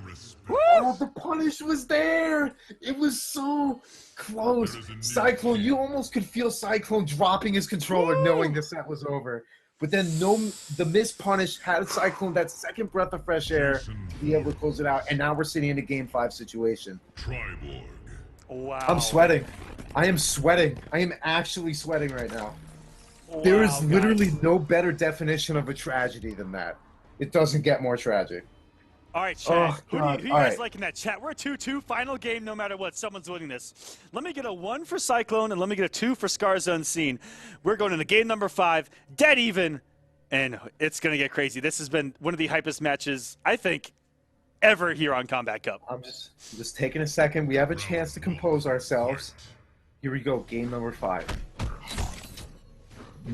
[SPEAKER 2] Oh, the punish was there. It was so close. Cyclone, you almost could feel Cyclone dropping his controller knowing the set was over. But then the missed punish had Cyclone that second breath of fresh air to be able to close it out. And now we're sitting in a Game 5 situation.
[SPEAKER 3] Wow.
[SPEAKER 2] I'm sweating. I am sweating. I am actually sweating right now.
[SPEAKER 3] Wow,
[SPEAKER 2] there is literally
[SPEAKER 3] guys.
[SPEAKER 2] no better definition of a tragedy than that. It doesn't get more tragic.
[SPEAKER 3] All right, chat.
[SPEAKER 2] Oh,
[SPEAKER 3] who
[SPEAKER 2] God.
[SPEAKER 3] you guys like in that chat? We're 2-2, final game, no matter what. Someone's winning this. Let me get a 1 for Cyclone, and let me get a 2 for ScarsUnseen. We're going into game number 5, dead even, and it's going to get crazy. This has been one of the hypest matches, I think, ever here on Kombat Cup.
[SPEAKER 2] I'm just taking a second. We have a chance to compose ourselves. Here we go, game number 5.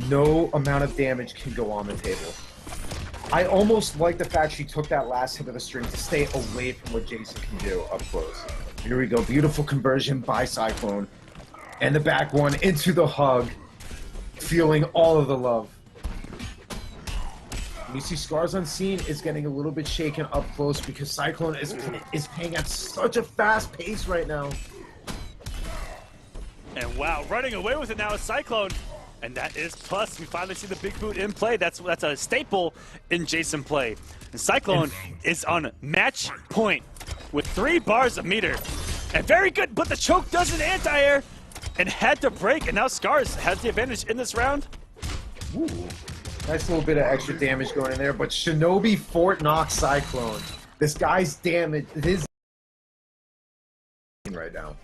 [SPEAKER 2] No amount of damage can go on the table. I almost like the fact she took that last hit of the string to stay away from what Jason can do up close. Here we go, beautiful conversion by Cyclone. And the back one into the hug, feeling all of the love. You see ScarsUnseen is getting a little bit shaken up close because Cyclone is playing at such a fast pace right now.
[SPEAKER 3] And wow, running away with it now is Cyclone. And that is plus. We finally see the big boot in play. That's a staple in Jason play. And Cyclone is on match point with 3 bars of meter. And very good, but the choke does an anti-air and had to break. And now Scars has the advantage in this round.
[SPEAKER 2] Ooh. Nice little bit of extra damage going in there, but Shinobi Fort Knock Cyclone. This guy's damage, his right now.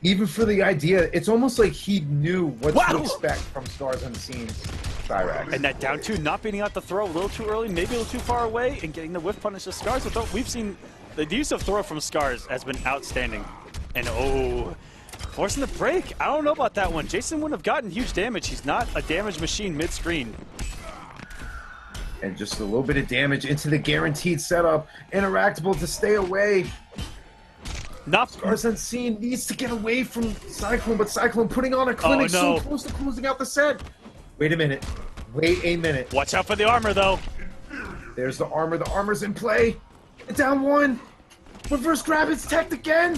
[SPEAKER 2] Even for the idea, it's almost like he knew what to expect from ScarsUnseen's Cyrax.
[SPEAKER 3] And that down 2 not beating out the throw a little too early, maybe a little too far away, and getting the whiff punish of Scars. But we've seen the use of throw from Scars has been outstanding. And oh, forcing the break. I don't know about that one. Jason wouldn't have gotten huge damage. He's not a damage machine mid-screen.
[SPEAKER 2] And just a little bit of damage into the guaranteed setup. Interactable to stay away. ScarsUnseen needs to get away from Cyclone, but Cyclone putting on a clinic so close to closing out the set. Wait a minute. Wait a minute.
[SPEAKER 3] Watch out for the armor, though.
[SPEAKER 2] There's the armor. The armor's in play. Down 1. Reverse grab. It's teched again.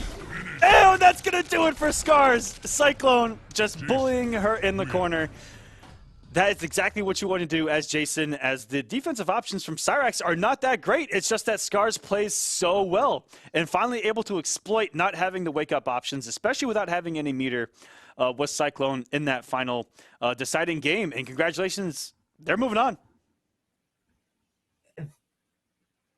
[SPEAKER 3] Oh, that's going to do it for Scars. Cyclone just bullying her in the corner. That is exactly what you want to do as Jason, as the defensive options from Cyrax are not that great. It's just that Scars plays so well and finally able to exploit not having the wake-up options, especially without having any meter, was Cyclone in that final deciding game. And congratulations, they're moving on.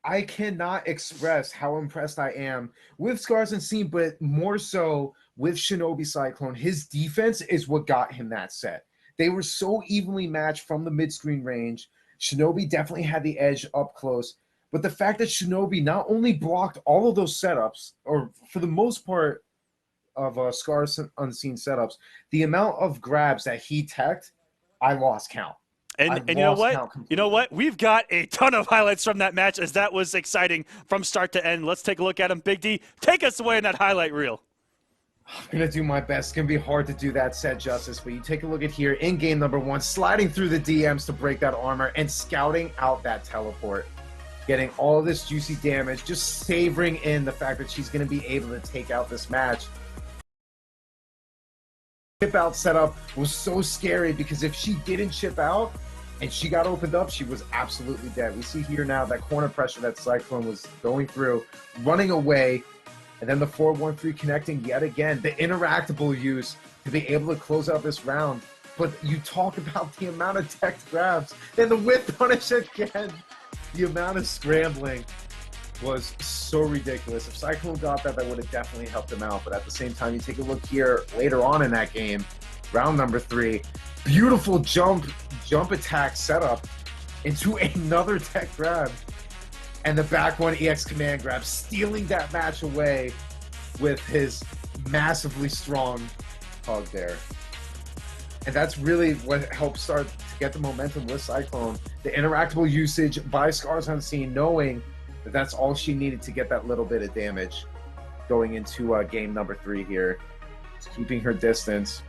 [SPEAKER 2] I cannot express how impressed I am with ScarsUnseen, but more so with Shinobi Cyclone. His defense is what got him that set. They were so evenly matched from the mid-screen range. Shinobi definitely had the edge up close. But the fact that Shinobi not only blocked all of those setups, or for the most part of ScarsUnseen setups, the amount of grabs that he teched, I lost count.
[SPEAKER 3] And you know what? You know what? We've got a ton of highlights from that match, as that was exciting from start to end. Let's take a look at them. Big D, take us away in that highlight reel.
[SPEAKER 2] I'm going to do my best. It's going to be hard to do that set justice, but you take a look at here in game number 1, sliding through the DMs to break that armor and scouting out that teleport. Getting all of this juicy damage, just savoring in the fact that she's going to be able to take out this match. Chip out setup was so scary because if she didn't chip out and she got opened up, she was absolutely dead. We see here now that corner pressure that Cyclone was going through, running away. And then the 4-1-3 connecting yet again. The interactable use to be able to close out this round. But you talk about the amount of tech grabs. And the whip punish again. The amount of scrambling was so ridiculous. If Cyclone got that, that would have definitely helped him out. But at the same time, you take a look here later on in that game. Round number 3. Beautiful jump attack setup into another tech grab. And the back one EX command grab, stealing that match away with his massively strong hug there. And that's really what helped start to get the momentum with Cyclone. The interactable usage by ScarsUnseen, knowing that that's all she needed to get that little bit of damage going into game number 3 here. Just keeping her distance.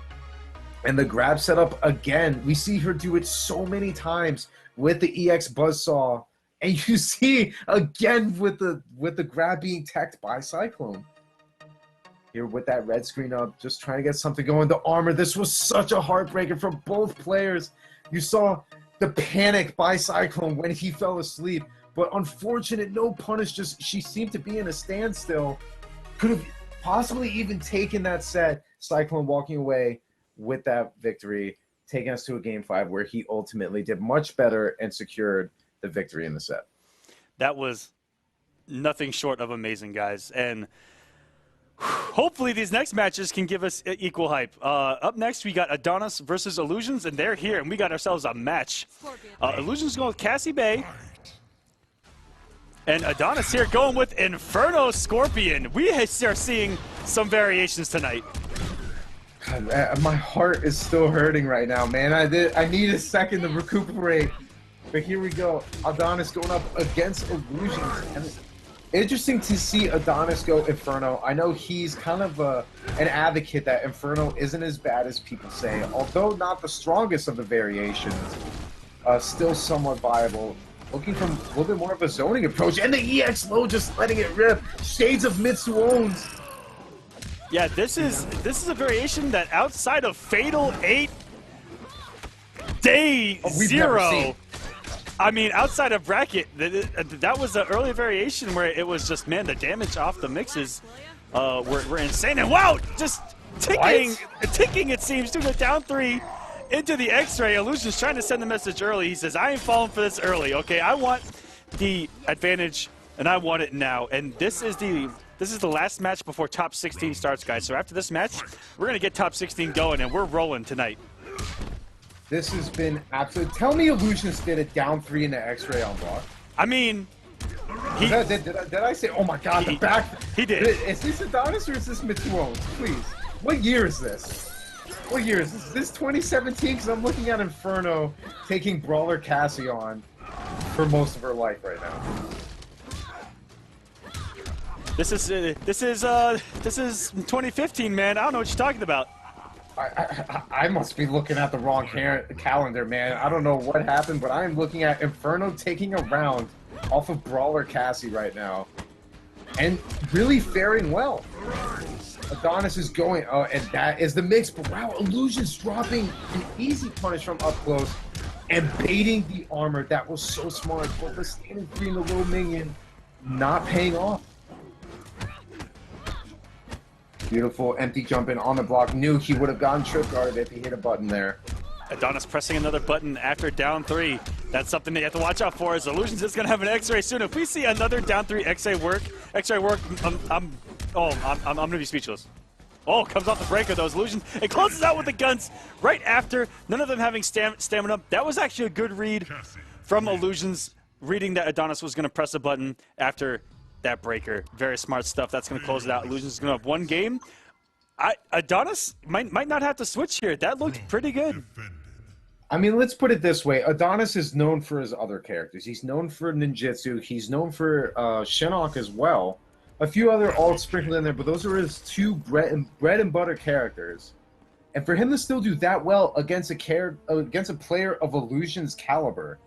[SPEAKER 2] And the grab setup again, we see her do it so many times with the EX Buzzsaw And you see again with the grab being teched by Cyclone. Here with that red screen up, just trying to get something going. The armor, this was such a heartbreaker for both players. You saw the panic by Cyclone when he fell asleep, but unfortunate, no punish, just she seemed to be in a standstill. Could have possibly even taken that set. Cyclone walking away with that victory, taking us to a game 5 where he ultimately did much better and secured the victory in the set.
[SPEAKER 3] That was nothing short of amazing, guys. And hopefully these next matches can give us equal hype. Up next, we got Adonis versus Ilusions, and they're here, and we got ourselves a match. Ilusions going with Cassie Bay, and Adonis here going with Inferno Scorpion. We are seeing some variations tonight.
[SPEAKER 2] God, my heart is still hurting right now, man. I need a second to recuperate. But here we go. Adonis going up against Ilusions. And it's interesting to see Adonis go Inferno. I know he's kind of an advocate that Inferno isn't as bad as people say. Although not the strongest of the variations, still somewhat viable. Looking for a little bit more of a zoning approach. And the EX low just letting it rip. Shades of Mitsu owns.
[SPEAKER 3] Yeah, this is a variation that outside of Fatal 8 Day 0, I mean, outside of Bracket, that was the early variation where it was just, man, the damage off the mixes were insane. And wow, just ticking, it seems, doing a down 3 into the X-ray. Ilusions trying to send the message early. He says, I ain't falling for this early, okay? I want the advantage, and I want it now. And this is the last match before top 16 starts, guys. So after this match, we're going to get top 16 going, and we're rolling tonight.
[SPEAKER 2] This has been absolute. Tell me Ilusions did a down 3 in the X-ray on block.
[SPEAKER 3] I mean,
[SPEAKER 2] did I say, oh my god, the back?
[SPEAKER 3] He did.
[SPEAKER 2] Is this Adonis or is this Mitsuo? Please. What year is this? What year is this? Is this 2017? Because I'm looking at Inferno taking Brawler Cassie on for most of her life right now.
[SPEAKER 3] This is 2015, man. I don't know what you're talking about.
[SPEAKER 2] I must be looking at the wrong calendar, man. I don't know what happened, but I am looking at Inferno taking a round off of Brawler Cassie right now. And really faring well. Adonis is going, and that is the mix. But wow, Ilusions dropping an easy punish from up close and baiting the armor. That was so smart. But the standing 3 and the little minion not paying off. Beautiful empty jump in on the block. Knew he would have gotten trip guarded if he hit a button there.
[SPEAKER 3] Adonis pressing another button after down 3. That's something that you have to watch out for. As Ilusions is going to have an X-ray soon. If we see another down 3 X-ray work, I'm going to be speechless. Oh, comes off the breaker, those Ilusions. It closes out with the guns right after. None of them having stamina. That was actually a good read from Ilusions, reading that Adonis was going to press a button after that breaker. Very smart stuff. That's going to close it out. Ilusions is going to have one game. Adonis might not have to switch here. That looked pretty good.
[SPEAKER 2] I mean, let's put it this way. Adonis is known for his other characters. He's known for ninjutsu. He's known for Shinnok as well. A few other alts sprinkled in there, but those are his 2 bread and butter characters. And for him to still do that well against a player of Ilusions caliber,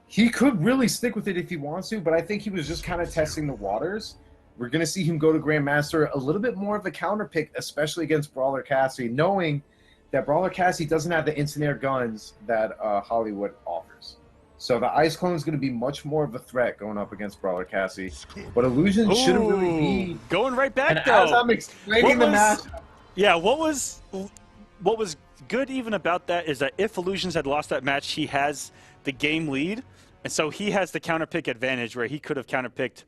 [SPEAKER 2] he could really stick with it if he wants to, but I think he was just kind of testing the waters. We're going to see him go to Grandmaster, a little bit more of a counter pick, especially against Brawler Cassie, knowing that Brawler Cassie doesn't have the instant air guns that Hollywood offers. So the Ice Clone is going to be much more of a threat going up against Brawler Cassie. But Ilusions shouldn't really be
[SPEAKER 3] going right back,
[SPEAKER 2] and
[SPEAKER 3] though.
[SPEAKER 2] As I'm explaining the match,
[SPEAKER 3] yeah, what was good even about that is that if Ilusions had lost that match, he has the game lead. And so he has the counterpick advantage where he could have counterpicked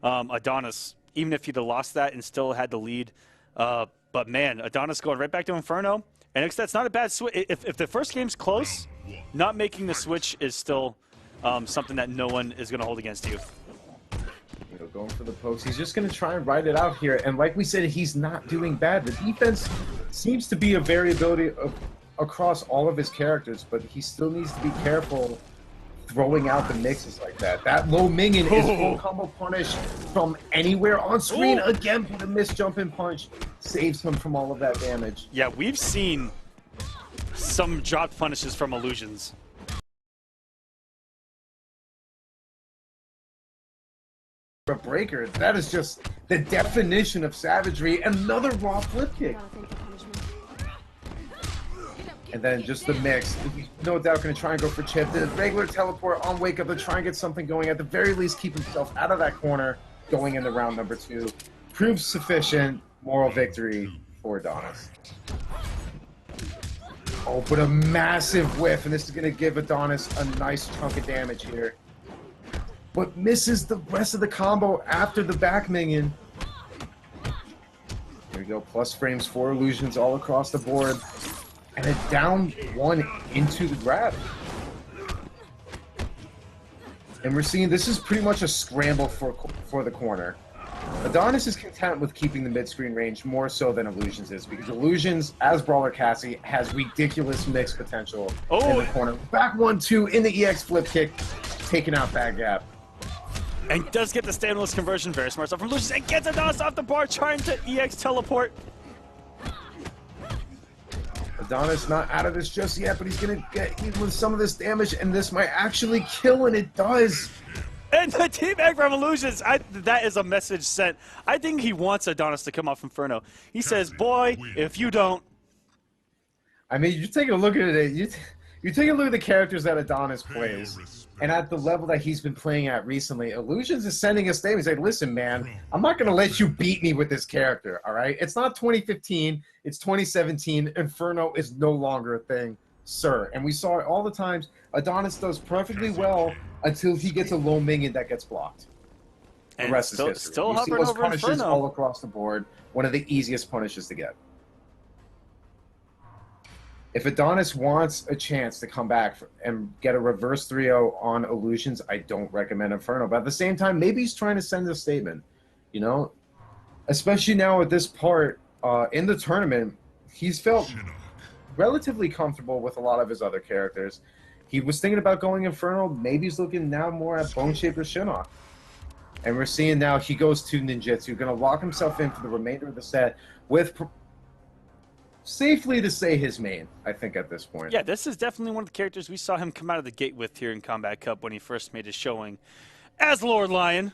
[SPEAKER 3] Adonis, even if he'd have lost that and still had the lead. But man, Adonis going right back to Inferno. And that's not a bad switch. If the first game's close, not making the switch is still something that no one is going to hold against you.
[SPEAKER 2] Going for the post. He's just going to try and ride it out here. And like we said, he's not doing bad. The defense seems to be a variability across all of his characters, but he still needs to be careful throwing out the mixes like that. That low minion is full combo punish from anywhere on screen. Again, for the missed jump and punch saves him from all of that damage.
[SPEAKER 3] Yeah, we've seen some drop punishes from Ilusions.
[SPEAKER 2] a breaker. That is just the definition of savagery. Another raw flip kick. And then just the mix. No doubt going to try and go for chip. The regular teleport on wake up to try and get something going. At the very least, keep himself out of that corner going into round number 2. Proves sufficient moral victory for Adonis. Oh, but a massive whiff, and this is going to give Adonis a nice chunk of damage here. But misses the rest of the combo after the back minion. There we go, plus frames for Illusions all across the board. And a down 1 into the grab. And we're seeing this is pretty much a scramble for the corner. Adonis is content with keeping the mid-screen range more so than Illusions is, because Illusions, as Brawler Cassie, has ridiculous mix potential in the corner. Back 1-2 in the EX flip kick, taking out that gap.
[SPEAKER 3] And does get the stainless conversion, very smart stuff from Illusions, and gets Adonis off the bar, trying to EX teleport.
[SPEAKER 2] Adonis not out of this just yet, but he's going to get hit with some of this damage, and this might actually kill, and it does.
[SPEAKER 3] And the team egg from Illusions, that is a message sent. I think he wants Adonis to come off Inferno. He says, boy, if you don't.
[SPEAKER 2] I mean, you take a look at it. You take a look at the characters that Adonis plays, and at the level that he's been playing at recently, Illusions is sending a statement. He's like, listen, man, I'm not going to let you beat me with this character, all right? It's not 2015. It's 2017. Inferno is no longer a thing, sir. And we saw it all the times. Adonis does perfectly well until he gets a low minion that gets blocked. The rest is history.
[SPEAKER 3] Still
[SPEAKER 2] you see
[SPEAKER 3] hovering
[SPEAKER 2] those
[SPEAKER 3] over
[SPEAKER 2] punishes
[SPEAKER 3] Inferno.
[SPEAKER 2] all across the board. One of the easiest punishes to get. If Adonis wants a chance to come back and get a reverse 3-0 on Illusions, I don't recommend Inferno. But at the same time, maybe he's trying to send a statement, you know? Especially now at this part in the tournament, he's felt relatively comfortable with a lot of his other characters. He was thinking about going Inferno. Maybe he's looking now more at Bone Shaper Shinnok. And we're seeing now he goes to Ninjutsu, going to lock himself in for the remainder of the set with... safely to say his main, I think, at this point.
[SPEAKER 3] Yeah, this is definitely one of the characters we saw him come out of the gate with here in Kombat Cup when he first made his showing as Lord Lion.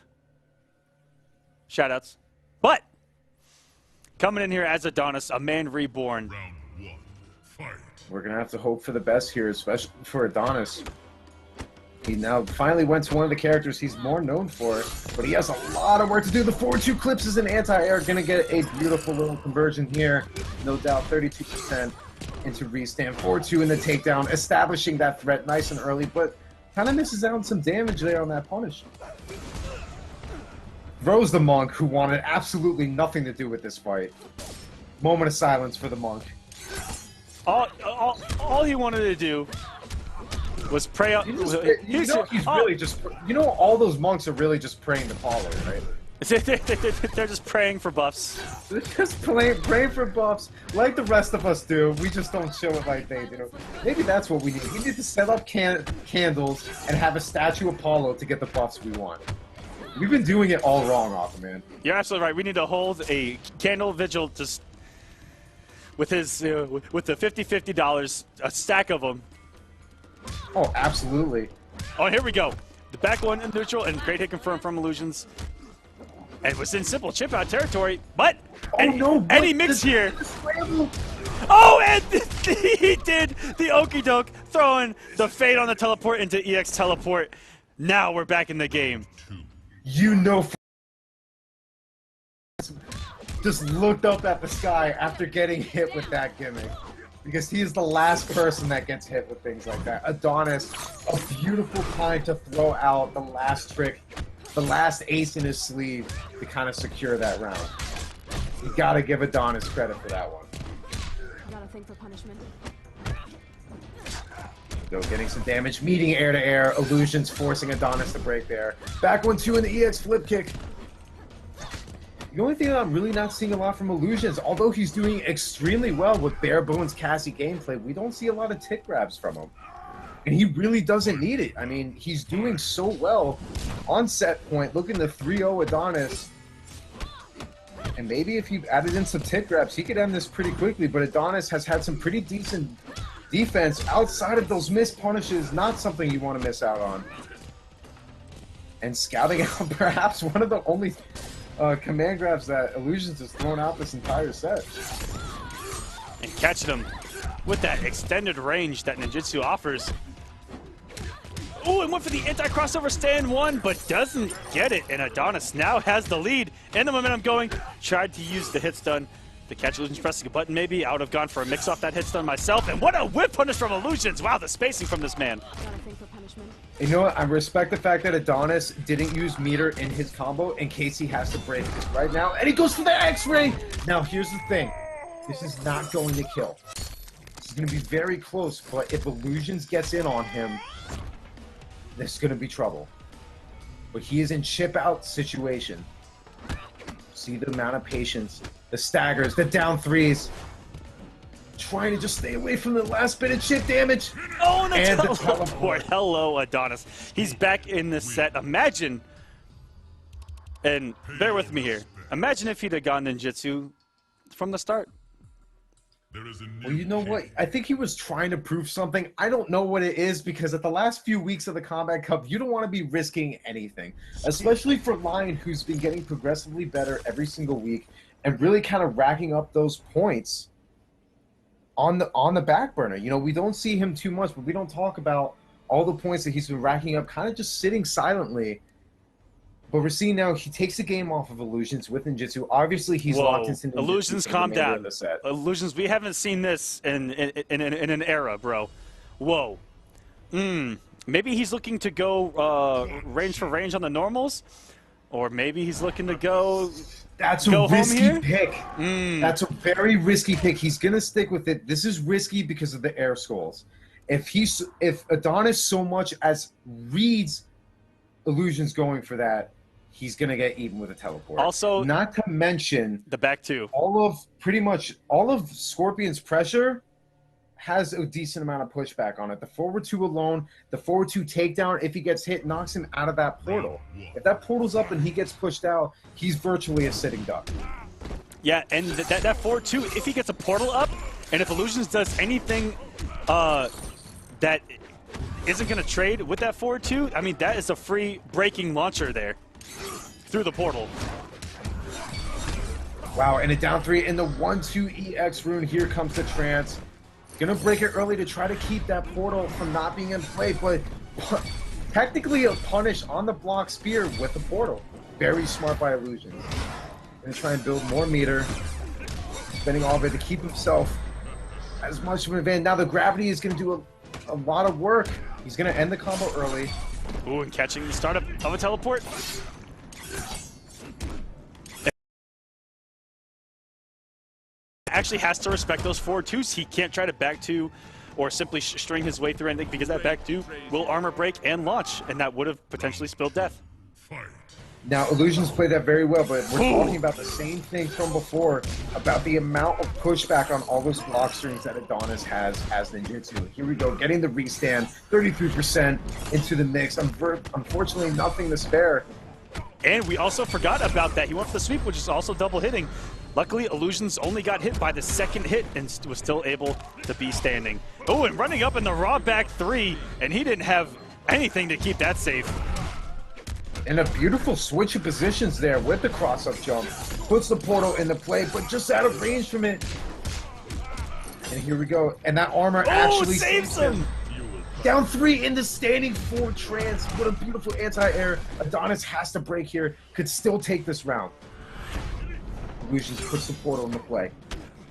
[SPEAKER 3] Shoutouts. But coming in here as Adonis, a man reborn.
[SPEAKER 4] Round 1, fight.
[SPEAKER 2] We're going to have to hope for the best here, especially for Adonis. He now finally went to one of the characters he's more known for, but he has a lot of work to do. The 4-2 clips is an anti-air, going to get a beautiful little conversion here. No doubt, 32% into restand. 4-2 in the takedown, establishing that threat nice and early, but kind of misses out on some damage there on that punish. Throws the Monk, who wanted absolutely nothing to do with this fight. Moment of silence for the Monk.
[SPEAKER 3] All he wanted to do was pray up.
[SPEAKER 2] He's really just, you know, all those monks are really just praying to Paulo, right?
[SPEAKER 3] They're just praying for buffs.
[SPEAKER 2] They're just praying for buffs, like the rest of us do. We just don't show it like they do. Maybe that's what we need. We need to set up candles and have a statue of Paulo to get the buffs we want. We've been doing it all wrong, Aquaman.
[SPEAKER 3] You're absolutely right. We need to hold a candle vigil just with his with the $50, a stack of them.
[SPEAKER 2] Oh, absolutely.
[SPEAKER 3] Oh, here we go. The back one in neutral and great hit confirmed from Illusions. And it was in simple chip out territory, but any mix here. Oh, and he did the okie doke, throwing the fade on the teleport into EX teleport. Now we're back in the game.
[SPEAKER 2] You know, just looked up at the sky after getting hit with that gimmick. Because he is the last person that gets hit with things like that. Adonis, a beautiful time to throw out the last trick, the last ace in his sleeve to kind of secure that round. You gotta give Adonis credit for that one.
[SPEAKER 5] Got a thing for punishment.
[SPEAKER 2] So getting some damage, meeting air to air, Illusions forcing Adonis to break there. Back 1-2 in the EX flip kick. The only thing that I'm really not seeing a lot from Illusions, although he's doing extremely well with bare bones Cassie gameplay, we don't see a lot of tick grabs from him. And he really doesn't need it. I mean, he's doing so well on set point, looking to 3-0 Adonis. And maybe if he added in some tick grabs, he could end this pretty quickly, but Adonis has had some pretty decent defense outside of those missed punishes, not something you want to miss out on. and scouting out perhaps one of the only command grabs that Ilusions has thrown out this entire set.
[SPEAKER 3] And catching him with that extended range that ninjutsu offers. Ooh, and went for the anti-crossover stand one, but doesn't get it. And Adonis now has the lead and the momentum going. Tried to use the hit stun to catch Illusions pressing a button maybe. I would have gone for a mix off that hit stun myself. And what a whip punish from Illusions. Wow, the spacing from this man.
[SPEAKER 5] Got a thing for punishment.
[SPEAKER 2] You know what? I respect the fact that Adonis didn't use meter in his combo in case he has to break this right now. And he goes for the X-ray! Now, here's the thing. This is not going to kill. This is going to be very close, but if Illusions gets in on him, there's going to be trouble. But he is in chip-out situation. See the amount of patience, the staggers, the down threes. Trying to just stay away from the last bit of chip damage.
[SPEAKER 3] Oh, and
[SPEAKER 2] the
[SPEAKER 3] teleport. Hello, Adonis. He's back in this set. Imagine, and bear with me here, imagine if he'd have gone ninjutsu from the start.
[SPEAKER 2] Well, you know what? I think he was trying to prove something. I don't know what it is, because at the last few weeks of the Kombat Cup, you don't want to be risking anything, especially for Lion, who's been getting progressively better every single week and really kind of racking up those points on the back burner. You know, we don't see him too much, but we don't talk about all the points that he's been racking up, kind of just sitting silently. But we're seeing now he takes the game off of Illusions with ninjutsu. Obviously, he's locked into ninjutsu.
[SPEAKER 3] Illusions, calm down. Illusions, we haven't seen this in an era, bro. Whoa. Maybe he's looking to go range for range on the normals, or maybe he's looking to go.
[SPEAKER 2] That's a risky pick. That's a very risky pick. He's gonna stick with it. This is risky because of the air skulls. If Adonis so much as reads Illusions going for that, he's gonna get eaten with a teleport.
[SPEAKER 3] Also,
[SPEAKER 2] not to mention
[SPEAKER 3] the back two.
[SPEAKER 2] Pretty much all of Scorpion's pressure has a decent amount of pushback on it. The forward two alone, the forward two takedown, if he gets hit, knocks him out of that portal. If that portal's up and he gets pushed out, he's virtually a sitting duck.
[SPEAKER 3] Yeah, and that forward two, if he gets a portal up, and if Illusions does anything that isn't going to trade with that forward two, I mean, that is a free breaking launcher there through the portal.
[SPEAKER 2] Wow, and a down three in the 1-2 EX rune. Here comes the trance. Gonna break it early to try to keep that portal from not being in play, but technically a punish on the block spear with the portal. Very smart by Illusions. Gonna try and build more meter, spending all of it to keep himself as much of an advantage. Now the gravity is gonna do a lot of work. He's gonna end the combo early.
[SPEAKER 3] Ooh, and catching the startup of a teleport. Actually has to respect those forward twos. He can't try to back two or simply string his way through anything, because that back two will armor break and launch, and that would have potentially spilled death.
[SPEAKER 2] Now, Illusions played that very well, but we're talking about the same thing from before, about the amount of pushback on all those block strings that Adonis has as ninjutsu. Here we go, getting the restand, 33% into the mix. Unfortunately, nothing to spare.
[SPEAKER 3] And we also forgot about that. He went for the sweep, which is also double hitting. Luckily, Illusions only got hit by the second hit and was still able to be standing. Oh, and running up in the raw back three, and he didn't have anything to keep that safe.
[SPEAKER 2] And a beautiful switch of positions there with the cross-up jump. Puts the portal into play, but just out of range from it. And here we go. And that armor actually
[SPEAKER 3] saves him.
[SPEAKER 2] Down three in the standing forward trance. What a beautiful anti-air. Adonis has to break here. Could still take this round. Illusions puts the portal into play.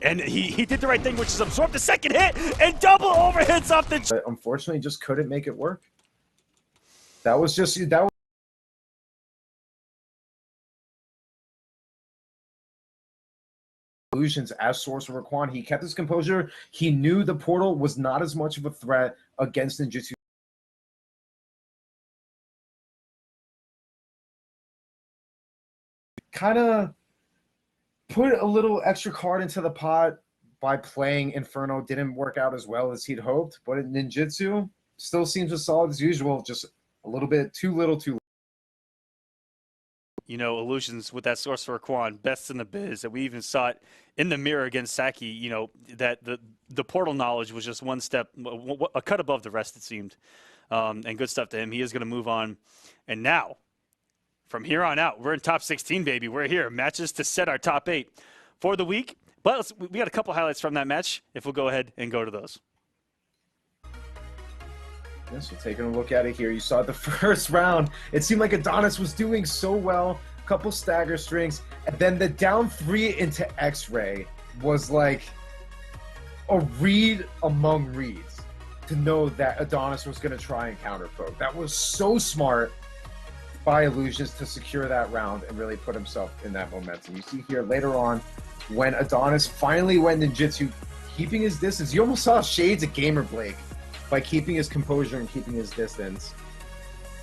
[SPEAKER 3] And he did the right thing, which is absorb the second hit and double overhits off the...
[SPEAKER 2] But unfortunately, just couldn't make it work. That was Illusions as Sorcerer Quan. He kept his composure. He knew the portal was not as much of a threat against ninjutsu. Kind of put a little extra card into the pot by playing Inferno. Didn't work out as well as he'd hoped, but in ninjutsu still seems as solid as usual, just a little bit too little too late.
[SPEAKER 3] You know, Illusions with that Sorcerer Quan, best in the biz, that we even saw it in the mirror against Saki, you know, that the portal knowledge was just one step, a cut above the rest, it seemed. And good stuff to him. He is going to move on. And now, from here on out, we're in top 16, baby. We're here. Matches to set our top 8 for the week. But we got a couple highlights from that match, if we'll go ahead and go to those.
[SPEAKER 2] Yes, we're taking a look at it here. You saw the first round. It seemed like Adonis was doing so well. A couple stagger strings. And then the down 3 into X-Ray was like a read among reads to know that Adonis was going to try and counterpoke. That was so smart by Ilusions to secure that round and really put himself in that momentum. You see here later on when Adonis finally went ninjutsu, keeping his distance. You almost saw shades of Gamer Blake by keeping his composure and keeping his distance.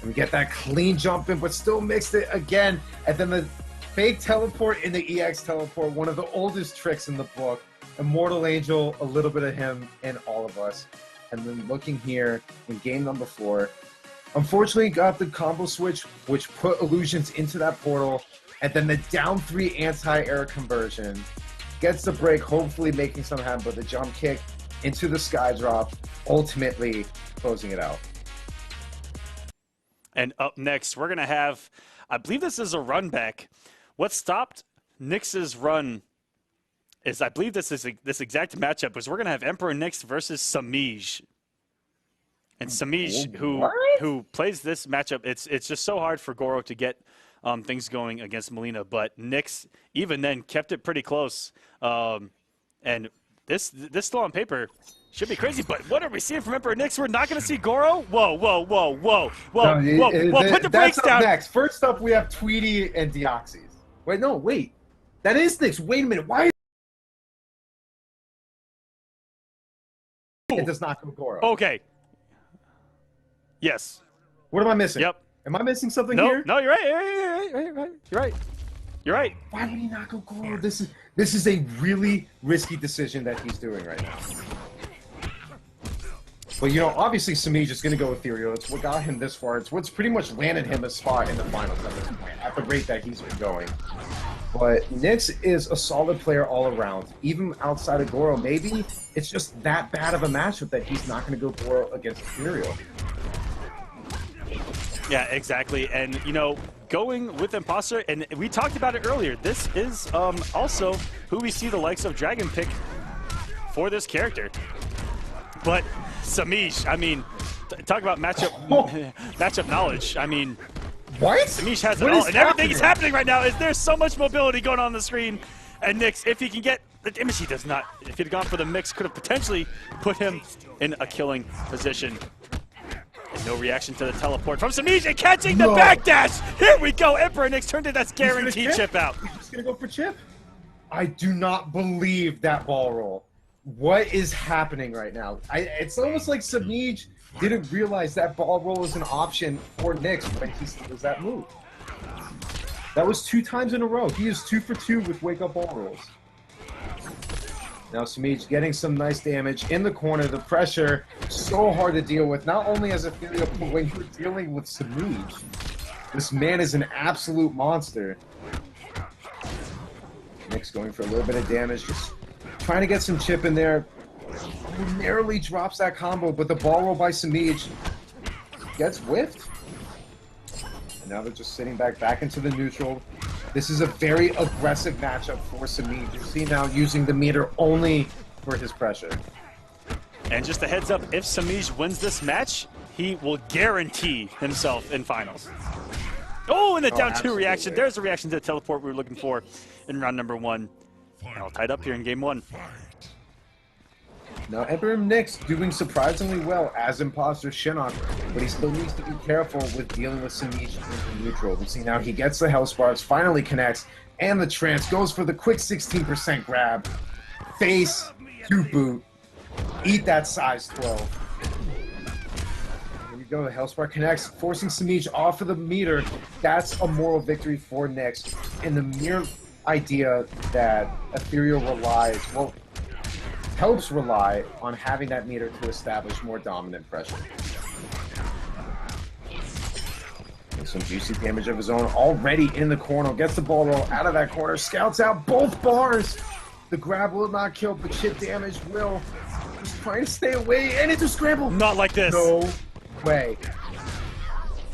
[SPEAKER 2] And we get that clean jump in, but still mixed it again. And then the fake teleport in the EX teleport, one of the oldest tricks in the book. Immortal Angel, a little bit of him in All of Us. And then looking here in game number 4, unfortunately got the combo switch, which put Ilusions into that portal. And then the down 3 anti-air conversion gets the break, hopefully making some happen, but the jump kick into the sky drop, ultimately closing it out.
[SPEAKER 3] And up next, we're going to have, I believe this is a run back. What stopped Knicks' run is, I believe this exact matchup was we're going to have Emperor Knicks versus Semiij. And Semiij, who plays this matchup, it's just so hard for Goro to get things going against Melina, but Knicks even then kept it pretty close. And this still on paper should be crazy, but what are we seeing from Emperor Knicks? We're not going to see Goro? Whoa, whoa, whoa, whoa, whoa,
[SPEAKER 2] no,
[SPEAKER 3] whoa, put the brakes down.
[SPEAKER 2] Next. First up, we have Tweedy and Deoxys. Wait, no, wait. That is Knicks. Wait a minute. Why? It does not go Goro.
[SPEAKER 3] Okay. Yes.
[SPEAKER 2] What am I missing?
[SPEAKER 3] Yep.
[SPEAKER 2] Am I missing something
[SPEAKER 3] No,
[SPEAKER 2] here?
[SPEAKER 3] no, you're right. You're right.
[SPEAKER 2] Why would he not go Goro? This is a really risky decision that he's doing right now. But, you know, obviously Semiij is going to go Ethereal. It's what got him this far. It's what's pretty much landed him a spot in the finals at this point, at the rate that he's been going. But Knicks is a solid player all around, even outside of Goro. Maybe it's just that bad of a matchup that he's not going to go Goro against Ethereal.
[SPEAKER 3] Yeah, exactly. And, you know, going with Imposter, and we talked about it earlier, this is also who we see the likes of Dragon pick for this character. But Semiij, I mean, talk about matchup knowledge. I mean,
[SPEAKER 2] what?
[SPEAKER 3] Semiij has it all, and everything is happening right now. There's so much mobility going on the screen. And Knicks, if he can get the damage, he does not. If he'd gone for the mix, could have potentially put him in a killing position. And no reaction to the teleport from Semiij, and catching the backdash. Here we go. Emperor Knicks turned it. That's guaranteed chip out.
[SPEAKER 2] He's just gonna go for chip. I do not believe that ball roll. What is happening right now? It's almost like Semiij didn't realize that ball roll is an option for Knicks when he does that move. That was 2 times in a row. He is 2 for 2 with wake-up ball rolls. Now Semiij getting some nice damage in the corner. The pressure so hard to deal with, not only as Ethereal, but when you're dealing with Semiij. This man is an absolute monster. Knicks going for a little bit of damage, just trying to get some chip in there. He narrowly drops that combo, but the ball roll by Semiij gets whiffed. And now they're just sitting back into the neutral. This is a very aggressive matchup for Semiij. You see now using the meter only for his pressure.
[SPEAKER 3] And just a heads up, if Semiij wins this match, he will guarantee himself in finals. Oh, and the down 2 reaction. There's a reaction to the teleport we were looking for in round number 1. And all tied up here in game 1.
[SPEAKER 2] Now, Emperor Knicks doing surprisingly well as Imposter Shinnok, but he still needs to be careful with dealing with Semiij in neutral. We see now he gets the Hell Sparks, finally connects, and the trance goes for the quick 16% grab. Face to boot. Eat that size 12. Here we go, the Hellspark connects, forcing Semiij off of the meter. That's a moral victory for Knicks. And the mere idea that Ethereal relies, well, helps rely on having that meter to establish more dominant pressure. And some juicy damage of his own already in the corner. Gets the ball roll out of that corner. Scouts out both bars. The grab will not kill, but chip damage will. Just trying to stay away, and it's a scramble.
[SPEAKER 3] Not like this.
[SPEAKER 2] No way.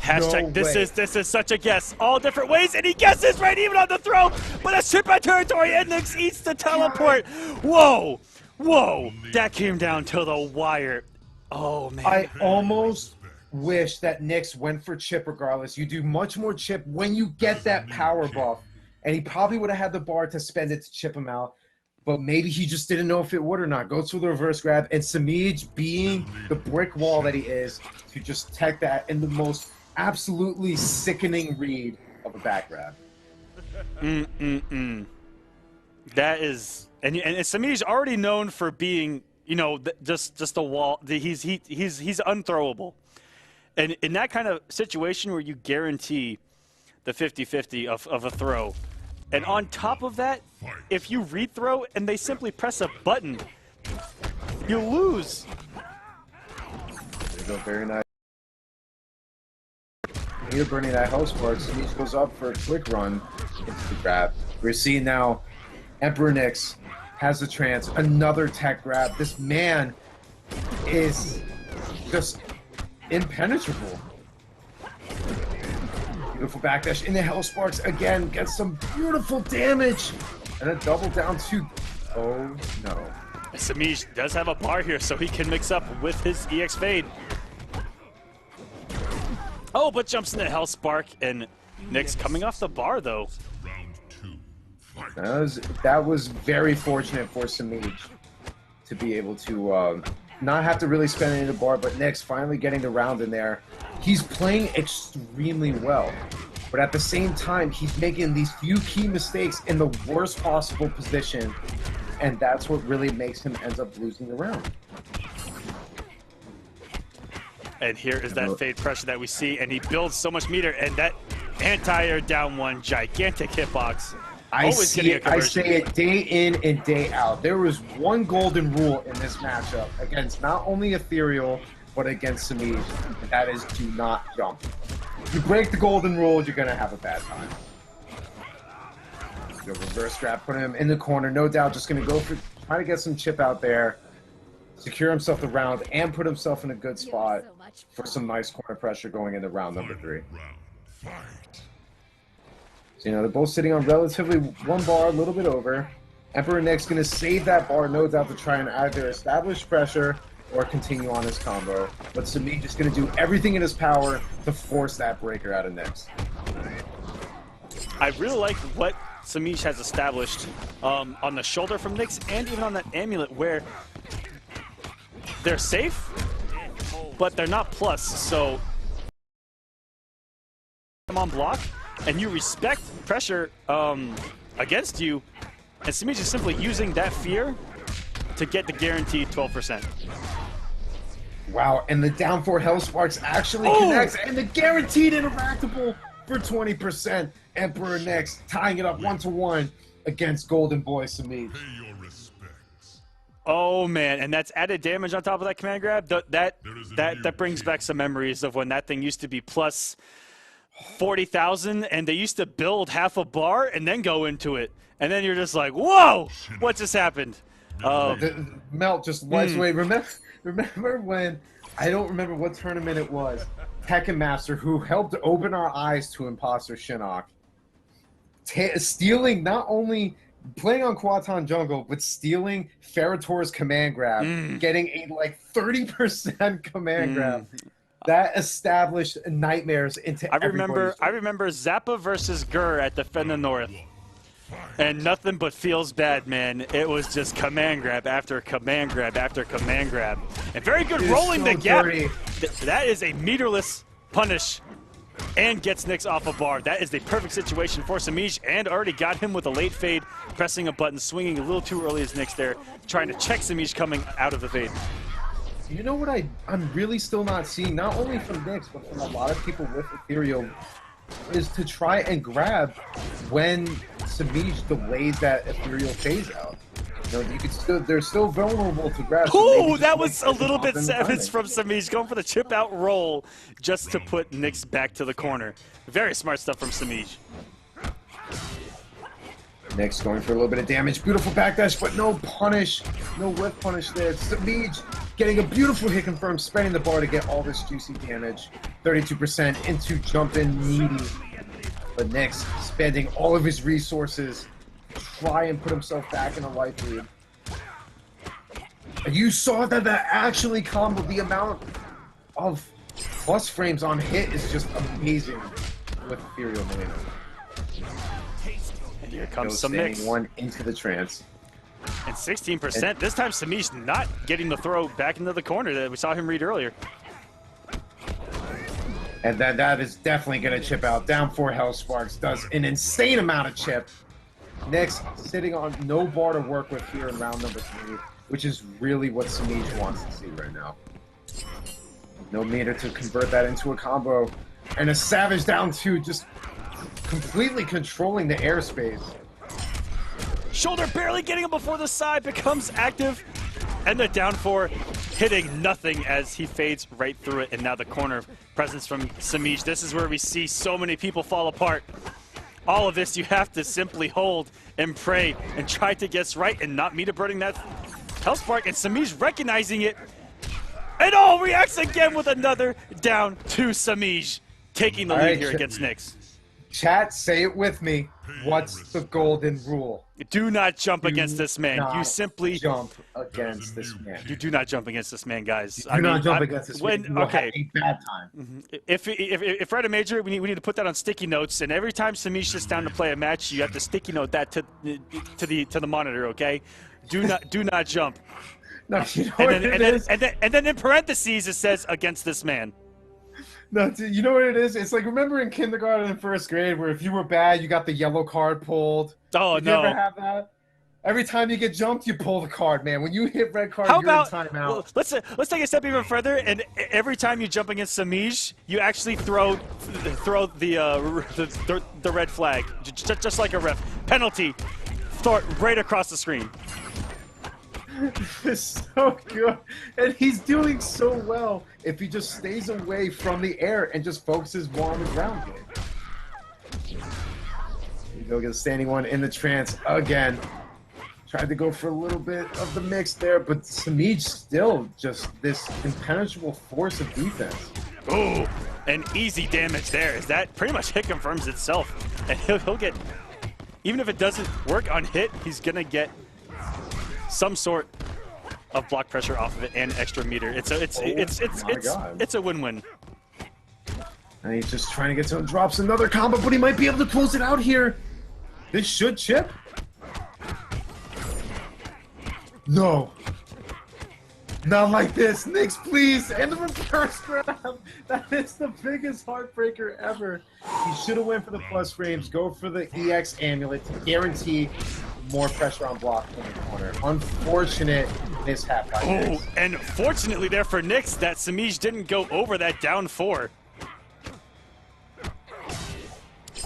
[SPEAKER 3] Hashtag
[SPEAKER 2] No way.
[SPEAKER 3] this is such a guess. All different ways, and he guesses right even on the throw. But that's chip by territory, and Knicks eats the teleport. Whoa, whoa, that came down to the wire. Oh man.
[SPEAKER 2] I almost wish that Knicks went for chip regardless. You do much more chip when you get that power buff. And he probably would have had the bar to spend it to chip him out. But maybe he just didn't know if it would or not. Goes for the reverse grab. And Semiij, being the brick wall that he is, to just tech that in the most absolutely sickening read of a back grab.
[SPEAKER 3] That is, and Semiij already known for being, you know, just a wall. He's unthrowable. And in that kind of situation where you guarantee the 50-50 of a throw, and on top of that, if you rethrow and they simply press a button, you lose.
[SPEAKER 2] There you go, very nice. Neither burning that house spark. Semiij goes up for a quick run into the grab. We're seeing now Emperor Knicks has the trance. Another tech grab. This man is just impenetrable. Beautiful backdash in the Hellsparks again. Gets some beautiful damage. And a double down to... Oh, no.
[SPEAKER 3] Semiij does have a bar here, so he can mix up with his EX Fade. Oh, but jumps into Hellspark, and Knicks coming off the bar, though.
[SPEAKER 2] That was very fortunate for Semiij to be able to not have to really spend any of the bar, but Knicks finally getting the round in there. He's playing extremely well, but at the same time, he's making these few key mistakes in the worst possible position, and that's what really makes him end up losing the round.
[SPEAKER 3] And here is that fade pressure that we see, and he builds so much meter, and that anti-air down one, gigantic hitbox.
[SPEAKER 2] I say it day in and day out. There was one golden rule in this matchup against not only Ethereal, but against Semiij, and that is do not jump. If you break the golden rule, you're going to have a bad time. The reverse grab, put him in the corner, no doubt just going to go for, try to get some chip out there, secure himself the round, and put himself in a good spot for some nice corner pressure going into round number 3. So, you know, they're both sitting on relatively one bar, a little bit over. Emperor Knicks going to save that bar, no doubt, to try and either establish pressure or continue on his combo. But Semiij is going to do everything in his power to force that breaker out of Knicks.
[SPEAKER 3] I really like what Semiij has established on the shoulder from Knicks, and even on that amulet, where they're safe, but they're not plus. So come on block, and you respect pressure against you, and Semiij is simply using that fear to get the guaranteed 12%.
[SPEAKER 2] Wow, and the down 4 Hellsparks actually connects, and the guaranteed interactable for 20%. Emperor Knicks tying it up 1-1 against Golden Boy Semiij.
[SPEAKER 3] Oh man, and that's added damage on top of that command grab. That brings back some memories of when that thing used to be plus 40,000, and they used to build half a bar and then go into it, and then you're just like, whoa, what just happened?
[SPEAKER 2] Melt just wipes away. Remember when, I don't remember what tournament it was, Tekken Master, who helped open our eyes to Imposter Shinnok, stealing, not only playing on Kuatan Jungle, but stealing Ferritor's command grab, getting a like 30% command grab. That established nightmares into
[SPEAKER 3] I remember Zappa versus Gur at Defend the North. And nothing but feels bad, man. It was just command grab after command grab after command grab. And very good rolling the gap. That is a meterless punish and gets Knicks off a bar. That is the perfect situation for Semiij, and already got him with a late fade, pressing a button, swinging a little too early as Knicks there, trying to check Semiij coming out of the fade.
[SPEAKER 2] You know what I'm really still not seeing, not only from Knicks, but from a lot of people with Ethereal, is to try and grab when Semiij delays that Ethereal phase out. You know, you could still, they're still vulnerable to grab.
[SPEAKER 3] Ooh, that was a little bit savage from Semiij, going for the chip out roll just to put Knicks back to the corner. Very smart stuff from Semiij.
[SPEAKER 2] Knicks going for a little bit of damage. Beautiful backdash, but no punish. No whip punish there. Semiij getting a beautiful hit confirmed, spending the bar to get all this juicy damage. 32% into jumping needy. But Knicks spending all of his resources to try and put himself back in a life lead. And you saw that actually comboed. The amount of plus frames on hit is just amazing with Ethereal Millennium.
[SPEAKER 3] And here comes some Knicks.
[SPEAKER 2] One into the trance.
[SPEAKER 3] And 16%. This time Semiij not getting the throw back into the corner that we saw him read earlier.
[SPEAKER 2] And that is definitely going to chip out. Down 4 Hellsparks does an insane amount of chip. Knicks sitting on no bar to work with here in round number 3, which is really what Semiij wants to see right now. No meter to convert that into a combo. And a Savage down 2, just completely controlling the airspace.
[SPEAKER 3] Shoulder barely getting him before the side becomes active. And the down 4 hitting nothing as he fades right through it. And now the corner presence from Semiij. This is where we see so many people fall apart. All of this you have to simply hold and pray and try to guess right and not meter burning that Hellspark. And Semiij recognizing it. And reacts again with another down to Semiij. Taking the lead here against Knicks.
[SPEAKER 2] Chat, say it with me. What's the golden rule?
[SPEAKER 3] Do not jump against this man. You simply
[SPEAKER 2] jump against this man.
[SPEAKER 3] You do not jump against this man, guys.
[SPEAKER 2] Do not jump against this man. You
[SPEAKER 3] okay.
[SPEAKER 2] Have a bad time.
[SPEAKER 3] If we're at a major, we need to put that on sticky notes. And every time Semiij sits down to play a match, you have to sticky note that to the monitor. Okay? Do not jump.
[SPEAKER 2] No, you know what it is?
[SPEAKER 3] And then in parentheses it says against this man.
[SPEAKER 2] No, you know what it is? It's like, remember in kindergarten and first grade where if you were bad, you got the yellow card pulled?
[SPEAKER 3] Oh,
[SPEAKER 2] Did you ever have that? Every time you get jumped, you pull the card, man. When you hit red card,
[SPEAKER 3] you're
[SPEAKER 2] in timeout.
[SPEAKER 3] Let's take a step even further, and every time you jump against Semiij, you actually throw the red flag, just like a ref. Penalty. Throw it right across the screen.
[SPEAKER 2] It's so good, and he's doing so well if he just stays away from the air and just focuses more on the ground game. You go get a standing one in the trance again. Tried to go for a little bit of the mix there, but Semiij still just this impenetrable force of defense.
[SPEAKER 3] Ooh, and easy damage there. That pretty much hit confirms itself, and he'll get, even if it doesn't work on hit, he's gonna get some sort of block pressure off of it and extra meter. It's a win-win.
[SPEAKER 2] And he's just trying to get some drops, another combo, but he might be able to close it out here. This should chip. No. Not like this. Knicks, please. And the reverse grab. That is the biggest heartbreaker ever. He should have went for the plus frames. Go for the EX amulet to guarantee more pressure on block in the corner. Unfortunate mishap by Knicks.
[SPEAKER 3] Oh, and fortunately there for Knicks that Semiij didn't go over that down 4.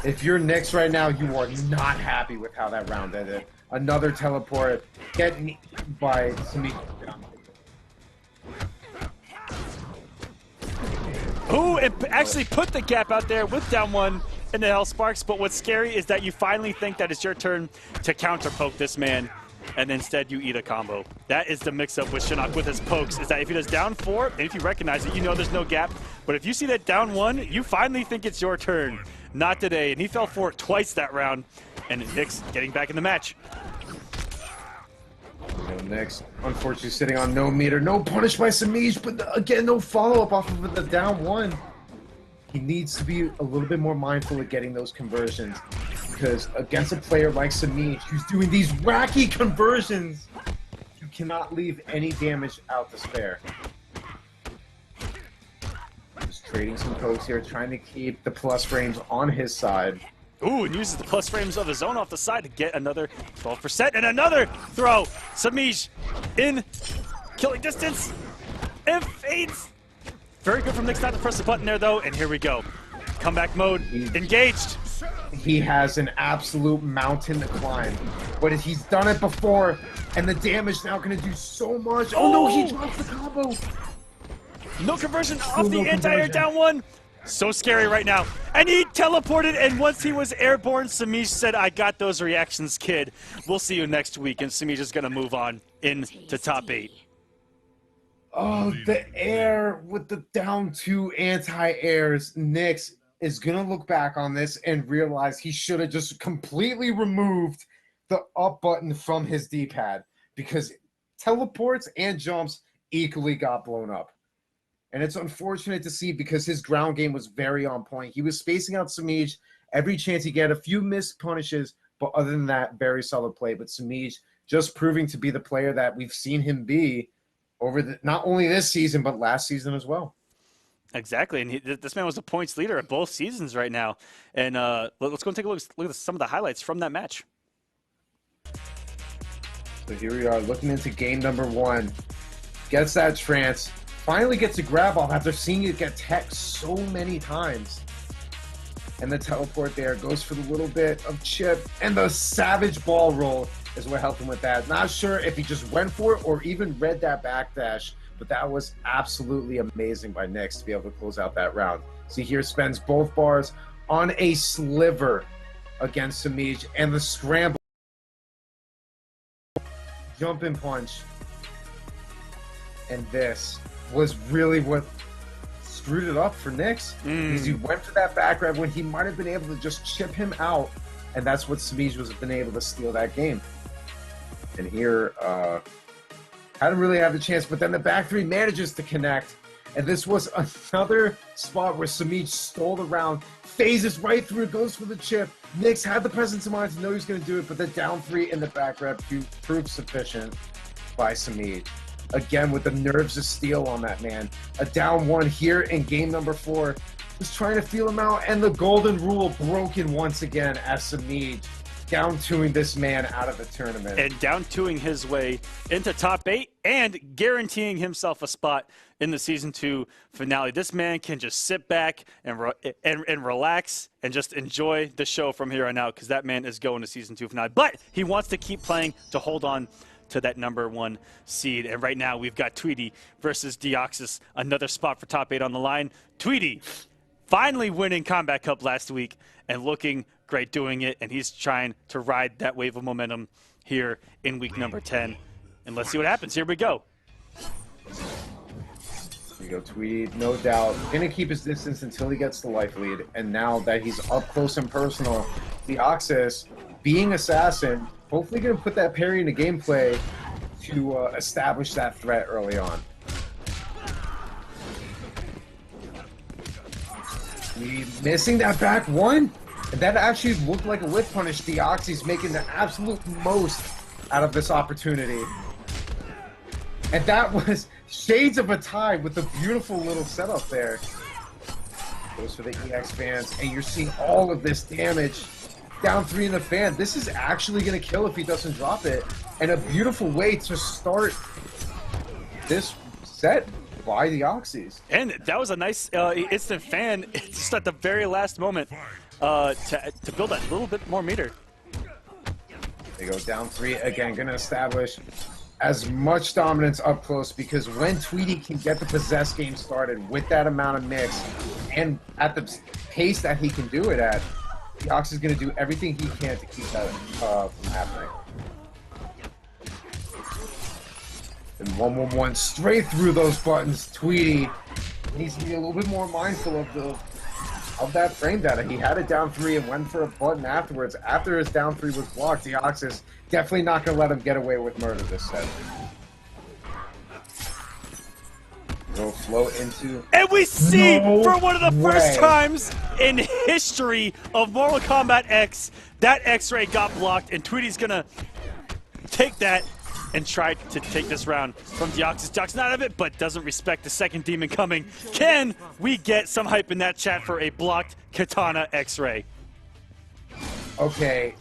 [SPEAKER 2] If you're Knicks right now, you are not happy with how that round ended. Another teleport getting by Semiij.
[SPEAKER 3] Ooh, it actually put the gap out there with down 1 in the Hellsparks, but what's scary is that you finally think that it's your turn to counter poke this man, and instead you eat a combo. That is the mix-up with Shinnok with his pokes, is that if he does down 4, and if you recognize it, you know there's no gap, but if you see that down 1, you finally think it's your turn. Not today, and he fell for it twice that round, and Knicks getting back in the match.
[SPEAKER 2] Knicks, unfortunately, sitting on no meter, no punish by Semiij, but again, no follow-up off of the down 1. He needs to be a little bit more mindful of getting those conversions, because against a player like Semiij, who's doing these wacky conversions, you cannot leave any damage out to spare. Just trading some pokes here, trying to keep the plus frames on his side.
[SPEAKER 3] Ooh, and uses the plus frames of his own off the side to get another 12%, and another throw. Semiij in killing distance, and fades. Very good from Knicks not to press the button there, though, and here we go. Comeback mode, engaged.
[SPEAKER 2] He has an absolute mountain to climb, but he's done it before, and the damage now going to do so much. Oh no, he drops the combo.
[SPEAKER 3] No conversion off the anti-air down 1. So scary right now. And he teleported, and once he was airborne, Semiij said, I got those reactions, kid. We'll see you next week, and Semiij is going to move on into top 8.
[SPEAKER 2] Oh, the air with the down 2 anti-airs. Knicks is going to look back on this and realize he should have just completely removed the up button from his D-pad, because teleports and jumps equally got blown up. And it's unfortunate to see, because his ground game was very on point. He was spacing out Semiij every chance he get. A few missed punishes, but other than that, very solid play. But Semiij just proving to be the player that we've seen him be over not only this season, but last season as well.
[SPEAKER 3] Exactly, and this man was the points leader at both seasons right now. And let's go and take a look at some of the highlights from that match.
[SPEAKER 2] So here we are looking into game number 1. Gets that trance. Finally gets a grab off after seeing it get teched so many times. And the teleport there goes for the little bit of chip. And the savage ball roll is what helped him with that. Not sure if he just went for it or even read that backdash. But that was absolutely amazing by Knicks to be able to close out that round. See here, spends both bars on a sliver against Semiij. And the scramble. Jumping punch. And this was really what screwed it up for Knicks. Because he went for that back grab when he might have been able to just chip him out. And that's what Semiij was been able to steal that game. And here, hadn't really had the chance, but then the back 3 manages to connect. And this was another spot where Semiij stole the round, phases right through, goes for the chip. Knicks had the presence of mind to know he was going to do it, but the down 3 in the back grab proved sufficient by Semiij. Again, with the nerves of steel on that man. A down 1 here in game number 4. Just trying to feel him out, and the golden rule broken once again as Semiij down 2ing this man out of the tournament.
[SPEAKER 3] And down 2ing his way into top 8 and guaranteeing himself a spot in the Season 2 finale. This man can just sit back and relax and just enjoy the show from here on out, because that man is going to Season 2 finale. But he wants to keep playing to hold on to that number 1 seed. And right now we've got Tweedy versus Deoxys, another spot for top 8 on the line. Tweedy finally winning Kombat Cup last week and looking great doing it, and he's trying to ride that wave of momentum here in week number 10. And let's see what happens. Here we go.
[SPEAKER 2] Here we go, Tweedy, no doubt. Gonna keep his distance until he gets the life lead. And now that he's up close and personal, Deoxys, being assassin, hopefully gonna put that parry into gameplay to establish that threat early on. Tweedy missing that back 1. And that actually looked like a whip punish. Deoxys making the absolute most out of this opportunity. And that was shades of a tie with the beautiful little setup there. Goes for the EX fans, and you're seeing all of this damage. Down 3 in the fan. This is actually going to kill if he doesn't drop it. And a beautiful way to start this set by Deoxys.
[SPEAKER 3] And that was a nice instant fan just at the very last moment. To build that little bit more meter.
[SPEAKER 2] They go down 3 again, going to establish as much dominance up close, because when Tweedy can get the possess game started with that amount of mix and at the pace that he can do it at, Deoxys is going to do everything he can to keep that from happening. And 1-1-1 straight through those buttons. Tweedy needs to be a little bit more mindful of that frame data. He had it down 3 and went for a button afterwards. After his down 3 was blocked, Deoxys definitely not going to let him get away with murder this set. Go float into...
[SPEAKER 3] And we see, for one of the first times in history of Mortal Kombat X, that X-ray got blocked, and Tweedy's going to take that and try to take this round from Deoxys. Deoxys not out of it, but doesn't respect the second demon coming. Can we get some hype in that chat for a blocked Katana X-ray?
[SPEAKER 2] Okay.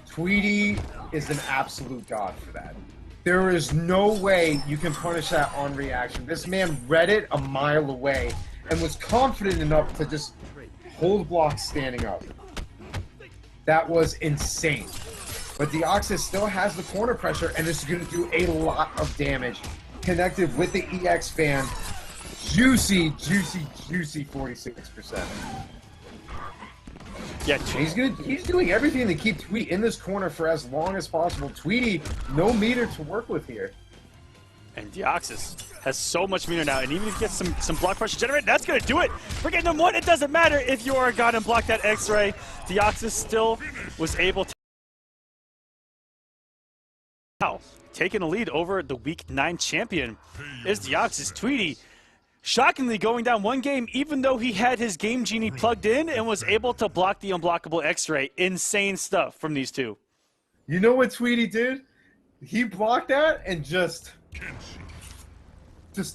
[SPEAKER 2] Tweedy is an absolute god for that. There is no way you can punish that on reaction. This man read it a mile away and was confident enough to just hold blocks standing up. That was insane. But Deoxys still has the corner pressure and is going to do a lot of damage. Connected with the EX fan. juicy, juicy, juicy 46%.
[SPEAKER 3] Yeah,
[SPEAKER 2] He's good. He's doing everything to keep Tweedy in this corner for as long as possible. Tweedy, no meter to work with here.
[SPEAKER 3] and Deoxys has so much meter now, and even if you get some block pressure generated, that's going to do it. For getting them one, it doesn't matter if you are a god and block that X-ray. Deoxys still was able to now taking a lead over the Week 9 champion is Deoxys. Tweedy shockingly going down one game, even though he had his Game Genie plugged in and was able to block the unblockable X-ray. Insane stuff from these two.
[SPEAKER 2] You know what Tweedy did? He blocked that and just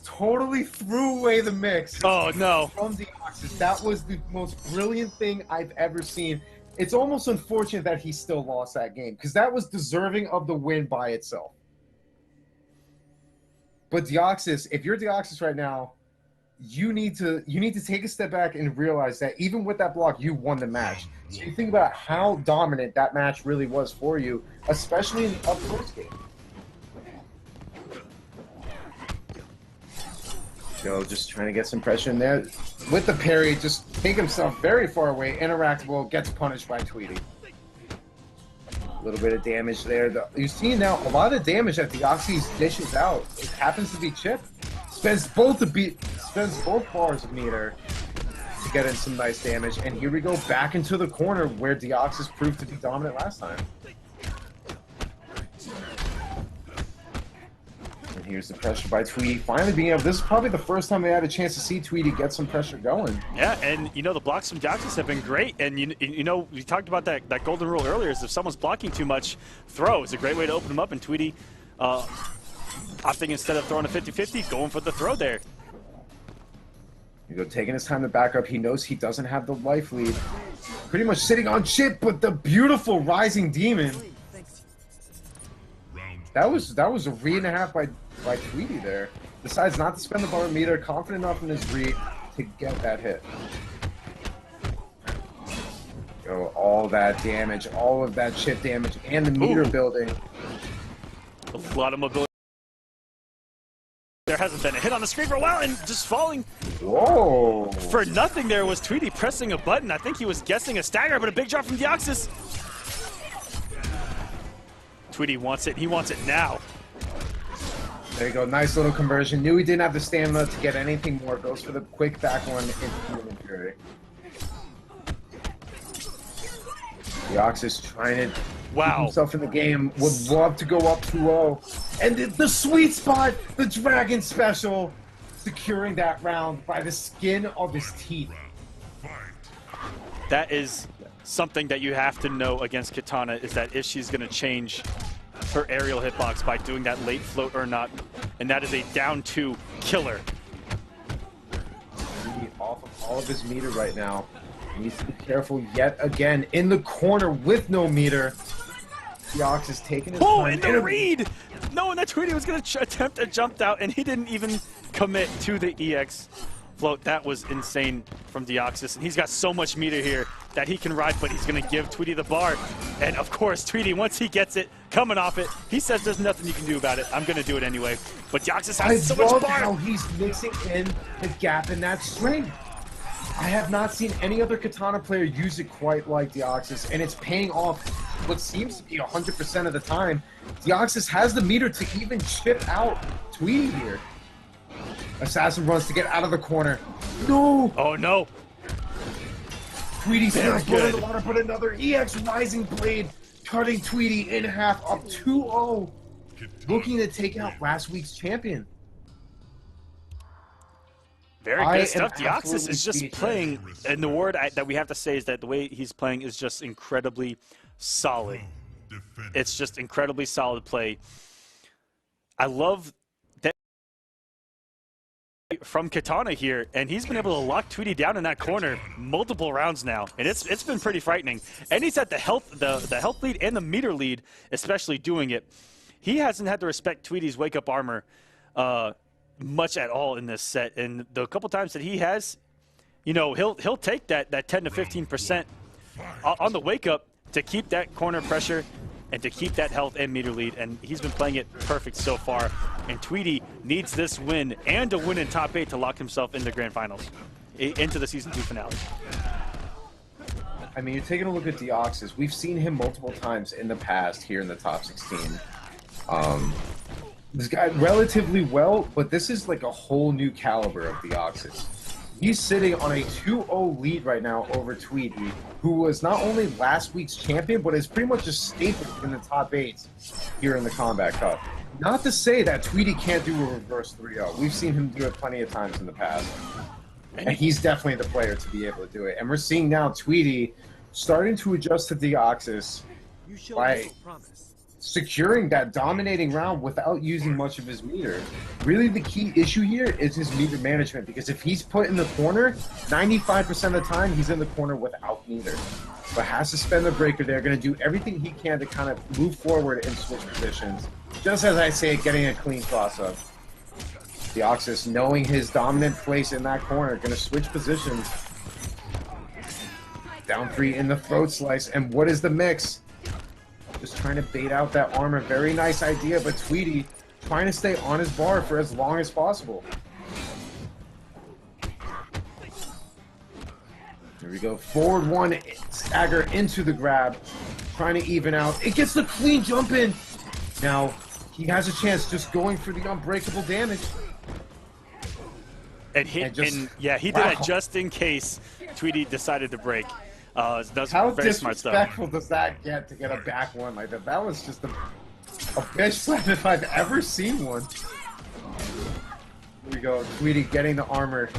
[SPEAKER 2] totally threw away the mix.
[SPEAKER 3] Oh, no.
[SPEAKER 2] From Deoxys. That was the most brilliant thing I've ever seen. It's almost unfortunate that he still lost that game, because that was deserving of the win by itself. But Deoxys, if you're Deoxys right now, you need to take a step back and realize that even with that block, you won the match. So you think about how dominant that match really was for you, especially in the up-close game. So just trying to get some pressure in there. With the parry, just take himself very far away, interactable, gets punished by Tweedy. A little bit of damage there. You see now a lot of damage that Deoxys dishes out. It happens to be Chip. Spends both bars of meter to get in some nice damage. And here we go back into the corner where Deoxys proved to be dominant last time. Here's the pressure by Tweedy. Finally being able, this is probably the first time they had a chance to see Tweedy get some pressure going.
[SPEAKER 3] Yeah, and you know, the blocks from Deoxys have been great. And you know, we talked about that golden rule earlier, is if someone's blocking too much, throw is a great way to open them up. And Tweedy opting, instead of throwing a 50-50, going for the throw there.
[SPEAKER 2] You go, taking his time to back up. He knows he doesn't have the life lead. Pretty much sitting on Chip, but the beautiful Rising Demon. That was a read and a half by Tweedy there. Decides not to spend the bar meter, confident enough in his read to get that hit. Go, all that damage, all of that chip damage, and the meter building.
[SPEAKER 3] A lot of mobility. There hasn't been a hit on the screen for a while, and just falling.
[SPEAKER 2] Whoa!
[SPEAKER 3] For nothing there was Tweedy pressing a button. I think he was guessing a stagger, but a big drop from Deoxys. Tweedy wants it. He wants it now.
[SPEAKER 2] There you go. Nice little conversion. Knew he didn't have the stamina to get anything more. Goes for the quick back one into Human Fury. Deoxys trying to keep himself in the game. Would love to go up 2-0. And the sweet spot, the Dragon Special, securing that round by the skin of his teeth.
[SPEAKER 3] That is something that you have to know against Katana, is that if she's going to change her aerial hitbox by doing that late float or not, and that is a down 2 killer.
[SPEAKER 2] Off of all of his meter right now. He needs to be careful yet again in the corner with no meter. Deoxys taking his time.
[SPEAKER 3] In the read! Knowing that Tweedy was going to attempt a jump out, and he didn't even commit to the EX float. That was insane from Deoxys, and he's got so much meter here that he can ride, but he's going to give Tweedy the bar. And of course, Tweedy, once he gets it, coming off it, he says there's nothing you can do about it. I'm going to do it anyway. But Deoxys has so much bar.
[SPEAKER 2] I love how he's mixing in the gap in that strength. I have not seen any other Katana player use it quite like Deoxys, and it's paying off what seems to be 100% of the time. Deoxys has the meter to even chip out Tweedy here. Assassin runs to get out of the corner. No!
[SPEAKER 3] Oh, no.
[SPEAKER 2] Tweedy's still put in the water, but another EX Rising Blade, cutting Tweedy in half, up 2-0. Looking to take out last week's champion.
[SPEAKER 3] Very good stuff. Deoxys is just playing, and the word that we have to say is that the way he's playing is just incredibly solid. It's just incredibly solid play. I love that from Katana here, and he's been able to lock Tweedy down in that corner multiple rounds now, and it's been pretty frightening. And he's at the health lead and the meter lead, especially doing it. He hasn't had to respect Tweedy's wake-up armor much at all in this set, and the couple times that he has, you know, he'll take that 10 to 15% on the wake up to keep that corner pressure and to keep that health and meter lead, and he's been playing it perfect so far. And Tweedy needs this win and a win in top 8 to lock himself into the grand finals, into the Season 2 finale.
[SPEAKER 2] I mean, you're taking a look at Deoxys. We've seen him multiple times in the past here in the top 16. This guy relatively well, but this is like a whole new caliber of Deoxys. He's sitting on a 2-0 lead right now over Tweedy, who was not only last week's champion, but is pretty much a staple in the top 8 here in the Kombat Cup. Not to say that Tweedy can't do a reverse 3-0. We've seen him do it plenty of times in the past. And he's definitely the player to be able to do it. And we're seeing now Tweedy starting to adjust to Deoxys by securing that dominating round without using much of his meter. Really the key issue here is his meter management, because if he's put in the corner, 95% of the time he's in the corner without meter. But has to spend the breaker there, going to do everything he can to kind of move forward and switch positions. Just as I say, getting a clean cross-up. Deoxys, knowing his dominant place in that corner, going to switch positions. Down 3 in the throat slice, and what is the mix? Just trying to bait out that armor. Very nice idea, but Tweedy trying to stay on his bar for as long as possible. Here we go. Forward 1, stagger into the grab. Trying to even out. It gets the clean jump in. Now, he has a chance just going for the unbreakable damage.
[SPEAKER 3] And he did that just in case Tweedy decided to break. That's
[SPEAKER 2] How
[SPEAKER 3] very smart stuff.
[SPEAKER 2] disrespectful does that get to get a back one like that? That was just a bitch slap if I've ever seen one. Here we go. Tweedy getting the armor.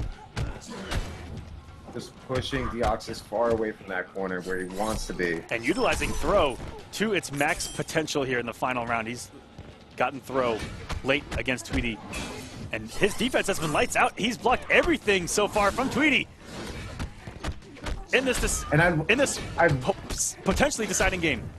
[SPEAKER 2] Just pushing Deoxys far away from that corner where he wants to be.
[SPEAKER 3] And utilizing throw to its max potential here in the final round. He's gotten throw late against Tweedy. And his defense has been lights out. He's blocked everything so far from Tweedy in this potentially deciding game.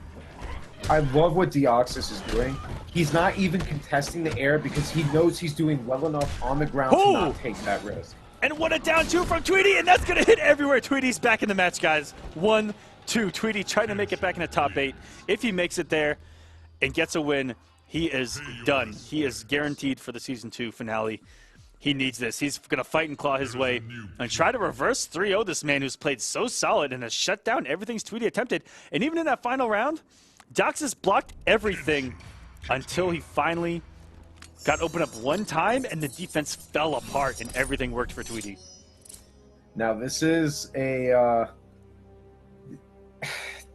[SPEAKER 2] I love what Deoxys is doing. He's not even contesting the air because he knows he's doing well enough on the ground to not take that risk.
[SPEAKER 3] And what a down 2 from Tweedy, and that's going to hit everywhere. Tweedy's back in the match, guys. 1-2. Tweedy trying to make it back in the top 8. If he makes it there and gets a win, he is done. He is guaranteed for the Season 2 finale. He needs this. He's going to fight and claw his way and try to reverse 3-0 this man who's played so solid and has shut down everything Tweedy attempted. And even in that final round, Deoxys blocked everything until he finally got opened up one time and the defense fell apart and everything worked for Tweedy.
[SPEAKER 2] Now this is a...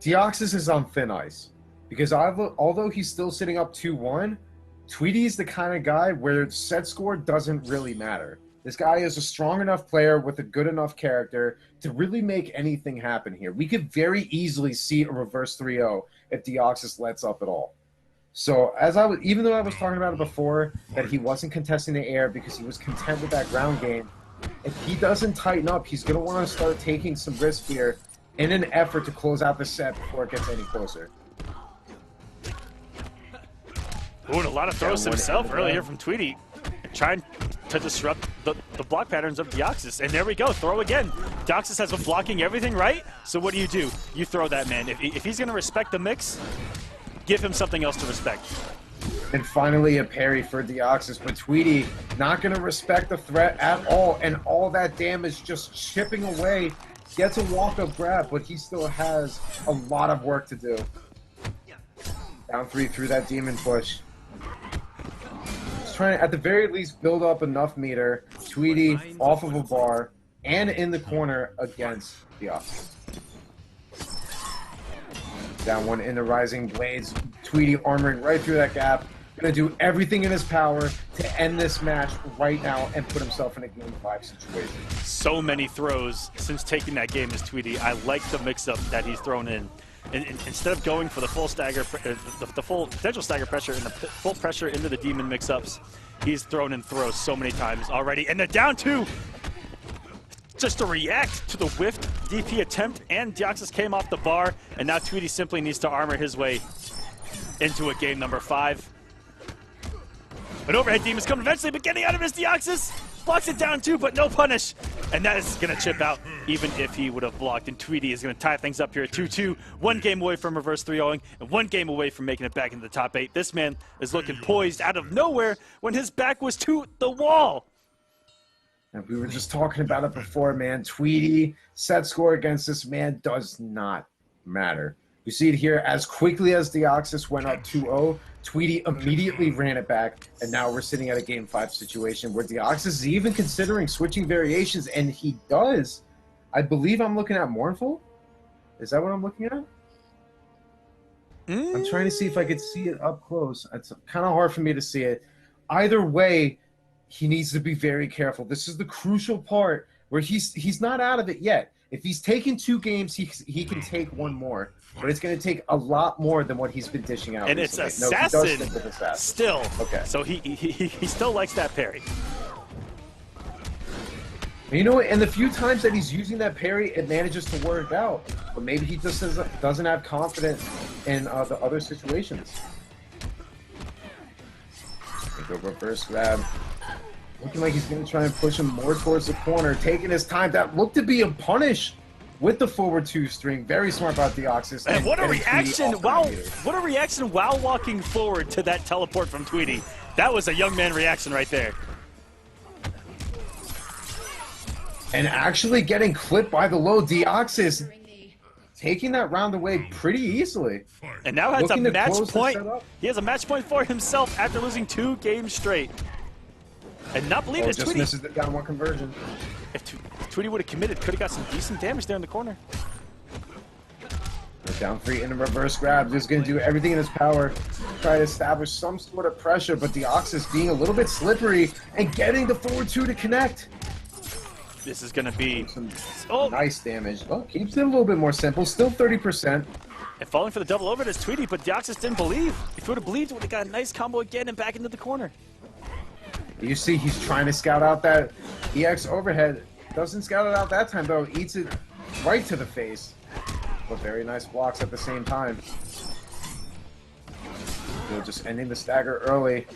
[SPEAKER 2] Deoxys is on thin ice. Because although he's still sitting up 2-1, Tweedy's the kind of guy where set score doesn't really matter. This guy is a strong enough player with a good enough character to really make anything happen here. We could very easily see a reverse 3-0 if Deoxys lets up at all. So even though I was talking about it before, that he wasn't contesting the air because he was content with that ground game, if he doesn't tighten up, he's going to want to start taking some risk here in an effort to close out the set before it gets any closer.
[SPEAKER 3] Ooh, and a lot of throws himself earlier from Tweedy, trying to disrupt the block patterns of Deoxys. And there we go, throw again. Deoxys has been blocking everything right, so what do? You throw that man. If he's going to respect the mix, give him something else to respect.
[SPEAKER 2] And finally a parry for Deoxys, but Tweedy not going to respect the threat at all, and all that damage just chipping away. Gets a walk-up grab, but he still has a lot of work to do. Down 3 through that demon push. Just trying to, at the very least, build up enough meter. Tweedy off of a bar and in the corner against Deoxys. Down 1 in the Rising Blades. Tweedy armoring right through that gap. Going to do everything in his power to end this match right now and put himself in a Game 5 situation.
[SPEAKER 3] So many throws since taking that game as Tweedy. I like the mix-up that he's thrown in. And instead of going for the full stagger, the full potential stagger pressure and the full pressure into the demon mix-ups, he's thrown in throws so many times already. And the down 2, just to react to the whiffed DP attempt, and Deoxys came off the bar, and now Tweedy simply needs to armor his way into a game number 5. An overhead demon's coming eventually, but getting out of his Deoxys blocks it down 2, but no punish. And that is going to chip out even if he would have blocked. And Tweedy is going to tie things up here at 2-2. 1 game away from reverse 3-0ing and 1 game away from making it back into the top 8. This man is looking poised out of nowhere when his back was to the wall.
[SPEAKER 2] And we were just talking about it before, man. Tweedy set score against this man does not matter. You see it here. As quickly as Deoxys went up 2-0, Tweedy immediately ran it back, and now we're sitting at a Game 5 situation where Deoxys is even considering switching variations, and he does. I believe I'm looking at Mournful. Is that what I'm looking at? I'm trying to see if I could see it up close. It's kind of hard for me to see it. Either way, he needs to be very careful. This is the crucial part where he's not out of it yet. If he's taken 2 games, he can take 1 more. But it's going to take a lot more than what he's been dishing out.
[SPEAKER 3] And
[SPEAKER 2] recently.
[SPEAKER 3] it's Assassin,
[SPEAKER 2] no, he does stick with Assassin
[SPEAKER 3] still.
[SPEAKER 2] Okay.
[SPEAKER 3] So he still likes that parry.
[SPEAKER 2] And you know what? And the few times that he's using that parry, it manages to work out. But maybe he just doesn't have confidence in the other situations. Go reverse grab. Looking like he's going to try and push him more towards the corner, taking his time. That looked to be a punish with the forward 2 string. Very smart about Deoxys.
[SPEAKER 3] And what a reaction! What a reaction while walking forward to that teleport from Tweedy. That was a young man reaction right there.
[SPEAKER 2] And actually getting clipped by the low. Deoxys taking that round away pretty easily.
[SPEAKER 3] And now has a match point.
[SPEAKER 2] Setup.
[SPEAKER 3] He has a match point for himself after losing 2 games straight. And not believe it,
[SPEAKER 2] just
[SPEAKER 3] Tweedy.
[SPEAKER 2] misses the down 1 conversion.
[SPEAKER 3] If Tweedy would have committed, could have got some decent damage there in the corner.
[SPEAKER 2] Down 3 in a reverse grab. Just going to do everything in his power to try to establish some sort of pressure, but Deoxys being a little bit slippery and getting the forward 2 to connect.
[SPEAKER 3] This is going to be
[SPEAKER 2] some nice damage. Well, keeps it a little bit more simple. Still 30%.
[SPEAKER 3] And falling for the double over is Tweedy, but Deoxys didn't believe. If he would have believed, he would have got a nice combo again and back into the corner.
[SPEAKER 2] You see he's trying to scout out that EX overhead. Doesn't scout it out that time, though. Eats it right to the face. But very nice blocks at the same time. Just ending the stagger early.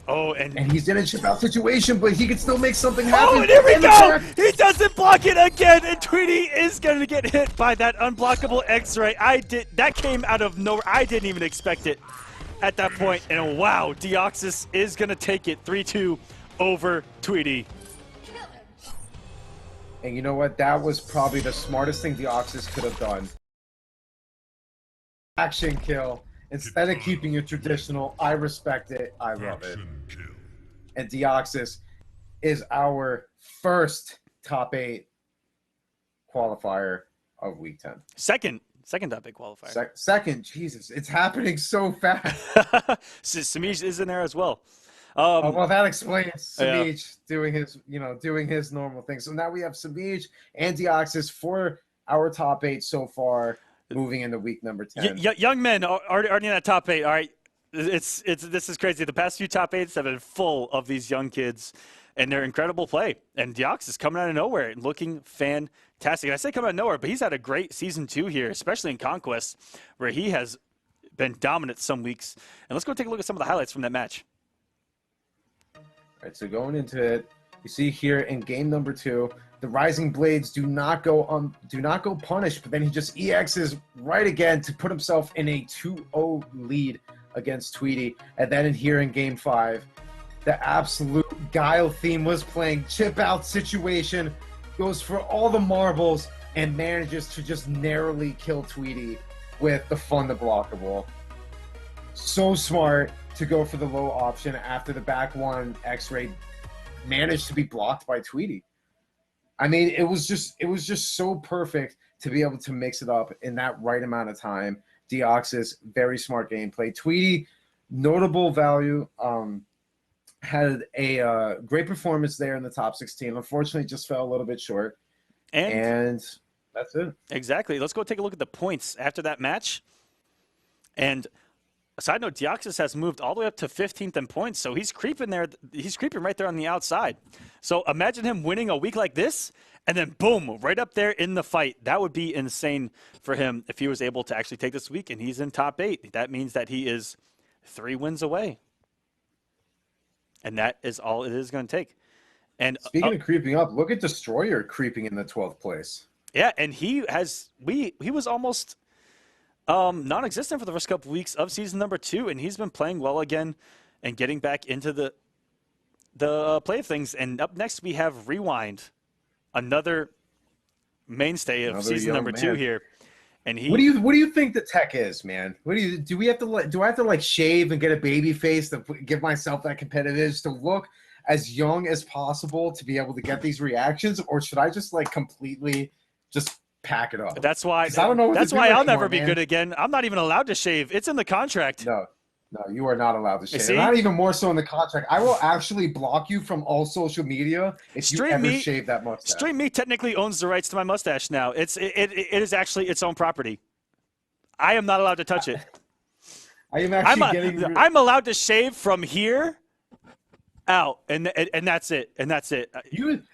[SPEAKER 3] Oh, and
[SPEAKER 2] he's in a chip out situation, but he can still make something happen.
[SPEAKER 3] Oh, and here we go! He doesn't block it again, and Tweedy is going to get hit by that unblockable X-ray. That came out of nowhere. I didn't even expect it at that point. And wow, Deoxys is going to take it 3-2 over Tweedy.
[SPEAKER 2] And you know what? That was probably the smartest thing Deoxys could have done. Action kill. Instead of keeping it traditional, I respect it. I love it. And Deoxys is our first top 8 qualifier of week 10.
[SPEAKER 3] Second top 8 qualifier.
[SPEAKER 2] Second, Jesus, it's happening so fast.
[SPEAKER 3] Semiij is in there as well.
[SPEAKER 2] Well, that explains Semiij doing his normal thing. So now we have Semiij and Deoxys for our top 8 so far. Moving into week number 10.
[SPEAKER 3] Young men already in that top 8. All right, this is crazy. The past few top 8s have been full of these young kids, and they're incredible play. And Deoxys coming out of nowhere and looking fantastic. And I say coming out of nowhere, but he's had a great season 2 here, especially in Conquest, where he has been dominant some weeks. And let's go take a look at some of the highlights from that match.
[SPEAKER 2] All right, so going into it, you see here in game number 2. The Rising Blades do not go punished, but then he just EXs right again to put himself in a 2-0 lead against Tweedy. And then here in game 5, the absolute Guile theme was playing. Chip out situation, goes for all the marbles, and manages to just narrowly kill Tweedy with the fun the blockable. So smart to go for the low option after the back 1 X-ray managed to be blocked by Tweedy. I mean, it was just so perfect to be able to mix it up in that right amount of time. Deoxys, very smart gameplay. Tweedy, notable value, had a great performance there in the top 16. Unfortunately, just fell a little bit short. And that's it.
[SPEAKER 3] Exactly. Let's go take a look at the points after that match. And a side note, Deoxys has moved all the way up to 15th in points, so he's creeping there. He's creeping right there on the outside. So imagine him winning a week like this, and then boom, right up there in the fight. That would be insane for him if he was able to actually take this week, and he's in top 8. That means that he is 3 wins away. And that is all it is going to take. And
[SPEAKER 2] speaking of creeping up, look at Destroyer creeping in the 12th place.
[SPEAKER 3] yeah, and he was almost non-existent for the first couple weeks of season number 2, and he's been playing well again and getting back into the play of things. And up next we have Rewind, another mainstay of season number 2 here. And he,
[SPEAKER 2] what do you think the tech is, man? Do we have to do I have to like shave and get a baby face to give myself that competitive edge to look as young as possible to be able to get these reactions, or should I just like completely just pack it up?
[SPEAKER 3] That's why.
[SPEAKER 2] I don't know.
[SPEAKER 3] That's why I'll never be good again. I'm not even allowed to shave. It's in the contract.
[SPEAKER 2] No, you are not allowed to shave. Not even more so in the contract. I will actually block you from all social media if you ever shave that mustache.
[SPEAKER 3] StreamMe technically owns the rights to my mustache now. It is actually its own property. I am not allowed to touch it.
[SPEAKER 2] I am actually
[SPEAKER 3] I'm allowed to shave from here out, and that's it. And that's it.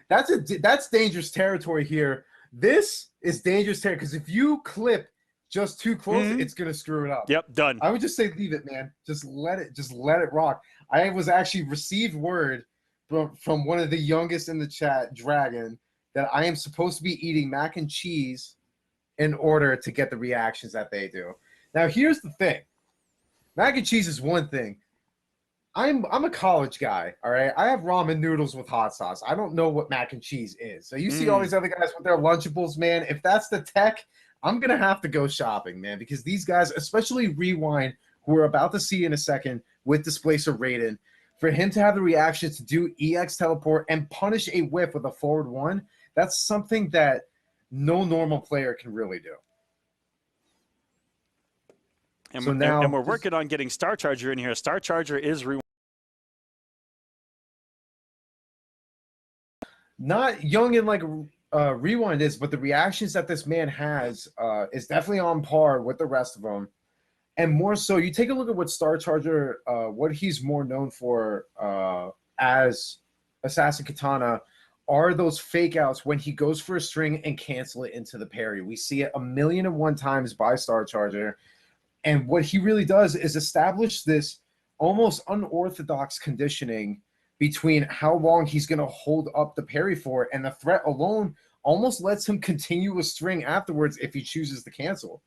[SPEAKER 2] That's dangerous territory here. This is dangerous territory because if you clip just too close, it's gonna screw it up.
[SPEAKER 3] Yep, done.
[SPEAKER 2] I would just say leave it, man. Just let it rock. I was actually received word from one of the youngest in the chat, Dragon, that I am supposed to be eating mac and cheese in order to get the reactions that they do. Now here's the thing. Mac and cheese is one thing. I'm a college guy, all right? I have ramen noodles with hot sauce. I don't know what mac and cheese is. So you see all these other guys with their Lunchables, man. If that's the tech, I'm going to have to go shopping, man, because these guys, especially Rewind, who we're about to see in a second with Displacer Raiden, for him to have the reaction to do EX teleport and punish a whiff with a forward 1, that's something that no normal player can really do.
[SPEAKER 3] And, and we're working on getting Star Charger in here. Star Charger is Rewind.
[SPEAKER 2] Not young and like Rewind is, but the reactions that this man has is definitely on par with the rest of them. And more so, you take a look at what Star Charger, what he's more known for as Assassin Katana, are those fake outs when he goes for a string and cancel it into the parry. We see it 1,000,001 times by Star Charger. And what he really does is establish this almost unorthodox conditioning between how long he's going to hold up the parry for, and the threat alone almost lets him continue a string afterwards if he chooses to cancel.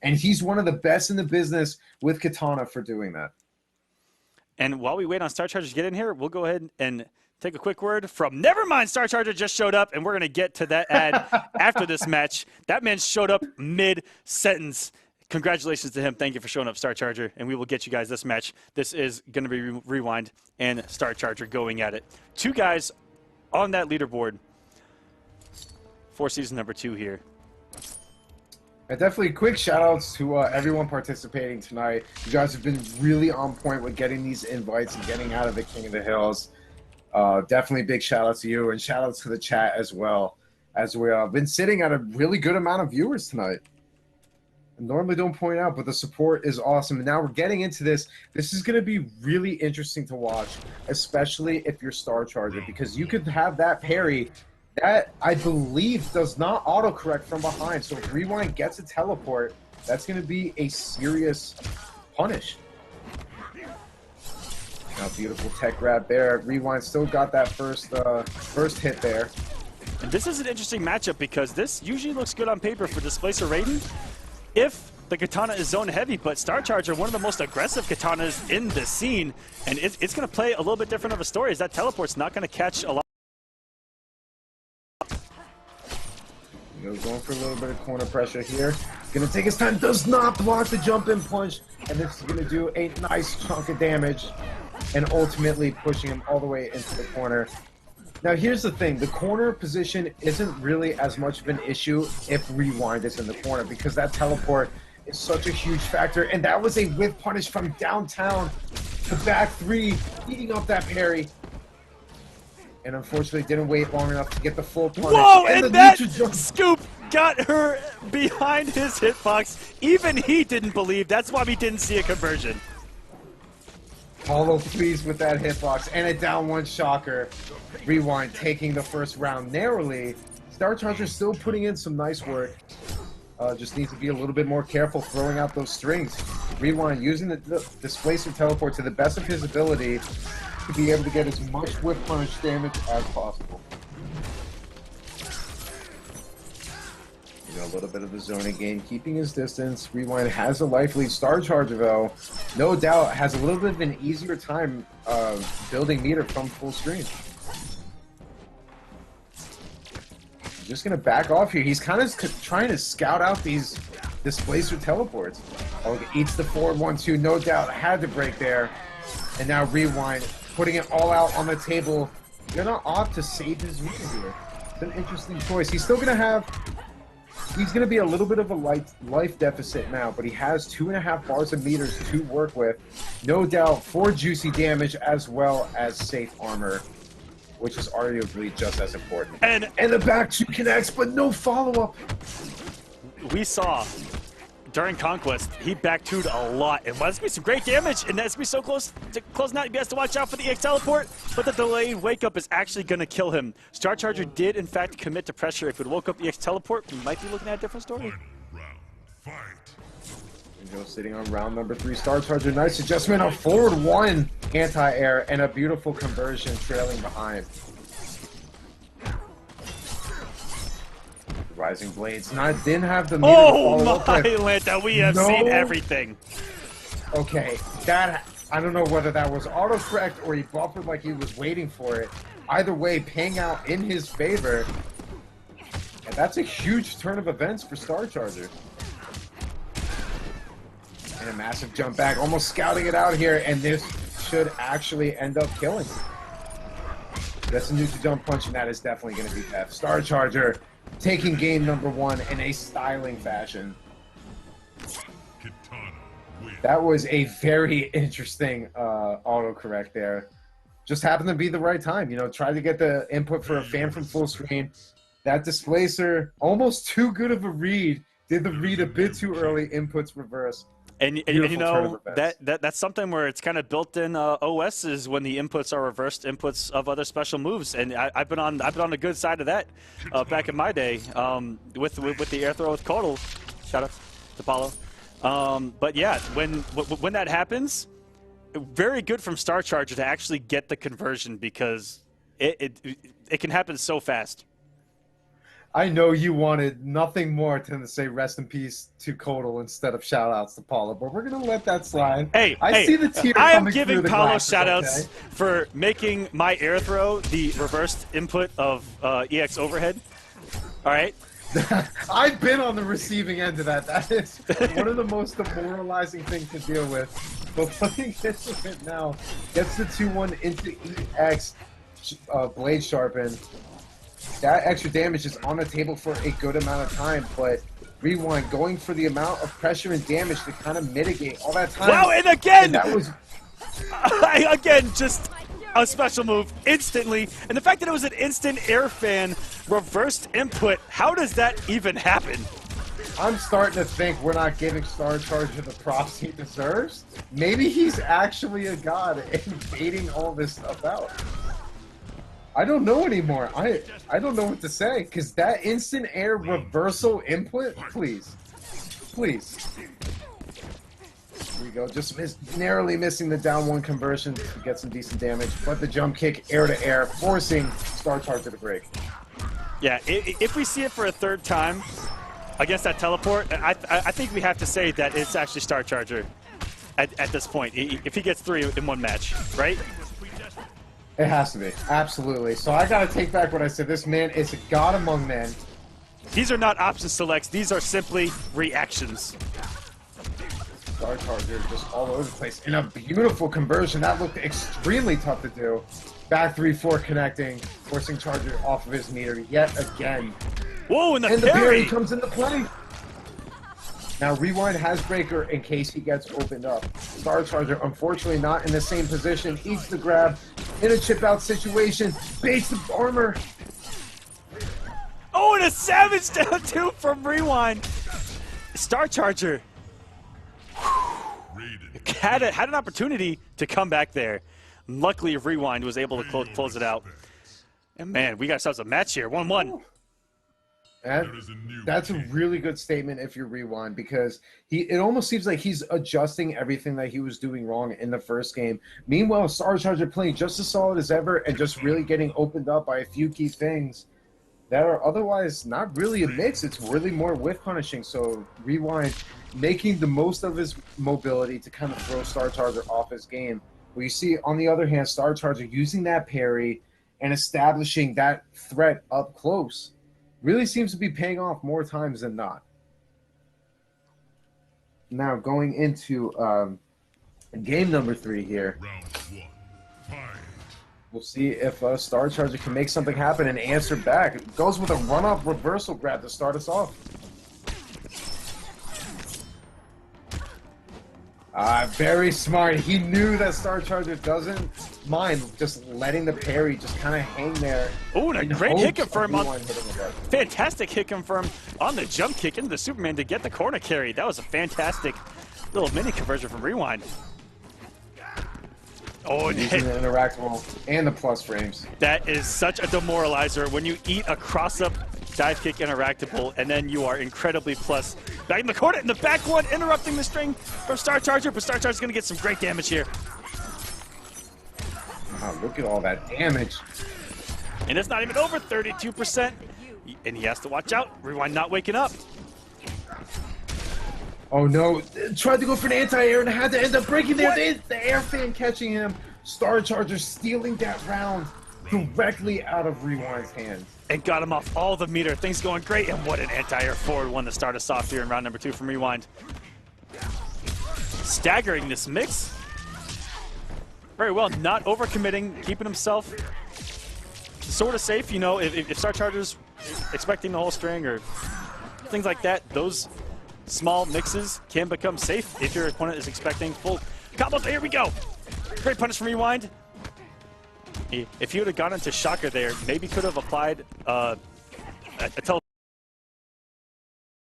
[SPEAKER 2] And he's one of the best in the business with Katana for doing that.
[SPEAKER 3] And while we wait on Star Charger to get in here, we'll go ahead and take a quick word from Nevermind. Star Charger just showed up, and we're going to get to that ad after this match. That man showed up mid-sentence. Congratulations to him. Thank you for showing up, Star Charger, and we will get you guys this match. This is going to be Rewind and Star Charger going at it. 2 guys on that leaderboard for season number 2 here.
[SPEAKER 2] And definitely quick shout-outs to everyone participating tonight. You guys have been really on point with getting these invites and getting out of the King of the Hills. Definitely big shout-outs to you, and shout-outs to the chat as well, as we have been sitting at a really good amount of viewers tonight. Normally don't point out, but the support is awesome. And now we're getting into this. This is going to be really interesting to watch, especially if you're Star Charger, because you could have that parry that I believe does not autocorrect from behind. So if Rewind gets a teleport, that's going to be a serious punish. Now, beautiful tech grab there. Rewind still got that first hit there.
[SPEAKER 3] And this is an interesting matchup because this usually looks good on paper for Displacer Raiden if the katana is zone heavy, but Star Charger, one of the most aggressive katanas in the scene, and it's going to play a little bit different of a story as that teleport's not going to catch a lot.
[SPEAKER 2] Going for a little bit of corner pressure here. Going to take his time, does not block the jump-in punch, and this is going to do a nice chunk of damage, and ultimately pushing him all the way into the corner. Now here's the thing, the corner position isn't really as much of an issue if Rewind is in the corner, because that teleport is such a huge factor, and that was a whiff punish from downtown to back 3, eating up that parry. And unfortunately didn't wait long enough to get the full punish.
[SPEAKER 3] Whoa, and that scoop got her behind his hitbox. Even he didn't believe, that's why we didn't see a conversion.
[SPEAKER 2] Hollow pleased with that hitbox, and a down 1 shocker. Rewind taking the first round narrowly. Star Charger still putting in some nice work. Just needs to be a little bit more careful throwing out those strings. Rewind using the Displacer teleport to the best of his ability. to be able to get as much whip punish damage as possible. You know, a little bit of the zoning game, keeping his distance. Rewind has a life lead. Star Charger, though, no doubt, has a little bit of an easier time building meter from full screen. Just going to back off here. He's kind of trying to scout out these displacer teleports. Oh, eats the forward 1-2, no doubt, had to break there. And now Rewind, putting it all out on the table. Going to opt to save his meter here. It's an interesting choice. He's still going to have... He's going to be a little bit of a life deficit now, but he has 2.5 bars of meters to work with. No doubt, 4 juicy damage as well as safe armor, which is arguably just as important. And the back 2 connects, but no follow-up.
[SPEAKER 3] We saw during Conquest, he back 2'd a lot. And that's going to be some great damage, and that's going to be so close now. He has to watch out for the EX teleport, but the delayed wake-up is actually going to kill him. Star Charger did, in fact, commit to pressure. If it woke up the EX teleport, we might be looking at a different story.
[SPEAKER 2] Sitting on round number 3, Star Charger, nice adjustment, a forward 1 anti-air, and a beautiful conversion trailing behind. Rising Blades didn't have the meter to follow up with.
[SPEAKER 3] Lanta, we have seen everything.
[SPEAKER 2] Okay, I don't know whether that was autocorrect or he buffered like he was waiting for it. Either way, paying out in his favor. And that's a huge turn of events for Star Charger. And a massive jump back, almost scouting it out here, and this should actually end up killing. That's a neutral jump punch, and that is definitely going to be death. Star Charger taking game number 1 in a styling fashion. That was a very interesting autocorrect there. Just happened to be the right time. You know, tried to get the input for a fan from full screen. That displacer, almost too good of a read. Did the read a bit too early, inputs reverse.
[SPEAKER 3] And you know, that's something where it's kind of built in OSs when the inputs are reversed inputs of other special moves. And I've been on the good side of that back in my day with the air throw with Kodal. Shout out to Paulo. But yeah, when that happens, very good from Star Charger to actually get the conversion because it can happen so fast.
[SPEAKER 2] I know you wanted nothing more than to say rest in peace to Kodal instead of shout-outs to Paulo, but we're going to let that slide. I see the tear
[SPEAKER 3] I am
[SPEAKER 2] coming
[SPEAKER 3] giving
[SPEAKER 2] through the
[SPEAKER 3] Paulo
[SPEAKER 2] glasses,
[SPEAKER 3] shout-outs
[SPEAKER 2] okay?
[SPEAKER 3] for making my air throw the reversed input of EX overhead. All right?
[SPEAKER 2] I've been on the receiving end of that. That is one of the most demoralizing things to deal with. But putting this to it now, gets the 2-1 into EX blade sharpen. That extra damage is on the table for a good amount of time, but Rewind going for the amount of pressure and damage to kind of mitigate all that time.
[SPEAKER 3] Wow, and again!
[SPEAKER 2] And that was...
[SPEAKER 3] again, just a special move instantly. And the fact that it was an instant air fan reversed input, how does that even happen?
[SPEAKER 2] I'm starting to think we're not giving Star Charger the props he deserves. Maybe he's actually a god and baiting all this stuff out. I don't know anymore. I don't know what to say, because that instant air reversal input, please. Please. Here we go. Just narrowly missing the down 1 conversion to get some decent damage, but the jump kick air to air, forcing Star Charger to break.
[SPEAKER 3] Yeah, if we see it for a 3rd time against that teleport, I think we have to say that it's actually Star Charger at this point, if he gets 3 in 1 match, right?
[SPEAKER 2] It has to be. Absolutely. So I got to take back what I said. This man is a god among men.
[SPEAKER 3] These are not option selects. These are simply reactions.
[SPEAKER 2] Star Charger just all over the place. And a beautiful conversion. That looked extremely tough to do. Back 3-4 connecting, forcing Charger off of his meter yet again.
[SPEAKER 3] Whoa, and
[SPEAKER 2] the parry comes into play. Now Rewind has Breaker in case he gets opened up. Star Charger, unfortunately not in the same position. Eats the grab in a chip out situation. Baits the armor.
[SPEAKER 3] Oh, and a savage down 2 from Rewind. Star Charger had an opportunity to come back there. Luckily, Rewind was able to close it out. And man, we got ourselves a match here, 1-1.
[SPEAKER 2] That's a really good statement if you rewind, because it almost seems like he's adjusting everything that he was doing wrong in the first game. Meanwhile, Star Charger playing just as solid as ever and just really getting opened up by a few key things that are otherwise not really a mix. It's really more whiff punishing. So Rewind making the most of his mobility to kind of throw Star Charger off his game. Where you see, on the other hand, Star Charger using that parry and establishing that threat up close really seems to be paying off more times than not. Now going into game number 3 here. We'll see if Star Charger can make something happen and answer back. It goes with a run-up reversal grab to start us off. Very smart. He knew that Star Charger doesn't mind just letting the parry just kind of hang there.
[SPEAKER 3] Oh, and a great hit confirm on... Fantastic hit confirm on the jump kick into the Superman to get the corner carry. That was a fantastic little mini conversion from Rewind. Oh,
[SPEAKER 2] using the interactable and the plus frames.
[SPEAKER 3] That is such a demoralizer when you eat a cross-up dive kick interactable and then you are incredibly plus. Back in the corner, in the back one, interrupting the string from Star Charger, but Star Charger's going to get some great damage here.
[SPEAKER 2] Wow, look at all that damage.
[SPEAKER 3] And it's not even over 32%. And he has to watch out. Rewind not waking up.
[SPEAKER 2] Oh no, tried to go for an anti-air and had to end up breaking there. The air fan catching him. Star Charger stealing that round directly out of Rewind's hands.
[SPEAKER 3] And got him off all the meter. Things going great. And what an anti-air forward one to start us off here in round number 2 from Rewind. Staggering this mix. Very well, not overcommitting, keeping himself sort of safe. You know, if Star Charger's expecting the whole string or things like that, those small mixes can become safe if your opponent is expecting full combo. Here we go. Great punish from Rewind. If he would have gone into Shocker there, maybe could have applied a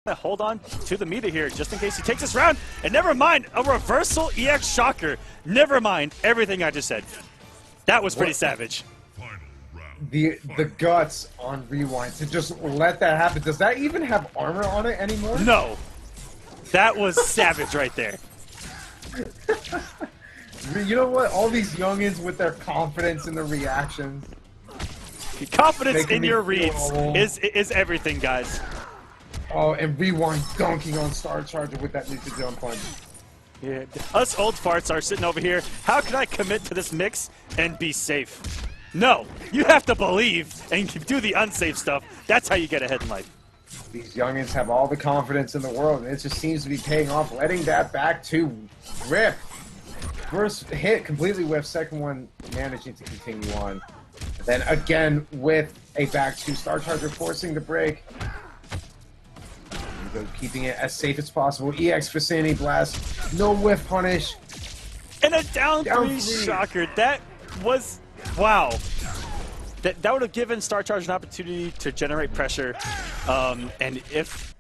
[SPEAKER 3] hold on to the meter here just in case he takes this round. And never mind, a reversal EX Shocker. Never mind everything I just said. That was pretty savage.
[SPEAKER 2] The guts on Rewind to just let that happen. Does that even have armor on it anymore?
[SPEAKER 3] No. That was savage right there.
[SPEAKER 2] You know what? All these youngins with their confidence in the reactions.
[SPEAKER 3] Confidence in your reads is everything, guys.
[SPEAKER 2] Oh, and Rewind dunking on Star Charger with that neutral jump punch.
[SPEAKER 3] Yeah, us old farts are sitting over here. How can I commit to this mix and be safe? No, you have to believe and do the unsafe stuff. That's how you get ahead in life.
[SPEAKER 2] These youngins have all the confidence in the world, and it just seems to be paying off, letting that back two rip. First hit completely whiffed, second one managing to continue on. Then again with a back two, Star Charger forcing the break. Keeping it as safe as possible. EX Vicinity Blast, no whiff punish.
[SPEAKER 3] And a down three Shocker. That was, wow. That would have given Star Charger an opportunity to generate pressure. And if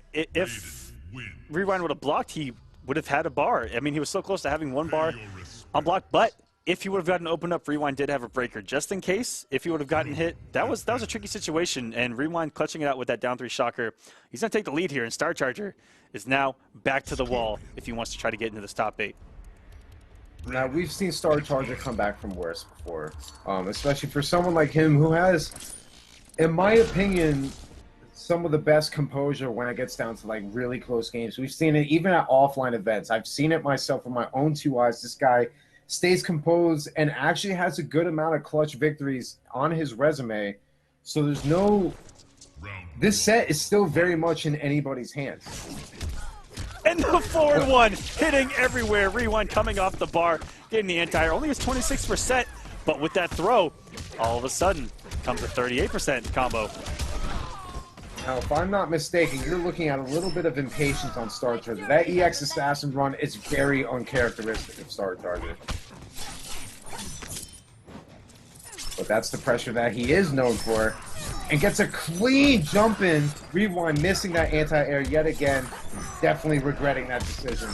[SPEAKER 3] Rewind would have blocked, he would have had a bar. I mean, he was so close to having one bar on block, but if he would have gotten opened up, Rewind did have a breaker. Just in case, if he would have gotten hit, that was a tricky situation, and Rewind clutching it out with that down three Shocker. He's going to take the lead here, and Star Charger is now back to the wall if he wants to try to get into this top 8.
[SPEAKER 2] Now, we've seen Star Charger come back from worse before, especially for someone like him who has, in my opinion, some of the best composure when it gets down to like really close games. We've seen it even at offline events. I've seen it myself with my own 2 eyes. This guy stays composed and actually has a good amount of clutch victories on his resume. So there's no... This set is still very much in anybody's hands.
[SPEAKER 3] And the forward one, hitting everywhere. Rewind coming off the bar, getting the anti-air. Only is 26%, but with that throw, all of a sudden, comes a 38% combo.
[SPEAKER 2] Now, if I'm not mistaken, you're looking at a little bit of impatience on Star Charger. That EX Assassin run is very uncharacteristic of Star Charger. But that's the pressure that he is known for. And gets a clean jump in. Rewind missing that anti-air yet again. Definitely regretting that decision.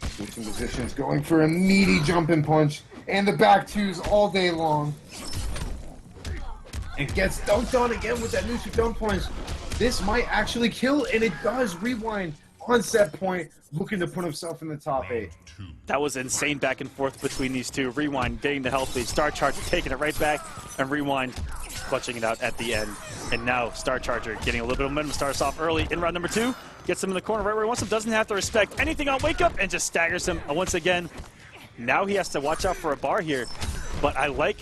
[SPEAKER 2] Switching positions, going for a meaty jumping punch. And the back twos all day long. and gets dunked on again with that neutral dunk punch. This might actually kill, and it does. Rewind on set point, looking to put himself in the top 8.
[SPEAKER 3] That was insane back and forth between these two. Rewind getting the health lead, Star Charger taking it right back, and Rewind clutching it out at the end. And now Star Charger getting a little bit of momentum, starts off early in round number 2, gets him in the corner right where he wants him, doesn't have to respect anything on Wake Up, and just staggers him once again. Now he has to watch out for a bar here, but I like,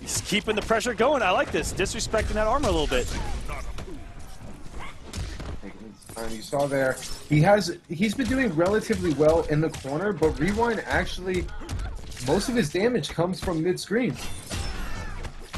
[SPEAKER 3] he's keeping the pressure going. I like this, disrespecting that armor a little bit.
[SPEAKER 2] You saw there, he's been doing relatively well in the corner, but Rewind actually, most of his damage comes from mid-screen.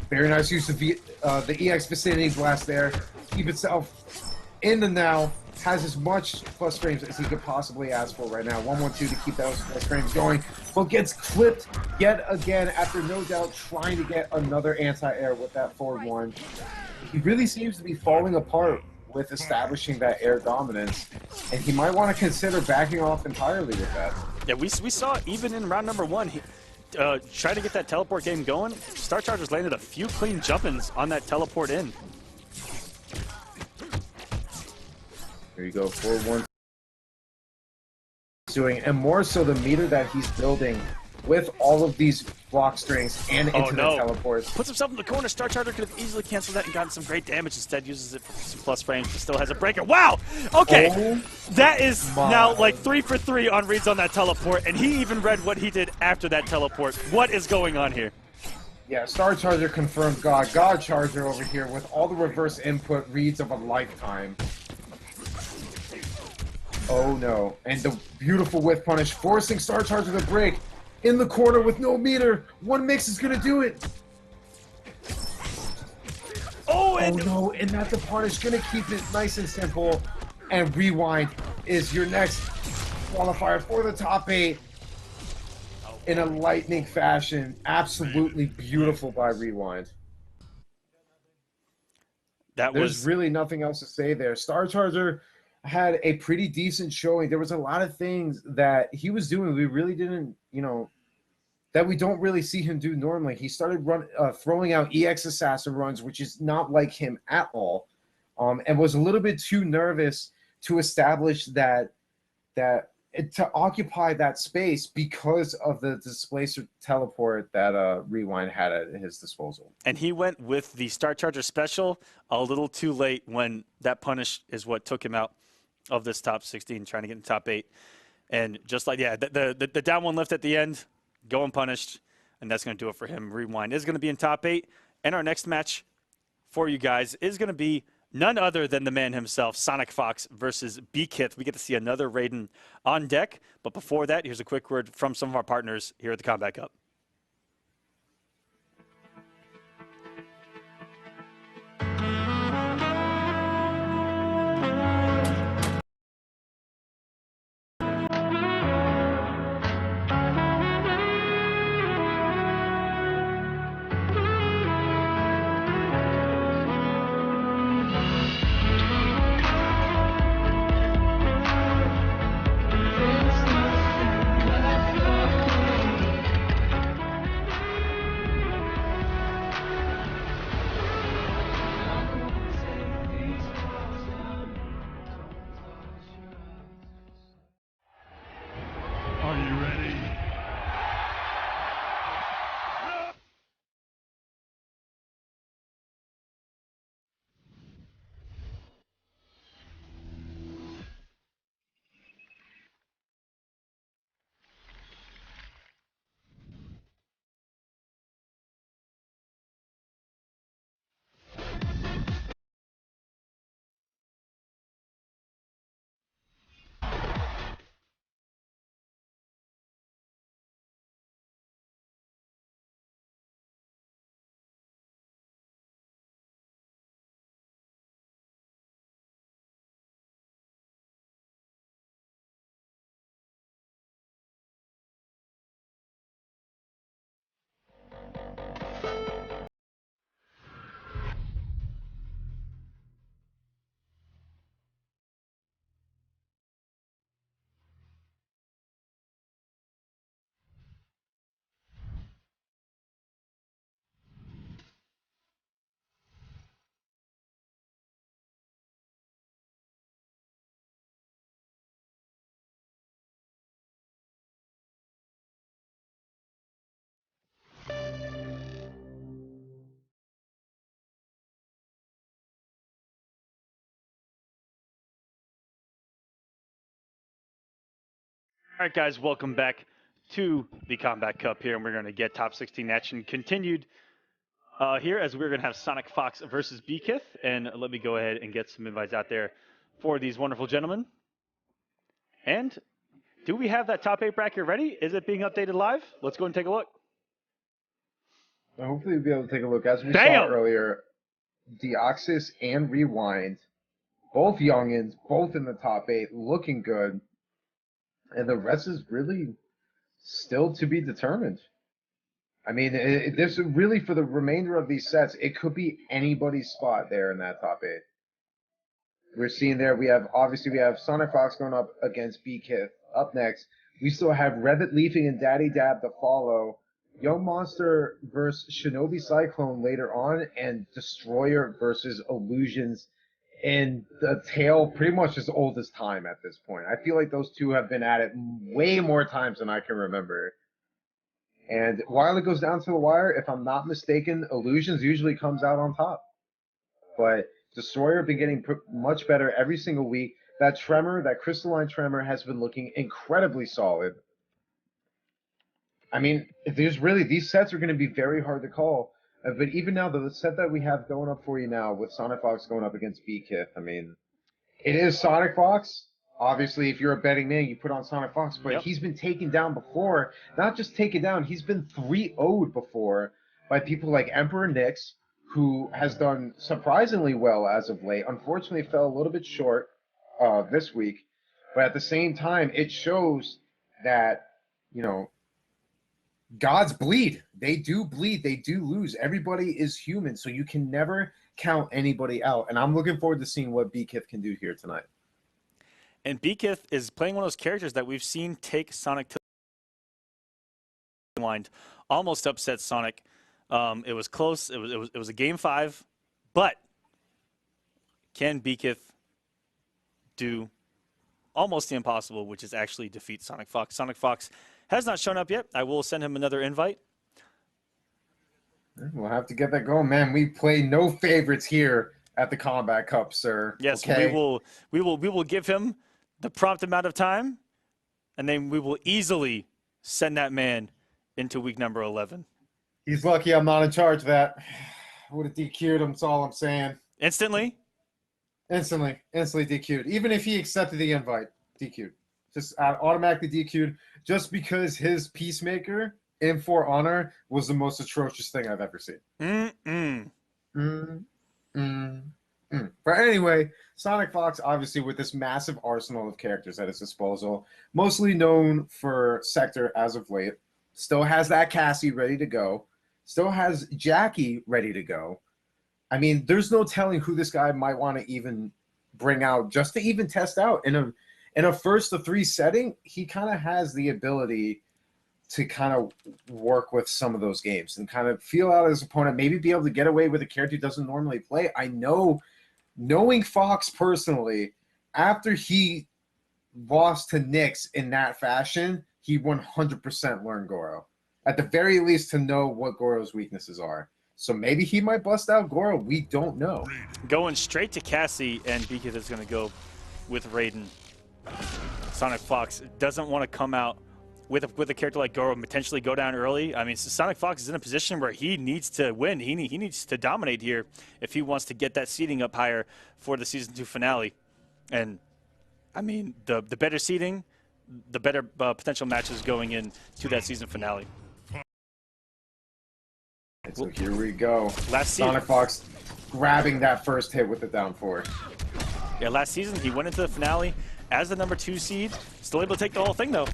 [SPEAKER 2] Very nice use of the EX Vicinity Blast there. Keep itself in the now. Has as much plus frames as he could possibly ask for right now. 1-1-2 to keep those plus frames going, but gets clipped yet again after no doubt trying to get another anti-air with that forward one. He really seems to be falling apart with establishing that air dominance, and he might want to consider backing off entirely with that.
[SPEAKER 3] Yeah, we saw even in round number 1, he trying to get that teleport game going. Star Chargers landed a few clean jump-ins on that teleport in.
[SPEAKER 2] There you go, 4-1. Doing, and more so the meter that he's building with all of these block strings and into the teleports.
[SPEAKER 3] Puts himself in the corner. Star Charger could have easily canceled that and gotten some great damage. Instead, uses it for some plus frames, but still has a breaker. Wow! Okay, that is now like 3 for 3 on reads on that teleport, and he even read what he did after that teleport. What is going on here?
[SPEAKER 2] Yeah, Star Charger confirmed God. God Charger over here with all the reverse input reads of a lifetime. Oh no, and the beautiful whiff punish, forcing Star Charger to break. In the corner with no meter. One mix is gonna do it. Oh no, and that's a punish. Gonna keep it nice and simple. And Rewind is your next qualifier for the top 8 in a lightning fashion. Absolutely beautiful by Rewind. There's really nothing else to say there. Star Charger had a pretty decent showing. There was a lot of things that he was doing we really didn't, that we don't really see him do normally. He started throwing out EX Assassin runs, which is not like him at all, and was a little bit too nervous to establish to occupy that space because of the displacer teleport that Rewind had at his disposal.
[SPEAKER 3] And he went with the Star Charger special a little too late when that punish is what took him out of this top 16, trying to get in the top 8. And just like, yeah, the down one lift at the end, go unpunished, and that's going to do it for him. Rewind is going to be in top 8, and our next match for you guys is going to be none other than the man himself, SonicFox versus BKith. We get to see another Raiden on deck, but before that, here's a quick word from some of our partners here at the Combat Cup.
[SPEAKER 1] All right, guys, welcome back to the Combat Cup here, and we're going to get top 16 action continued here as we're going to have SonicFox versus BKith. And let me go ahead and get some invites out there for these wonderful gentlemen. And do we have that top 8 bracket ready? Is it being updated live? Let's go and take a look.
[SPEAKER 2] Hopefully we'll be able to take a look. As we saw earlier, Deoxys and Rewind, both youngins, both in the top 8, looking good. And the rest is really still to be determined. I mean, there's really, for the remainder of these sets, it could be anybody's spot there in that top 8. We're seeing there, we have SonicFox going up against BKith. Up next, we still have Revit Leafing and Daddy Dab to follow. YungMonster versus Shinobi Cyclone later on, and Destroyer versus Ilusions. And the tale pretty much as old as time at this point. I feel like those two have been at it way more times than I can remember. And while it goes down to the wire, if I'm not mistaken, Ilusions usually comes out on top. But Destroyer have been getting much better every single week. That Tremor, that Crystalline Tremor, has been looking incredibly solid. I mean, these sets are going to be very hard to call. But even now, the set that we have going up for you now with SonicFox going up against BKith, I mean, it is SonicFox. Obviously, if you're a betting man, you put on SonicFox, but he's been taken down before. Not just taken down, he's been 3-0'd before by people like Emperor Knicks, who has done surprisingly well as of late. Unfortunately, fell a little bit short this week. But at the same time, it shows that, you know, gods bleed. They do bleed. They do lose. Everybody is human, so you can never count anybody out. And I'm looking forward to seeing what BKith can do here tonight.
[SPEAKER 3] And BKith is playing one of those characters that we've seen take Sonic to the line, almost upset Sonic. It was close. It was a game 5, but can BKith do almost the impossible, which is actually defeat SonicFox? SonicFox has not shown up yet. I will send him another invite.
[SPEAKER 2] We'll have to get that going, man. We play no favorites here at the Combat Cup, sir.
[SPEAKER 3] Yes,
[SPEAKER 2] okay?
[SPEAKER 3] we will give him the prompt amount of time, and then we will easily send that man into week number 11.
[SPEAKER 2] He's lucky I'm not in charge of that. I would have DQ'd him, that's all I'm saying.
[SPEAKER 3] Instantly?
[SPEAKER 2] Instantly DQ'd. Even if he accepted the invite, DQ'd. Just automatically DQ'd just because his Peacemaker in For Honor was the most atrocious thing I've ever seen. But anyway, SonicFox, obviously, with this massive arsenal of characters at his disposal, mostly known for Sector as of late, still has that Cassie ready to go, still has Jackie ready to go. I mean, there's no telling who this guy might want to even bring out just to even test out. In a first to 3 setting, he kind of has the ability to kind of work with some of those games and kind of feel out his opponent, maybe be able to get away with a character he doesn't normally play. I know, knowing Fox personally, after he lost to Knicks in that fashion, he 100% learned Goro. At the very least, to know what Goro's weaknesses are. So maybe he might bust out Goro. We don't know.
[SPEAKER 3] Going straight to Cassie, and BKith is going to go with Raiden. SonicFox doesn't want to come out with a character like Goro and potentially go down early. I mean, SonicFox is in a position where he needs to win. He needs to dominate here if he wants to get that seeding up higher for the Season 2 finale. And, I mean, the better seeding, the better potential matches going into that season finale.
[SPEAKER 2] And so here we go.
[SPEAKER 3] Last season,
[SPEAKER 2] SonicFox grabbing that first hit with the down 4.
[SPEAKER 3] Yeah, last season he went into the finale as the number 2 seed, still able to take the whole thing though.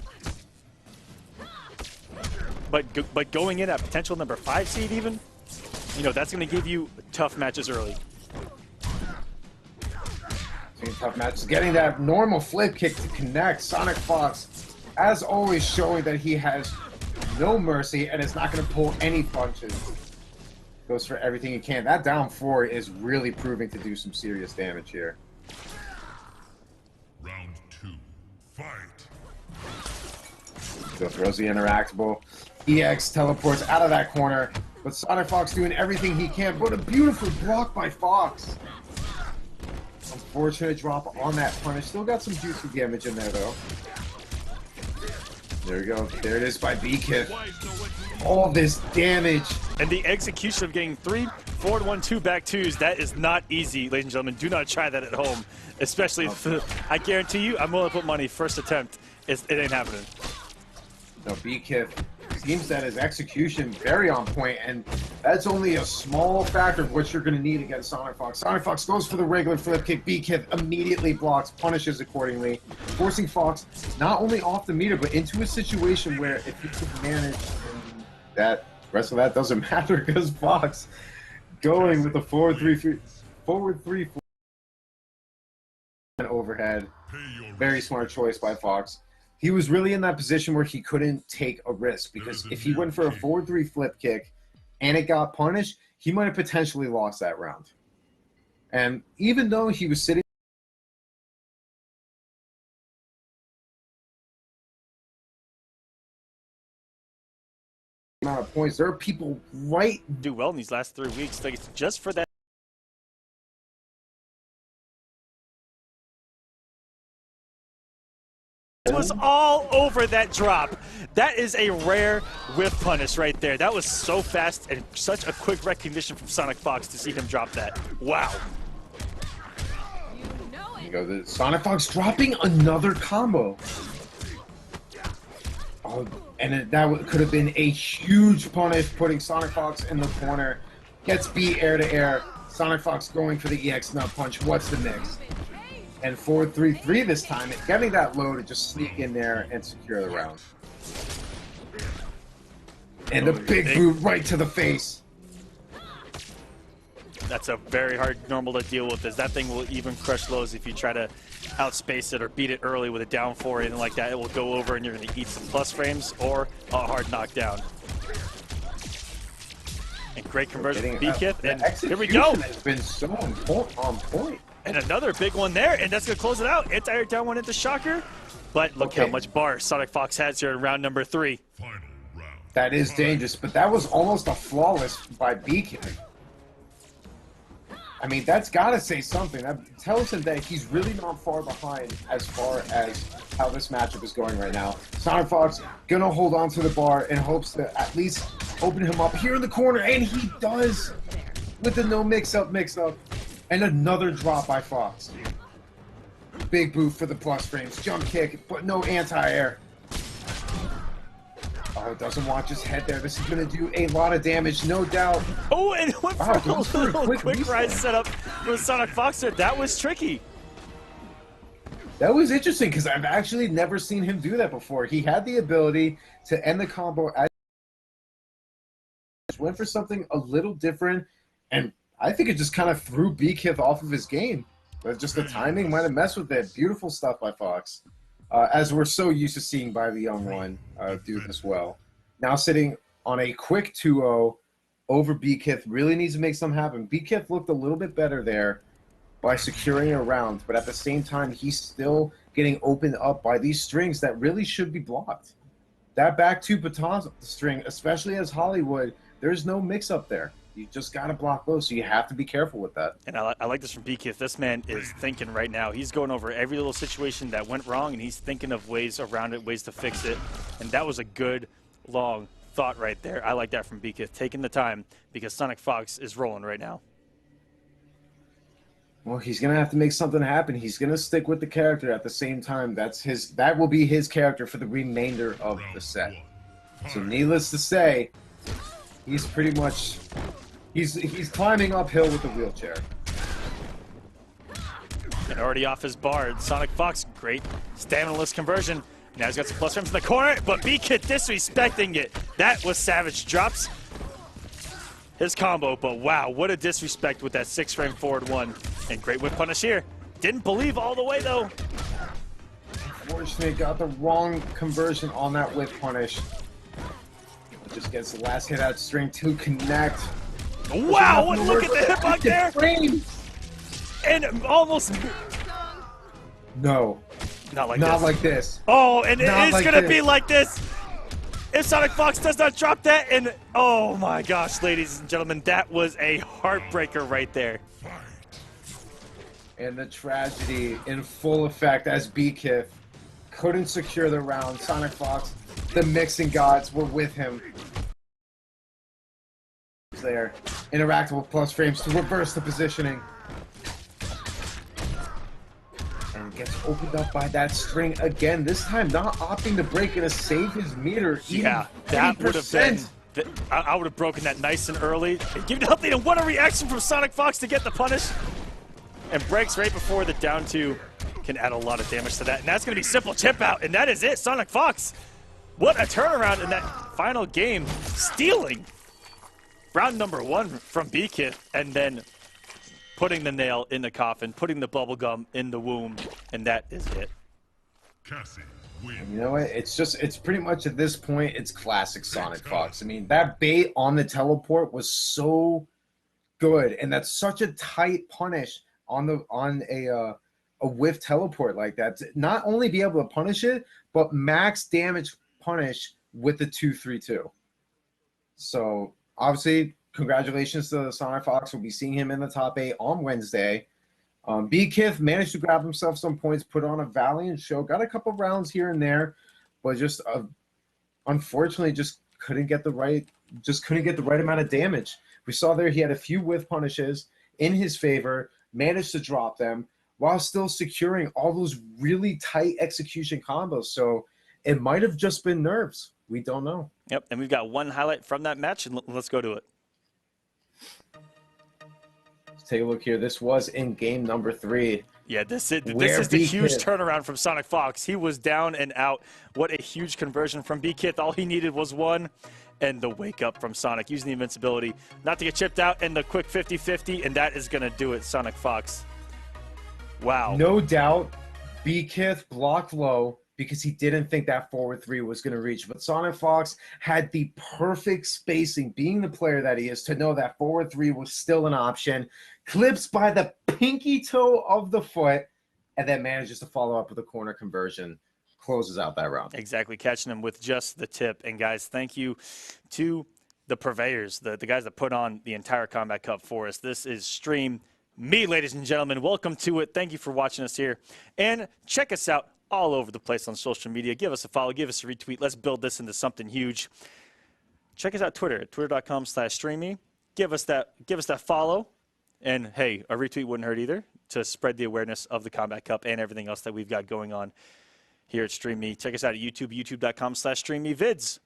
[SPEAKER 3] But going in at potential number 5 seed even, you know, that's going to give you tough matches early.
[SPEAKER 2] Tough matches. Getting that normal flip kick to connect. SonicFox, as always, showing that he has no mercy and is not going to pull any punches. Goes for everything he can. That down 4 is really proving to do some serious damage here.
[SPEAKER 4] Round 2, fight.
[SPEAKER 2] So throws the interactable. EX teleports out of that corner, but SonicFox doing everything he can. But a beautiful block by Fox. Unfortunate drop on that punish. Still got some juicy damage in there, though. There we go. There it is by BKith. All this damage.
[SPEAKER 3] And the execution of getting 3 forward 1 2 back 2s, that is not easy, ladies and gentlemen. Do not try that at home. Especially if, I guarantee you, I'm willing to put money first attempt. It ain't happening.
[SPEAKER 2] No, BKith seems that his execution very on point, and that's only a small factor of what you're going to need against SonicFox. SonicFox goes for the regular flip kick. BKith immediately blocks, punishes accordingly, forcing Fox not only off the meter, but into a situation where if he could manage that, the rest of that doesn't matter because Fox going with the forward 3-4 and overhead. Very smart choice by Fox. He was really in that position where he couldn't take a risk because if he went for a forward 3 flip kick and it got punished, he might have potentially lost that round. And even though he was sitting amount of points, there are people right
[SPEAKER 3] Do well in these last 3 weeks, like just for that. Was all over that drop. That is a rare whiff punish right there. That was so fast and such a quick recognition from SonicFox to see him drop that. Wow.
[SPEAKER 2] There you go, the SonicFox dropping another combo. Oh, and that could have been a huge punish, putting SonicFox in the corner. Gets beat air to air. SonicFox going for the EX nut punch. What's the next? And 4-3-3 this time, getting that low to just sneak in there and secure the round. And a big boot right to the face.
[SPEAKER 3] That's a very hard normal to deal with, as that thing will even crush lows if you try to outspace it or beat it early with a down 4 or anything like that. It will go over and you're going to eat some plus frames or a hard knockdown. And great conversion from BKith, and here we go.
[SPEAKER 2] Has been so on point.
[SPEAKER 3] And another big one there, and that's going to close it out. Anti-air down one into Shocker. But look how much bar SonicFox has here in round number 3.
[SPEAKER 4] Final round.
[SPEAKER 2] That is dangerous, but that was almost a flawless by BKith. I mean, that's got to say something. That tells him that he's really not far behind as far as how this matchup is going right now. SonicFox going to hold on to the bar in hopes to at least open him up here in the corner, and he does with the no mix-up. And another drop by Fox. Big boot for the plus frames. Jump kick, but no anti-air. Oh, doesn't watch his head there. This is going to do a lot of damage, no doubt.
[SPEAKER 3] Oh, and it went for a little quick rise setup with SonicFox there. That was tricky.
[SPEAKER 2] That was interesting because I've actually never seen him do that before. He had the ability to end the combo. Went for something a little different, and I think it just kind of threw BKith off of his game. But just the timing might have messed with it. Beautiful stuff by Fox. As we're so used to seeing by the young one do this well. Now sitting on a quick 2-0 over BKith. Really needs to make something happen. BKith looked a little bit better there by securing a round. But at the same time, he's still getting opened up by these strings that really should be blocked. That back 2 baton string, especially as Hollywood, there's no mix-up there. You just got to block low, so you have to be careful with that.
[SPEAKER 3] And I like this from BKith. This man is thinking right now. He's going over every little situation that went wrong, and he's thinking of ways around it, ways to fix it. And that was a good, long thought right there. I like that from BKith, taking the time, because SonicFox is rolling right now.
[SPEAKER 2] Well, he's going to have to make something happen. He's going to stick with the character at the same time. That will be his character for the remainder of the set. So needless to say, he's pretty much... He's climbing uphill with the wheelchair.
[SPEAKER 3] And already off his bar, SonicFox, great stamina-less conversion. Now he's got some plus frames in the corner, but BKith disrespecting it. That was savage. Drops his combo, but wow, what a disrespect with that 6-frame forward 1. And great whip punish here. Didn't believe all the way, though.
[SPEAKER 2] Unfortunately, got the wrong conversion on that whip punish. Just gets the last hit out string to connect.
[SPEAKER 3] Wow, look at the hitbox there!
[SPEAKER 2] Frame.
[SPEAKER 3] And almost...
[SPEAKER 2] No.
[SPEAKER 3] Not
[SPEAKER 2] like this.
[SPEAKER 3] Oh, and it is
[SPEAKER 2] like
[SPEAKER 3] going to be like this. If SonicFox does not drop that, and oh my gosh, ladies and gentlemen, that was a heartbreaker right there.
[SPEAKER 2] And the tragedy in full effect as BKith couldn't secure the round. SonicFox the mixing gods were with him. There, interacting with plus frames to reverse the positioning. And gets opened up by that string again, this time not opting to break it to save his meter.
[SPEAKER 3] Yeah, that would have been... I would have broken that nice and early. Give nothing and what a reaction from SonicFox to get the punish. And breaks right before the down two can add a lot of damage to that. And that's going to be simple chip out, and that is it. SonicFox, what a turnaround in that final game. Stealing round number 1 from BKith, and then putting the nail in the coffin, putting the bubble gum in the womb, and that is it.
[SPEAKER 4] Cassie, win.
[SPEAKER 2] You know what? It's pretty much at this point, it's classic SonicFox. I mean, that bait on the teleport was so good, and that's such a tight punish on a whiff teleport like that. To not only be able to punish it, but max damage punish with the 2-3-2. So obviously, congratulations to SonicFox. We'll be seeing him in the top 8 on Wednesday. BKith managed to grab himself some points, put on a valiant show, got a couple rounds here and there, but just unfortunately just couldn't get the right amount of damage. We saw there he had a few whiff punishes in his favor, managed to drop them while still securing all those really tight execution combos. So it might have just been nerves. We don't know.
[SPEAKER 3] Yep, and we've got one highlight from that match, and let's go to it.
[SPEAKER 2] Let's take a look here. This was in game number 3.
[SPEAKER 3] Yeah, this is the huge turnaround from SonicFox. He was down and out. What a huge conversion from BKith. All he needed was one, and the wake up from Sonic, using the invincibility not to get chipped out, and the quick 50-50, and that is going to do it, SonicFox. Wow.
[SPEAKER 2] No doubt, BKith blocked low because he didn't think that forward 3 was going to reach. But SonicFox had the perfect spacing, being the player that he is, to know that forward 3 was still an option. Clips by the pinky toe of the foot, and then manages to follow up with a corner conversion. Closes out that round.
[SPEAKER 3] Exactly, catching him with just the tip. And guys, thank you to the purveyors, the guys that put on the entire Kombat Cup for us. This is StreamMe, ladies and gentlemen. Welcome to it. Thank you for watching us here. And check us out all over the place on social media. Give us a follow, give us a retweet. Let's build this into something huge. Check us out Twitter at twitter.com/StreamMe. Give us that follow. And hey, a retweet wouldn't hurt either, to spread the awareness of the Kombat Cup and everything else that we've got going on here at StreamMe. Check us out at YouTube, youtube.com/StreamMeVids,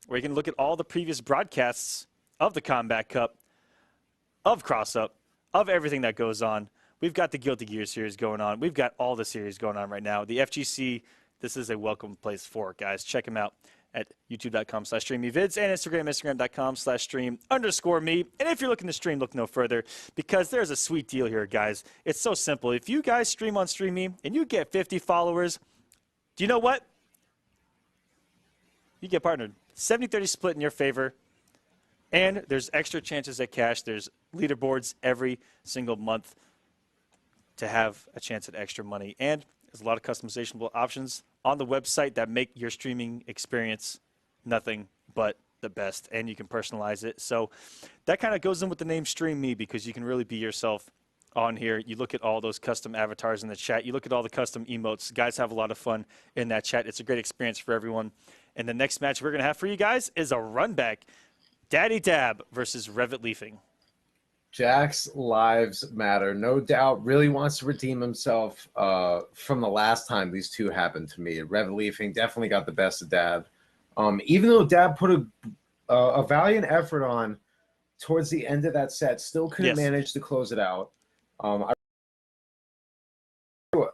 [SPEAKER 3] where you can look at all the previous broadcasts of the Kombat Cup, of Cross Up, of everything that goes on. We've got the Guilty Gear series going on. We've got all the series going on right now. The FGC, this is a welcome place for it, guys. Check them out at youtube.com/StreamMeVids and Instagram.com/stream_me. And if you're looking to stream, look no further, because there's a sweet deal here, guys. It's so simple. If you guys stream on StreamMe and you get 50 followers, do you know what? You get partnered. 70-30 split in your favor. And there's extra chances at cash. There's leaderboards every single month to have a chance at extra money. And there's a lot of customizable options on the website that make your streaming experience nothing but the best. And you can personalize it. So that kind of goes in with the name StreamMe, because you can really be yourself on here. You look at all those custom avatars in the chat. You look at all the custom emotes. Guys have a lot of fun in that chat. It's a great experience for everyone. And the next match we're going to have for you guys is a run back. Daddy Dab versus Revit Leafing.
[SPEAKER 2] Jack's lives matter. No doubt really wants to redeem himself from the last time these two happened to me. Revit Leafing definitely got the best of Dab. Even though Dab put a valiant effort on towards the end of that set, still couldn't manage to close it out.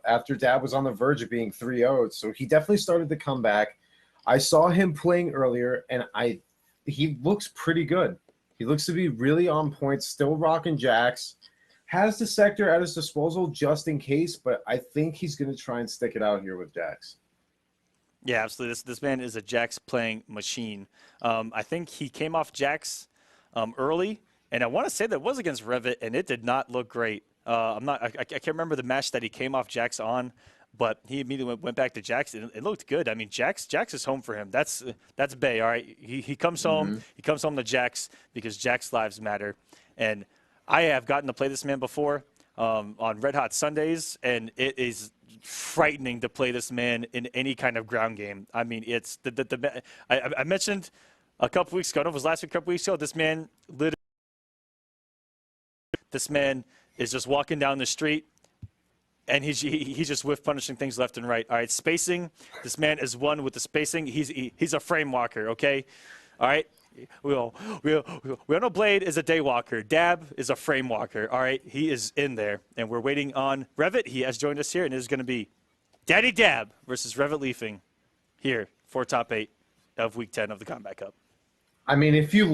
[SPEAKER 2] After Dab was on the verge of being 3-0'd, so he definitely started to come back. I saw him playing earlier, and he looks pretty good. He looks to be really on point, still rocking Jax. Has the sector at his disposal just in case, but I think he's going to try and stick it out here with Jax.
[SPEAKER 3] Yeah, absolutely. This man is a Jax playing machine. I think he came off Jax early, and I want to say that was against Revit, and it did not look great. I can't remember the match that he came off Jax on, but he immediately went back to Jax, and it looked good. I mean, Jax is home for him. That's Bay, all right? He comes home. Mm-hmm. He comes home to Jax because Jax lives matter. And I have gotten to play this man before on Red Hot Sundays, and it is frightening to play this man in any kind of ground game. I mean, it's I mentioned a couple weeks ago, I don't know if it was last week, a couple weeks ago, this man is just walking down the street, and he's just whiff punishing things left and right. All right, spacing. This man is one with the spacing. He's a frame walker. Okay, all right. We all know Blade is a day walker. Dab is a frame walker. All right, he is in there, and we're waiting on Revit. He has joined us here, and it is going to be Daddy Dab versus Revit Leafing here for top 8 of Week 10 of the Combat Cup.
[SPEAKER 2] I mean, if you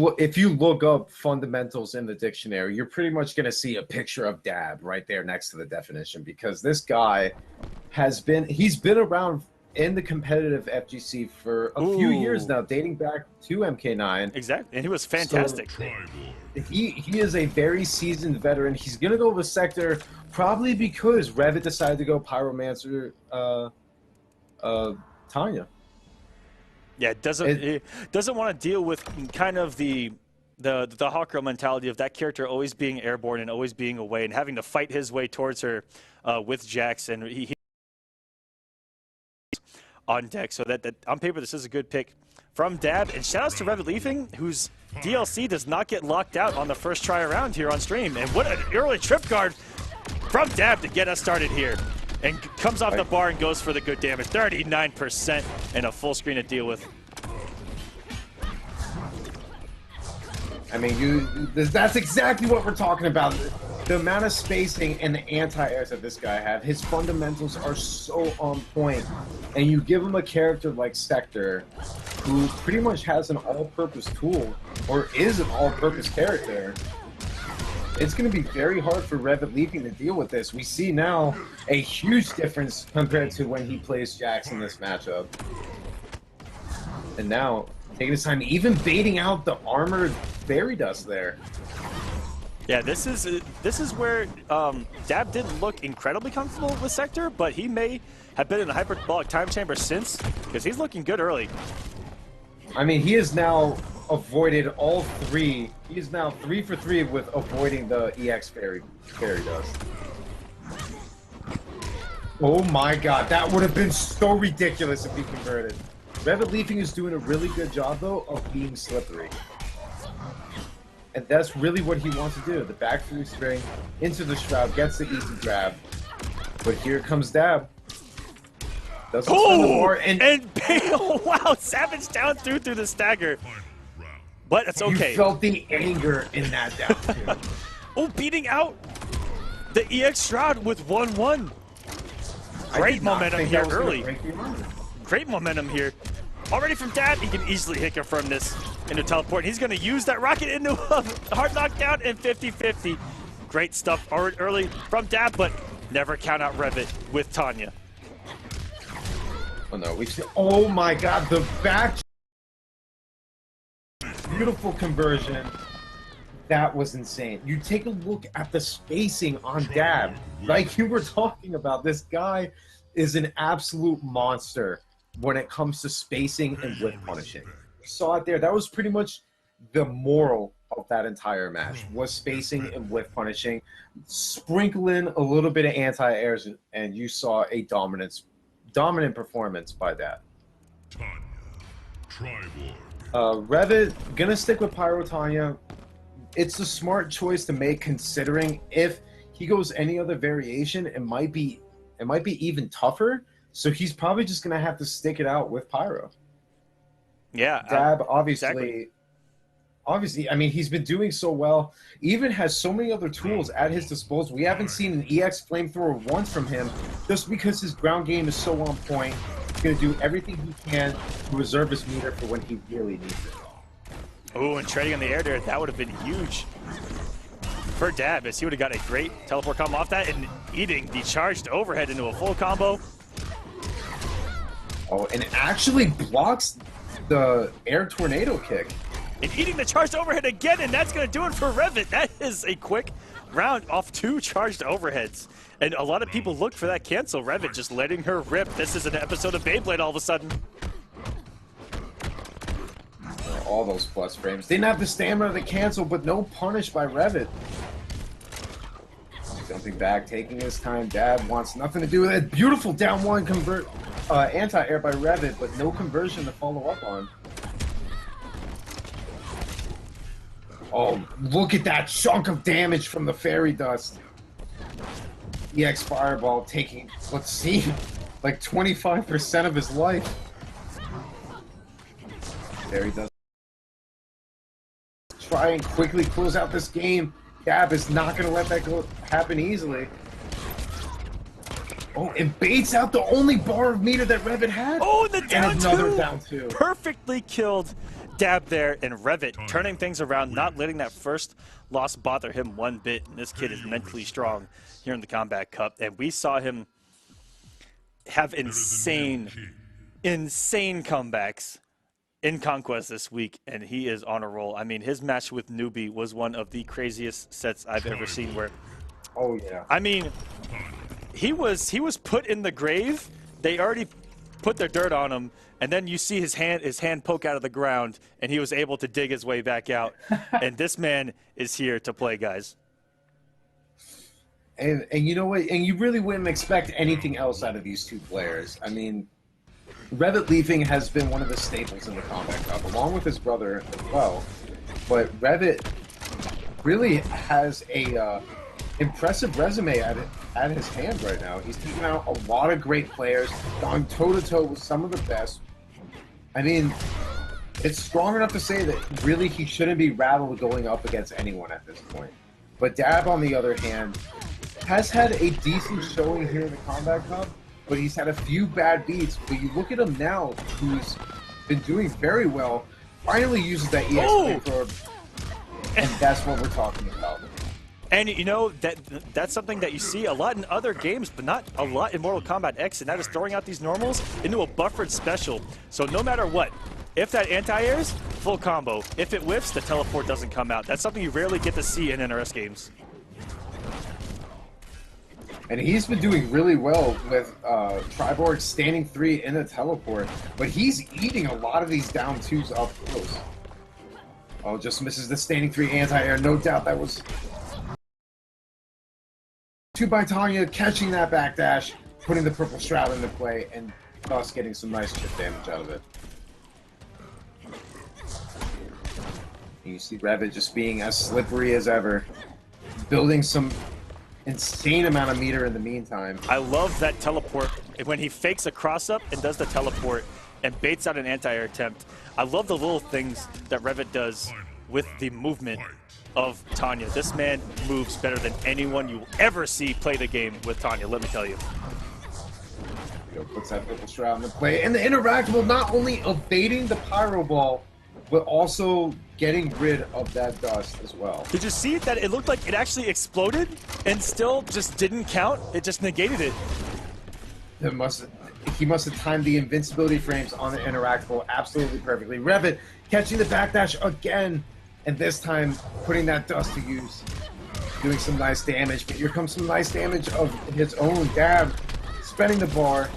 [SPEAKER 2] look up fundamentals in the dictionary, you're pretty much going to see a picture of Dab right there next to the definition, because this guy he's been around in the competitive FGC for a few years now, dating back to MK9.
[SPEAKER 3] Exactly, and he was fantastic.
[SPEAKER 2] So, he is a very seasoned veteran. He's going to go with Sector probably because Revit decided to go Pyromancer Tanya.
[SPEAKER 3] Yeah, it doesn't want to deal with kind of the Hawk Girl mentality of that character always being airborne and always being away and having to fight his way towards her with Jax, and he on deck. So that on paper, this is a good pick from Dab. And shout outs to Revit Leafing, whose DLC does not get locked out on the first try around here on stream. And what an early trip guard from Dab to get us started here. And comes off the bar and goes for the good damage. 39% and a full screen to deal with.
[SPEAKER 2] I mean, that's exactly what we're talking about. The amount of spacing and the anti-airs that this guy have, his fundamentals are so on point. And you give him a character like Sector, who pretty much has an all-purpose tool, or is an all-purpose character. It's going to be very hard for Revit Leafing to deal with this. We see now a huge difference compared to when he plays Jax in this matchup. And now, taking his time, even baiting out the armored fairy dust there.
[SPEAKER 3] Yeah, this is where Dab didn't look incredibly comfortable with Sector, but he may have been in the hyperbolic time chamber since, because he's looking good early.
[SPEAKER 2] I mean, he has now avoided all 3. He is now 3 for 3 with avoiding the EX fairy dust. Oh my god, that would have been so ridiculous if he converted. Revit Leafing is doing a really good job, though, of being slippery. And that's really what he wants to do. The back through string into the shroud, gets the easy grab. But here comes Dab.
[SPEAKER 3] And Bale, wow, Savage down through the stagger. But it's okay.
[SPEAKER 2] You felt the anger in that down too.
[SPEAKER 3] Oh, beating out the EX Shroud with 1-1. Great momentum here early. Great momentum here. Already from Dab, he can easily hit confirm this into teleport. He's going to use that rocket into a hard knockdown and 50-50. Great stuff early from Dab, but never count out Revit with Tanya.
[SPEAKER 2] Oh no, oh my god, the back. Beautiful conversion. That was insane. You take a look at the spacing on Dab. Like you were talking about, this guy is an absolute monster when it comes to spacing and whip punishing. You saw it there. That was pretty much the moral of that entire match, was spacing and whip punishing. Sprinkle in a little bit of anti-airs, and you saw a dominant performance by that. Revit, gonna stick with Pyro Tanya. It's a smart choice to make, considering if he goes any other variation, it might be even tougher. So he's probably just gonna have to stick it out with Pyro.
[SPEAKER 3] Yeah,
[SPEAKER 2] Dab, obviously.
[SPEAKER 3] Exactly.
[SPEAKER 2] Obviously, I mean, he's been doing so well. Even has so many other tools at his disposal. We haven't seen an EX flamethrower once from him, just because his ground game is so on point. He's going to do everything he can to reserve his meter for when he really needs it.
[SPEAKER 3] Oh, and trading on the air there, that would have been huge for Dab, as he would have got a great teleport combo off that, and eating the charged overhead into a full combo.
[SPEAKER 2] Oh, and it actually blocks the air tornado kick.
[SPEAKER 3] And eating the charged overhead again, and that's going to do it for Revit. That is a quick round off 2 charged overheads. And a lot of people looked for that cancel. Revit just letting her rip. This is an episode of Beyblade all of a sudden.
[SPEAKER 2] All those plus frames. Didn't have the stamina to cancel, but no punish by Revit. Jumping back, taking his time. Dab wants nothing to do with it. Beautiful down one anti-air by Revit, but no conversion to follow up on. Oh, look at that chunk of damage from the Fairy Dust. EX Fireball taking what seemed like 25% of his life. Fairy Dust. Try and quickly close out this game. Dab is not going to let that happen easily. Oh, and baits out the only bar of meter that Revit had.
[SPEAKER 3] Oh, the down
[SPEAKER 2] and another
[SPEAKER 3] two.
[SPEAKER 2] Down two.
[SPEAKER 3] Perfectly killed Dab there, and Revit turning things around, not letting that first loss bother him one bit. And this kid is mentally strong here in the Kombat Cup, and we saw him have insane comebacks in Conquest this week, and he is on a roll. I mean, his match with Newbie was one of the craziest sets I've ever seen. Where,
[SPEAKER 2] oh yeah,
[SPEAKER 3] I mean, he was put in the grave. They already put their dirt on him, and then you see his hand poke out of the ground, and he was able to dig his way back out. And this man is here to play, guys.
[SPEAKER 2] And you know what? And you really wouldn't expect anything else out of these two players. I mean, Revit leaving has been one of the staples in the Kombat Cup, along with his brother as well. But Revit really has a impressive resume at his hand right now. He's taken out a lot of great players, gone toe-to-toe with some of the best. I mean, it's strong enough to say that really he shouldn't be rattled going up against anyone at this point. But Dab, on the other hand, has had a decent showing here in the Kombat Cup, but he's had a few bad beats. But you look at him now, who's been doing very well, finally uses that EX flamethrower, and that's what we're talking about.
[SPEAKER 3] And you know, that's something that you see a lot in other games, but not a lot in Mortal Kombat X, and that is throwing out these normals into a buffered special. So no matter what, if that anti-airs, full combo. If it whiffs, the teleport doesn't come out. That's something you rarely get to see in NRS games.
[SPEAKER 2] And he's been doing really well with Triborg standing 3 in a teleport, but he's eating a lot of these down 2s up close. Oh, just misses the standing 3 anti-air. No doubt that was 2 by Tanya, catching that backdash, putting the purple shroud into play, and thus getting some nice chip damage out of it. And you see Revit just being as slippery as ever, building some insane amount of meter in the meantime.
[SPEAKER 3] I love that teleport when he fakes a cross-up and does the teleport and baits out an anti-air attempt. I love the little things that Revit does with the movement of Tanya. This man moves better than anyone you will ever see play the game with Tanya, let me tell you.
[SPEAKER 2] Puts that purple shroud into play, and the interactable not only evading the pyro ball, but also getting rid of that dust as well.
[SPEAKER 3] Did you see that it looked like it actually exploded and still just didn't count? It just negated it.
[SPEAKER 2] He must have timed the invincibility frames on the interactable absolutely perfectly. Revit catching the backdash again, and this time putting that dust to use, doing some nice damage. But here comes some nice damage of his own. Dab spending the bar,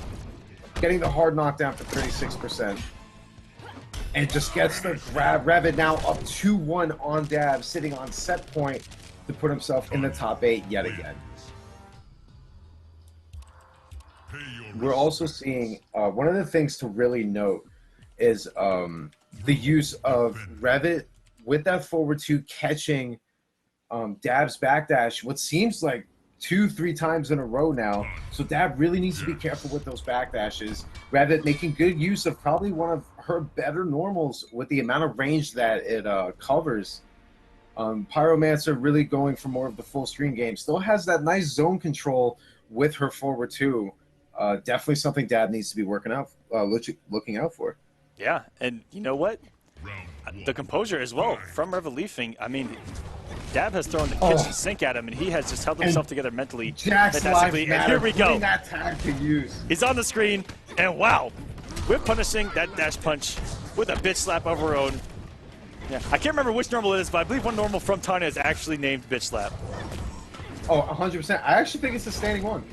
[SPEAKER 2] getting the hard knockdown for 36%. And just gets the grab. Revit now up 2-1 on Dab, sitting on set point to put himself in the top 8 yet again. We're also seeing one of the things to really note is the use of Revit with that forward 2 catching Dab's backdash, what seems like 2-3 times in a row now. So Dab really needs to be careful with those backdashes. Revit making good use of probably one of her better normals with the amount of range that it covers. Pyromancer really going for more of the full screen game. Still has that nice zone control with her forward 2. Definitely something Dab needs to be looking out for.
[SPEAKER 3] Yeah, and you know what? The composure as well from Revit leafing. I mean, Dab has thrown the kitchen sink at him, and he has just held himself together mentally.
[SPEAKER 2] Jack's lives
[SPEAKER 3] and
[SPEAKER 2] matter.
[SPEAKER 3] here we go.
[SPEAKER 2] That tag to use.
[SPEAKER 3] He's on the screen, and wow, we're punishing that dash punch with a bitch slap of her own. Yeah, I can't remember which normal it is, but I believe one normal from Tanya is actually named bitch slap.
[SPEAKER 2] Oh, 100%. I actually think it's a standing one.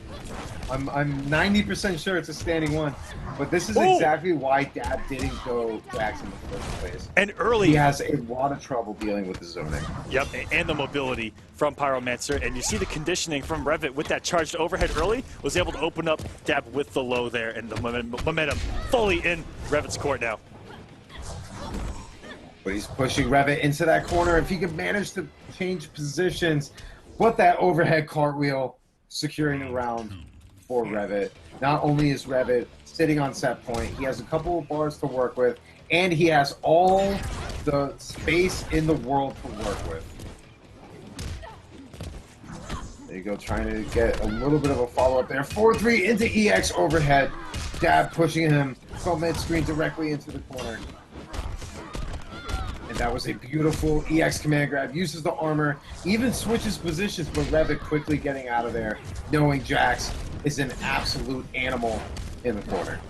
[SPEAKER 2] I'm 90% sure it's a standing one. But this is exactly why Dad didn't go Jackson in the first place.
[SPEAKER 3] And early,
[SPEAKER 2] he has a lot of trouble dealing with the zoning.
[SPEAKER 3] Yep, and the mobility from Pyromancer. And you see the conditioning from Revit with that charged overhead early, was able to open up Dab with the low there, and the momentum fully in Revit's court now.
[SPEAKER 2] But he's pushing Revit into that corner. If he could manage to change positions, but that overhead cartwheel securing the round for Revit. Not only is Revit sitting on set point, he has a couple of bars to work with, and he has all the space in the world to work with. There you go, trying to get a little bit of a follow-up there. 4-3 into EX overhead. Dab pushing him from mid-screen directly into the corner. And that was a beautiful EX command grab. Uses the armor, even switches positions, but Revit quickly getting out of there, knowing Jax is an absolute animal in the corner.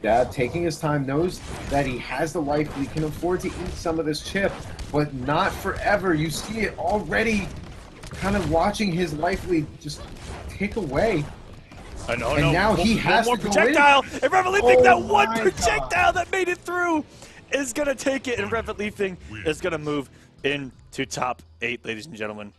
[SPEAKER 2] Dad, taking his time, knows that he has the life lead, can afford to eat some of this chip, but not forever. You see it already, kind of watching his life lead just tick away.
[SPEAKER 3] And
[SPEAKER 2] now he has
[SPEAKER 3] one
[SPEAKER 2] to go
[SPEAKER 3] projectile,
[SPEAKER 2] in.
[SPEAKER 3] and Revit Leafing, that one projectile that made it through is gonna take it, and Revit Leafing is gonna move into top 8, ladies and gentlemen.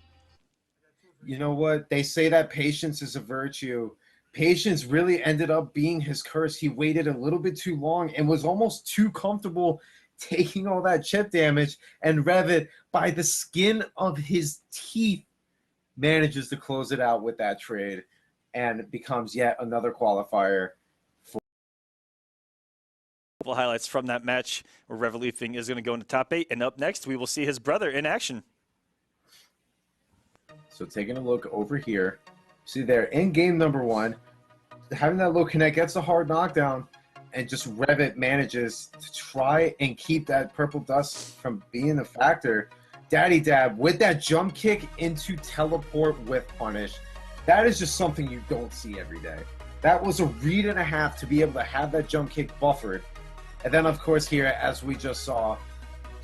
[SPEAKER 2] You know what? They say that patience is a virtue. Patience really ended up being his curse. He waited a little bit too long and was almost too comfortable taking all that chip damage, and Revit, by the skin of his teeth, manages to close it out with that trade and becomes yet another qualifier.
[SPEAKER 3] Couple highlights from that match where Revit Leafing is going to go into top 8, and up next we will see his brother in action.
[SPEAKER 2] So taking a look over here, see there in game number 1, having that low connect gets a hard knockdown, and just Revit manages to try and keep that purple dust from being a factor. Daddy Dab with that jump kick into teleport with punish. That is just something you don't see every day. That was a read and a half to be able to have that jump kick buffered. And then, of course, here, as we just saw,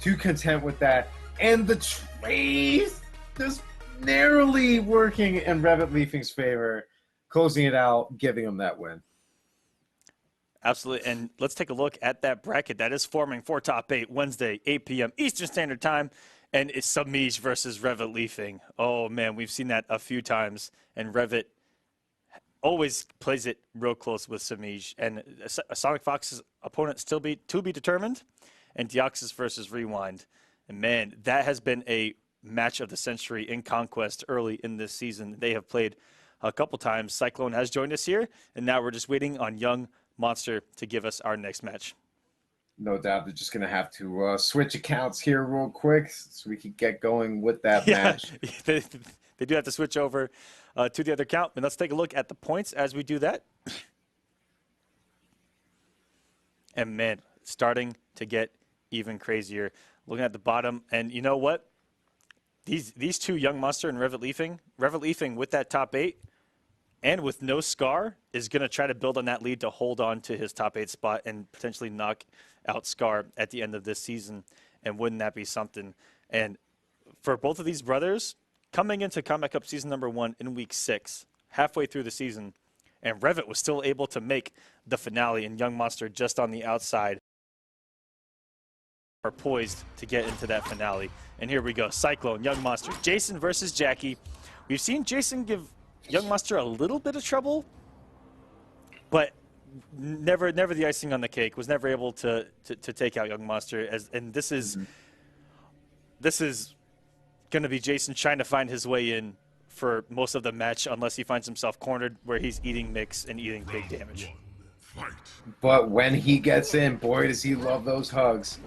[SPEAKER 2] too content with that. And the trace just narrowly working in Revit Leafing's favor, closing it out, giving him that win.
[SPEAKER 3] Absolutely. And let's take a look at that bracket that is forming for top 8 Wednesday, 8 p.m. Eastern Standard Time. And it's Semiij versus Revit Leafing. Oh, man, we've seen that a few times. And Revit always plays it real close with Semiij. And SonicFox's opponent still to be determined. And Deoxys versus Rewind. And, man, that has been a match of the century in Conquest early in this season. They have played a couple times. Cyclone has joined us here. And now we're just waiting on YungMonster to give us our next match.
[SPEAKER 2] No doubt they're just going to have to switch accounts here real quick so we can get going with that match.
[SPEAKER 3] They do have to switch over to the other account. And let's take a look at the points as we do that. And, man, starting to get even crazier. Looking at the bottom. And you know what? These two, YungMonster and Revit Leafing with that top 8 and with no Scar is going to try to build on that lead to hold on to his top 8 spot and potentially knock out Scar at the end of this season. And wouldn't that be something? And for both of these brothers, coming into Kombat Cup Season number 1 in Week 6, halfway through the season, and Revit was still able to make the finale, and YungMonster just on the outside are poised to get into that finale. And here we go, Cyclone, YungMonster, Jason versus Jackie. We've seen Jason give YungMonster a little bit of trouble, but never the icing on the cake. Was never able to take out YungMonster. And this is going to be Jason trying to find his way in for most of the match, unless he finds himself cornered where he's eating mix and eating big damage.
[SPEAKER 2] But when he gets in, boy, does he love those hugs.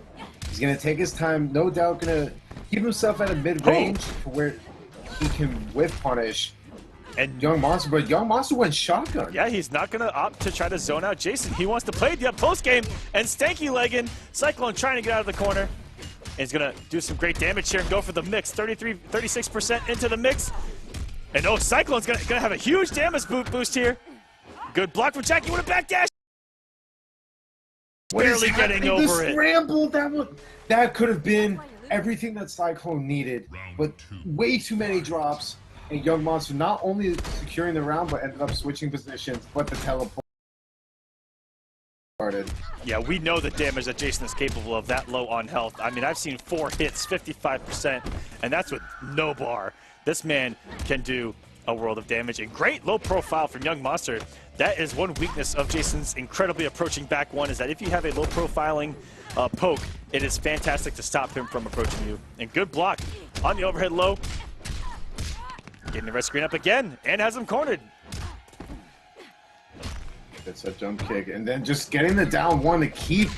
[SPEAKER 2] He's going to take his time, no doubt going to keep himself at a mid-range where he can whiff punish. And YungMonster, but YungMonster went shotgun.
[SPEAKER 3] Yeah, he's not going to opt to try to zone out Jason. He wants to play the post game and stanky legging. Cyclone trying to get out of the corner. And he's going to do some great damage here and go for the mix. 36% into the mix. And oh, Cyclone's going to have a huge damage boost here. Good block from Jackie with a backdash. Barely getting over it.
[SPEAKER 2] Scramble, that could have been everything that Cyclone needed, but way too many drops. And YungMonster not only securing the round, but ended up switching positions, but the teleport started.
[SPEAKER 3] Yeah, we know the damage that Jason is capable of that low on health. I mean, I've seen 4 hits, 55%, and that's with no bar. This man can do a world of damage, and great low profile from YungMonster. That is one weakness of Jason's incredibly approaching back one, is that if you have a low profiling poke, it is fantastic to stop him from approaching you. And good block on the overhead low. Getting the red screen up again, and has him cornered.
[SPEAKER 2] It's a jump kick, and then just getting the down one to keep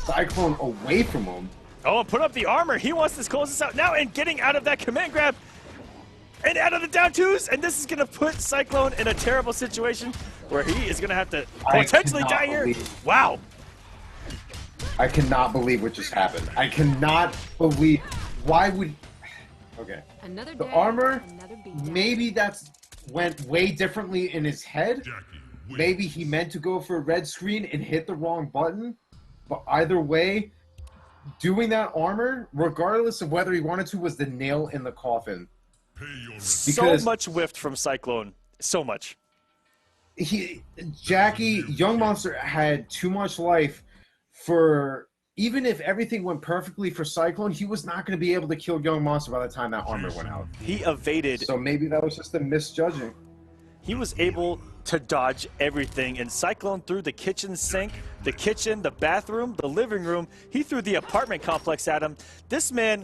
[SPEAKER 2] Cyclone away from him.
[SPEAKER 3] Oh, and put up the armor. He wants to close this out now, and getting out of that command grab. And out of the down twos, and this is going to put Cyclone in a terrible situation where he is going to have to potentially die here. Wow.
[SPEAKER 2] I cannot believe what just happened. I cannot believe. Why would... Okay.
[SPEAKER 5] Another
[SPEAKER 2] The
[SPEAKER 5] day,
[SPEAKER 2] armor,
[SPEAKER 5] another beatdown.
[SPEAKER 2] maybe that's went way differently in his head. Maybe he meant to go for a red screen and hit the wrong button. But either way, doing that armor, regardless of whether he wanted to, was the nail in the coffin.
[SPEAKER 3] So much whiffed from Cyclone. So much.
[SPEAKER 2] YungMonster had too much life for... Even if everything went perfectly for Cyclone, he was not going to be able to kill YungMonster by the time that armor went out.
[SPEAKER 3] He evaded.
[SPEAKER 2] So maybe that was just a misjudging.
[SPEAKER 3] He was able to dodge everything, and Cyclone threw the kitchen sink, the kitchen, the bathroom, the living room. He threw the apartment complex at him. This man,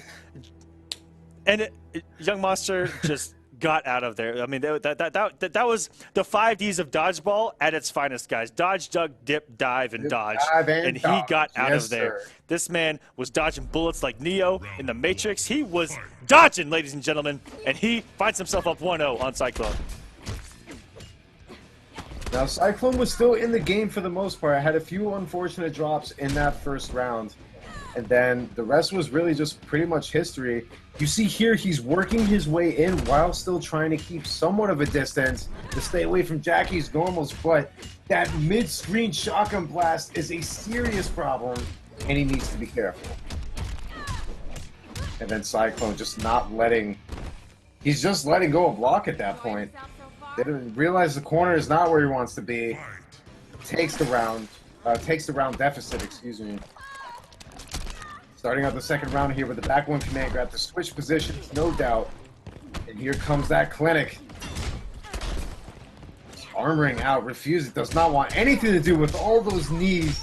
[SPEAKER 3] and YungMonster just got out of there. I mean, that was the 5 Ds of dodgeball at its finest, guys. Dodge, duck, dip, dive, and dodge. And he got out of there.
[SPEAKER 2] Sir.
[SPEAKER 3] This man was dodging bullets like Neo in the Matrix. He was dodging, ladies and gentlemen, and he finds himself up 1-0 on Cyclone.
[SPEAKER 2] Now, Cyclone was still in the game for the most part. I had a few unfortunate drops in that first round. And then the rest was really just pretty much history. You see here, he's working his way in while still trying to keep somewhat of a distance to stay away from Jackie's normals. But that mid-screen shotgun blast is a serious problem, and he needs to be careful. And then Cyclone just not letting... He's just letting go of block at that point. Didn't realize the corner is not where he wants to be. Takes the round deficit, excuse me. Starting out the second round here with the back one command grab to switch positions, no doubt. And here comes that clinic. Armoring out, refuses, does not want anything to do with all those knees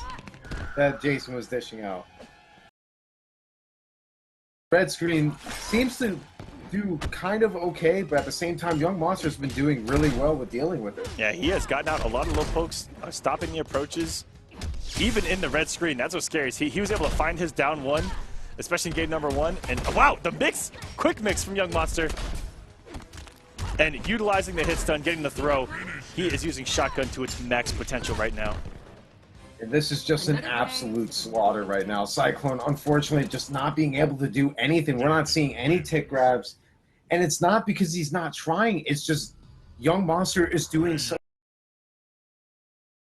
[SPEAKER 2] that Jason was dishing out. Red screen seems to do kind of okay, but at the same time, YungMonster's been doing really well with dealing with it.
[SPEAKER 3] Yeah, he has gotten out a lot of low pokes, stopping the approaches. Even in the red screen, that's what scares. He was able to find his down one, especially in game number 1. And wow, the mix, quick mix from YungMonster. And utilizing the hit stun, getting the throw. He is using shotgun to its max potential right now.
[SPEAKER 2] And this is just an absolute slaughter right now. Cyclone, unfortunately, just not being able to do anything. We're not seeing any tick grabs. And it's not because he's not trying. It's just YungMonster is doing such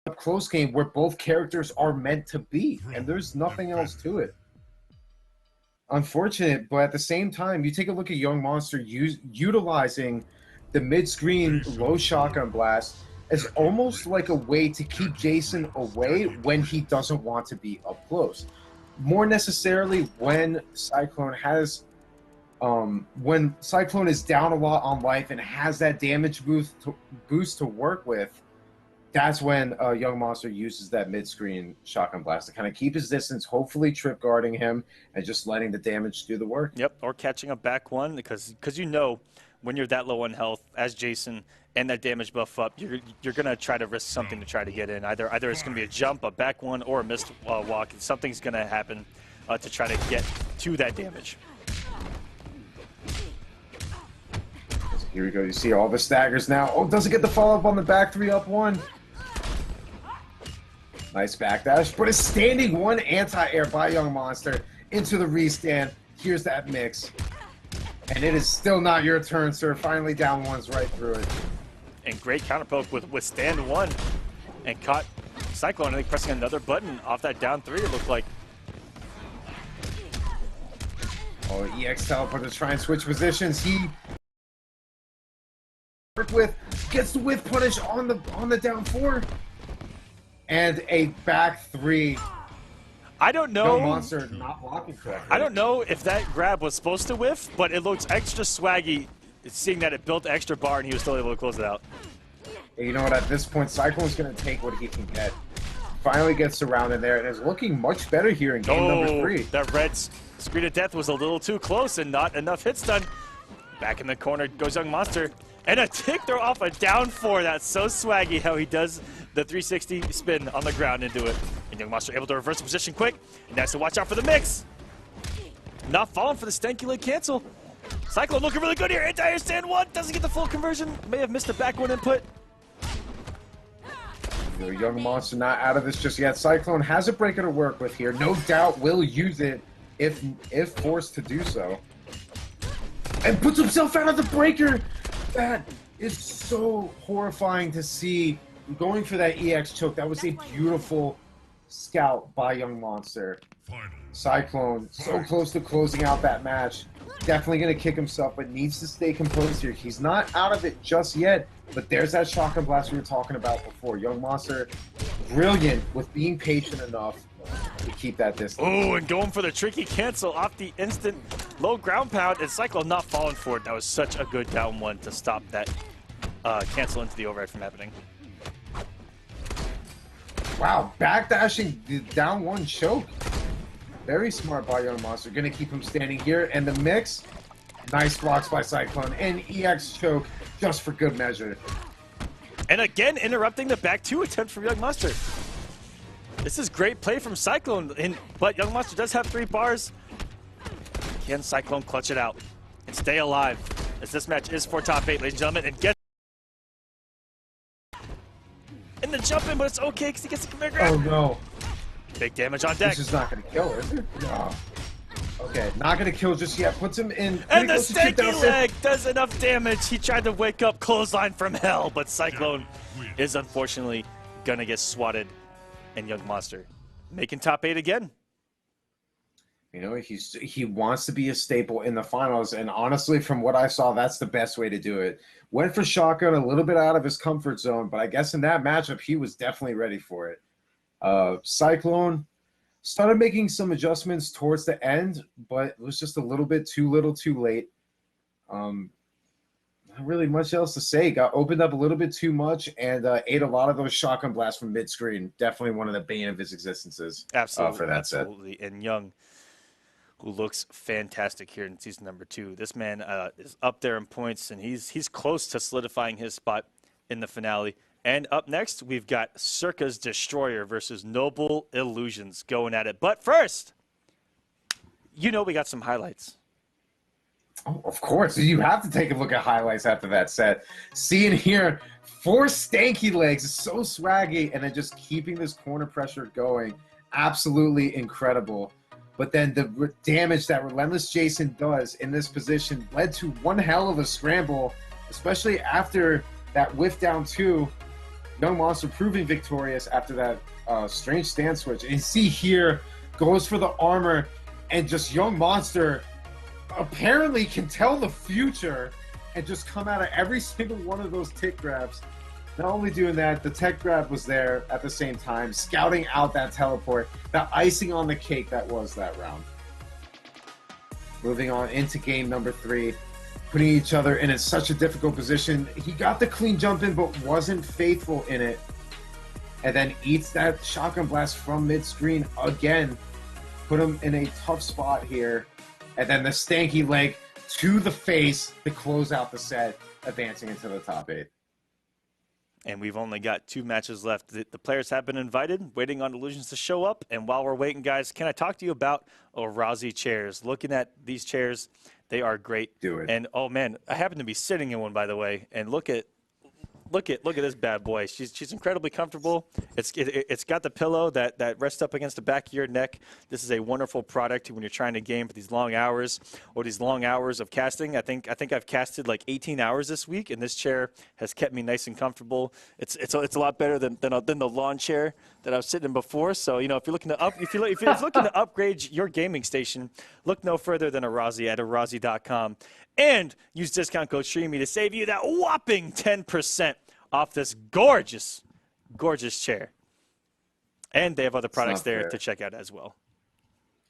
[SPEAKER 2] a close game where both characters are meant to be. And there's nothing else to it. Unfortunate, but at the same time, you take a look at YungMonster utilizing the mid-screen low shotgun blast as almost like a way to keep Jason away when he doesn't want to be up close. More necessarily when Cyclone has, when Cyclone is down a lot on life and has that damage boost to work with, that's when YungMonster uses that mid-screen shotgun blast to kind of keep his distance, hopefully trip guarding him and just letting the damage do the work.
[SPEAKER 3] Yep, or catching a back one because you know when you're that low on health as Jason and that damage buff up, you're going to try to risk something to try to get in. Either it's going to be a jump, a back one, or a missed walk. Something's going to happen to try to get to that damage.
[SPEAKER 2] Here we go. You see all the staggers now. Oh, doesn't get the follow-up on the back 3 up 1. Nice backdash, but a standing 1 anti-air by YungMonster into the restand. Here's that mix. And it is still not your turn, sir. Finally down ones right through it.
[SPEAKER 3] And great counter poke with stand 1. And caught Cyclone, I think, pressing another button off that down 3, it looked like.
[SPEAKER 2] Oh, EX teleport to try and switch positions. He gets the whiff punish on the down 4. And a back 3.
[SPEAKER 3] I don't know.
[SPEAKER 2] YungMonster not blocking correctly.
[SPEAKER 3] I don't know if that grab was supposed to whiff, but it looks extra swaggy seeing that it built the extra bar and he was still able to close it out.
[SPEAKER 2] You know what, at this point, Cyclone's going to take what he can get. Finally gets surrounded there and is looking much better here in game number 3.
[SPEAKER 3] That red screen of death was a little too close and not enough hits done. Back in the corner goes YungMonster. And a tick throw off a down 4. That's so swaggy how he does the 360 spin on the ground into it. And YungMonster able to reverse the position quick. And has to watch out for the mix. Not falling for the stanky leg cancel. Cyclone looking really good here. Anti-air stand 1. Doesn't get the full conversion. May have missed the back 1 input.
[SPEAKER 2] YungMonster not out of this just yet. Cyclone has a breaker to work with here. No doubt will use it if forced to do so. And puts himself out of the breaker. That is so horrifying to see. Going for that EX choke. That was a beautiful scout by YungMonster. Cyclone so close to closing out that match. Definitely going to kick himself, but needs to stay composed here. He's not out of it just yet, but there's that shotgun blast we were talking about before. YungMonster, brilliant with being patient enough to keep that distance.
[SPEAKER 3] Oh, and going for the tricky cancel off the instant low ground pound, and Cyclone not falling for it. That was such a good down 1 to stop that cancel into the override from happening.
[SPEAKER 2] Wow, backdashing the down 1 choke. Very smart by YungMonster. Going to keep him standing here. And the mix, nice blocks by Cyclone. And EX choke just for good measure.
[SPEAKER 3] And again, interrupting the back 2 attempt from YungMonster. This is great play from Cyclone, but YungMonster does have 3 bars. Can Cyclone clutch it out and stay alive? As this match is for top 8, ladies and gentlemen, and get in the jump in, but it's okay because he gets the command grab.
[SPEAKER 2] Oh no.
[SPEAKER 3] Big damage on deck.
[SPEAKER 2] This is not going to kill, is it? No. Okay, not going to kill just yet. Puts him in.
[SPEAKER 3] And the stanky leg does enough damage. He tried to wake up clothesline from hell, but Cyclone is unfortunately going to get swatted. And YungMonster making top 8 again.
[SPEAKER 2] You know, he wants to be a staple in the finals, and honestly, from what I saw, that's the best way to do it. Went for shotgun, a little bit out of his comfort zone, but I guess in that matchup, he was definitely ready for it. Cyclone started making some adjustments towards the end, but it was just a little bit too little too late. Not really much else to say. Got opened up a little bit too much and ate a lot of those shotgun blasts from mid-screen. Definitely one of the bane of his existences.
[SPEAKER 3] Absolutely,
[SPEAKER 2] for that
[SPEAKER 3] absolutely. And Young, who looks fantastic here in season number 2. This man is up there in points, and he's close to solidifying his spot in the finale. And up next, we've got Circa's Destroyer versus Noble Ilusions going at it. But first, you know we got some highlights.
[SPEAKER 2] Oh, of course. You have to take a look at highlights after that set. Seeing here, 4 stanky legs is so swaggy, and then just keeping this corner pressure going. Absolutely incredible. But then the damage that Relentless Jason does in this position led to one hell of a scramble, especially after that whiff down 2. YungMonster proving victorious after that strange stance switch. And you see here, goes for the armor, and just YungMonster apparently can tell the future and just come out of every single one of those tick grabs. Not only doing that, the tech grab was there at the same time, scouting out that teleport, the icing on the cake that was that round. Moving on into game number 3, putting each other in such a difficult position. He got the clean jump in, but wasn't faithful in it. And then eats that shotgun blast from mid-screen again. Put him in a tough spot here. And then the stanky leg to the face to close out the set, advancing into the top 8.
[SPEAKER 3] And we've only got 2 matches left. The players have been invited, waiting on Ilusions to show up. And while we're waiting, guys, can I talk to you about Rousey chairs? Looking at these chairs, they are great.
[SPEAKER 2] Do it.
[SPEAKER 3] And, oh, man, I happen to be sitting in one, by the way. And look at look at this bad boy. She's incredibly comfortable. It's got the pillow that rests up against the back of your neck. This is a wonderful product when you're trying to game for these long hours or these long hours of casting. I think I've casted like 18 hours this week, and this chair has kept me nice and comfortable. It's a lot better than the lawn chair that I was sitting in before. So if you're looking to upgrade your gaming station, look no further than Arazi at arazi.com. And use discount code StreamMe to save you that whopping 10% off this gorgeous, gorgeous chair. And they have other products there to check out as well.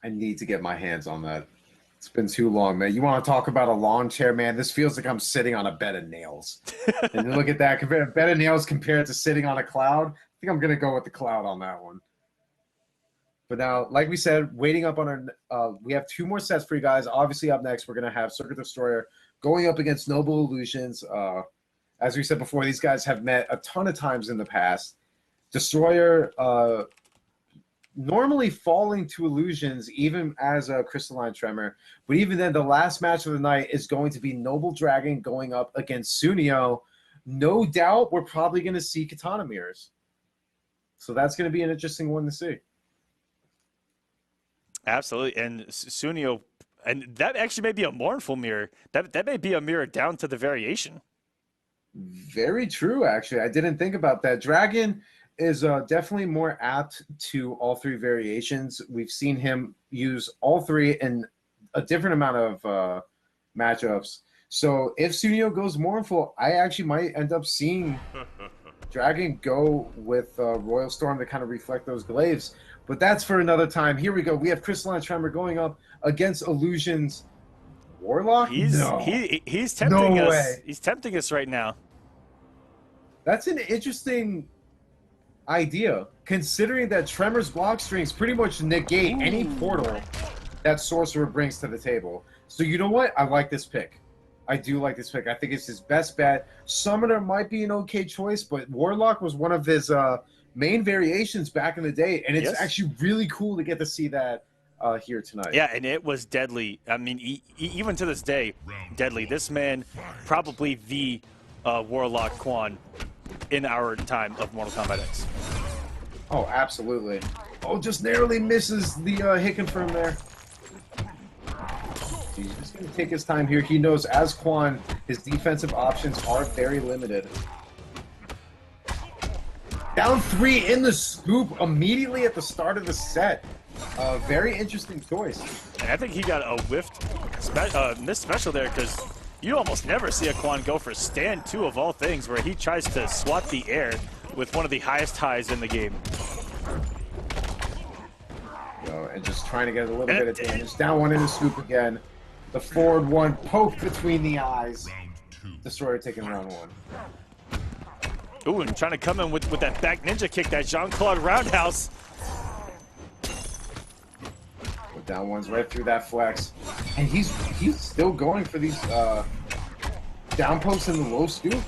[SPEAKER 6] I need to get my hands on that. It's been too long, man. You want to talk about a lawn chair, man? This feels like I'm sitting on a bed of nails. And look at that. A bed of nails compared to sitting on a cloud. I think I'm going to go with the cloud on that one. But now, like we said, waiting up on our we have 2 more sets for you guys. Obviously, up next, we're going to have Circuit Destroyer going up against Noble Illusions. As we said before, these guys have met a ton of times in the past. Destroyer normally falling to Illusions, even as a Crystalline Tremor. But even then, the last match of the night is going to be Noble Dragon going up against Sunio. No doubt we're probably going to see Katana Mirrors. So that's going to be an interesting one to see.
[SPEAKER 3] Absolutely, and Sunio, and that actually may be a mournful mirror. That may be a mirror down to the variation.
[SPEAKER 6] Very true, actually. I didn't think about that. Dragon is definitely more apt to all 3 variations. We've seen him use all 3 in a different amount of matchups. So if Sunio goes mournful, I actually might end up seeing Dragon go with Royal Storm to kind of reflect those glaives. But that's for another time. Here we go. We have Crystalline Tremor going up against Illusions. Warlock?
[SPEAKER 3] He's tempting us. Way. He's tempting us right now.
[SPEAKER 6] That's an interesting idea, considering that Tremor's block strings pretty much negate any portal that Sorcerer brings to the table. So you know what? I like this pick. I do like this pick. I think it's his best bet. Summoner might be an okay choice, but Warlock was one of his main variations back in the day, and it's actually really cool to get to see that here tonight.
[SPEAKER 3] Yeah, and it was deadly. I mean, even to this day, deadly. This man, probably the Warlock Quan in our time of Mortal Kombat X.
[SPEAKER 6] Oh, absolutely. Oh, just narrowly misses the hit confirm there. He's just going to take his time here. He knows as Quan, his defensive options are very limited. Down 3 in the scoop immediately at the start of the set. Very interesting choice.
[SPEAKER 3] And I think he got a whiffed missed special there, because you almost never see a Quan go for stand 2 of all things, where he tries to swat the air with one of the highest highs in the game.
[SPEAKER 6] And just trying to get a little bit of damage. Down 1 in the scoop again. The forward 1 poked between the eyes. Destroyer taking round 1.
[SPEAKER 3] Ooh, and trying to come in with that back ninja kick, that Jean-Claude roundhouse.
[SPEAKER 6] Down 1's right through that flex. And he's still going for these down pokes in the low scoop.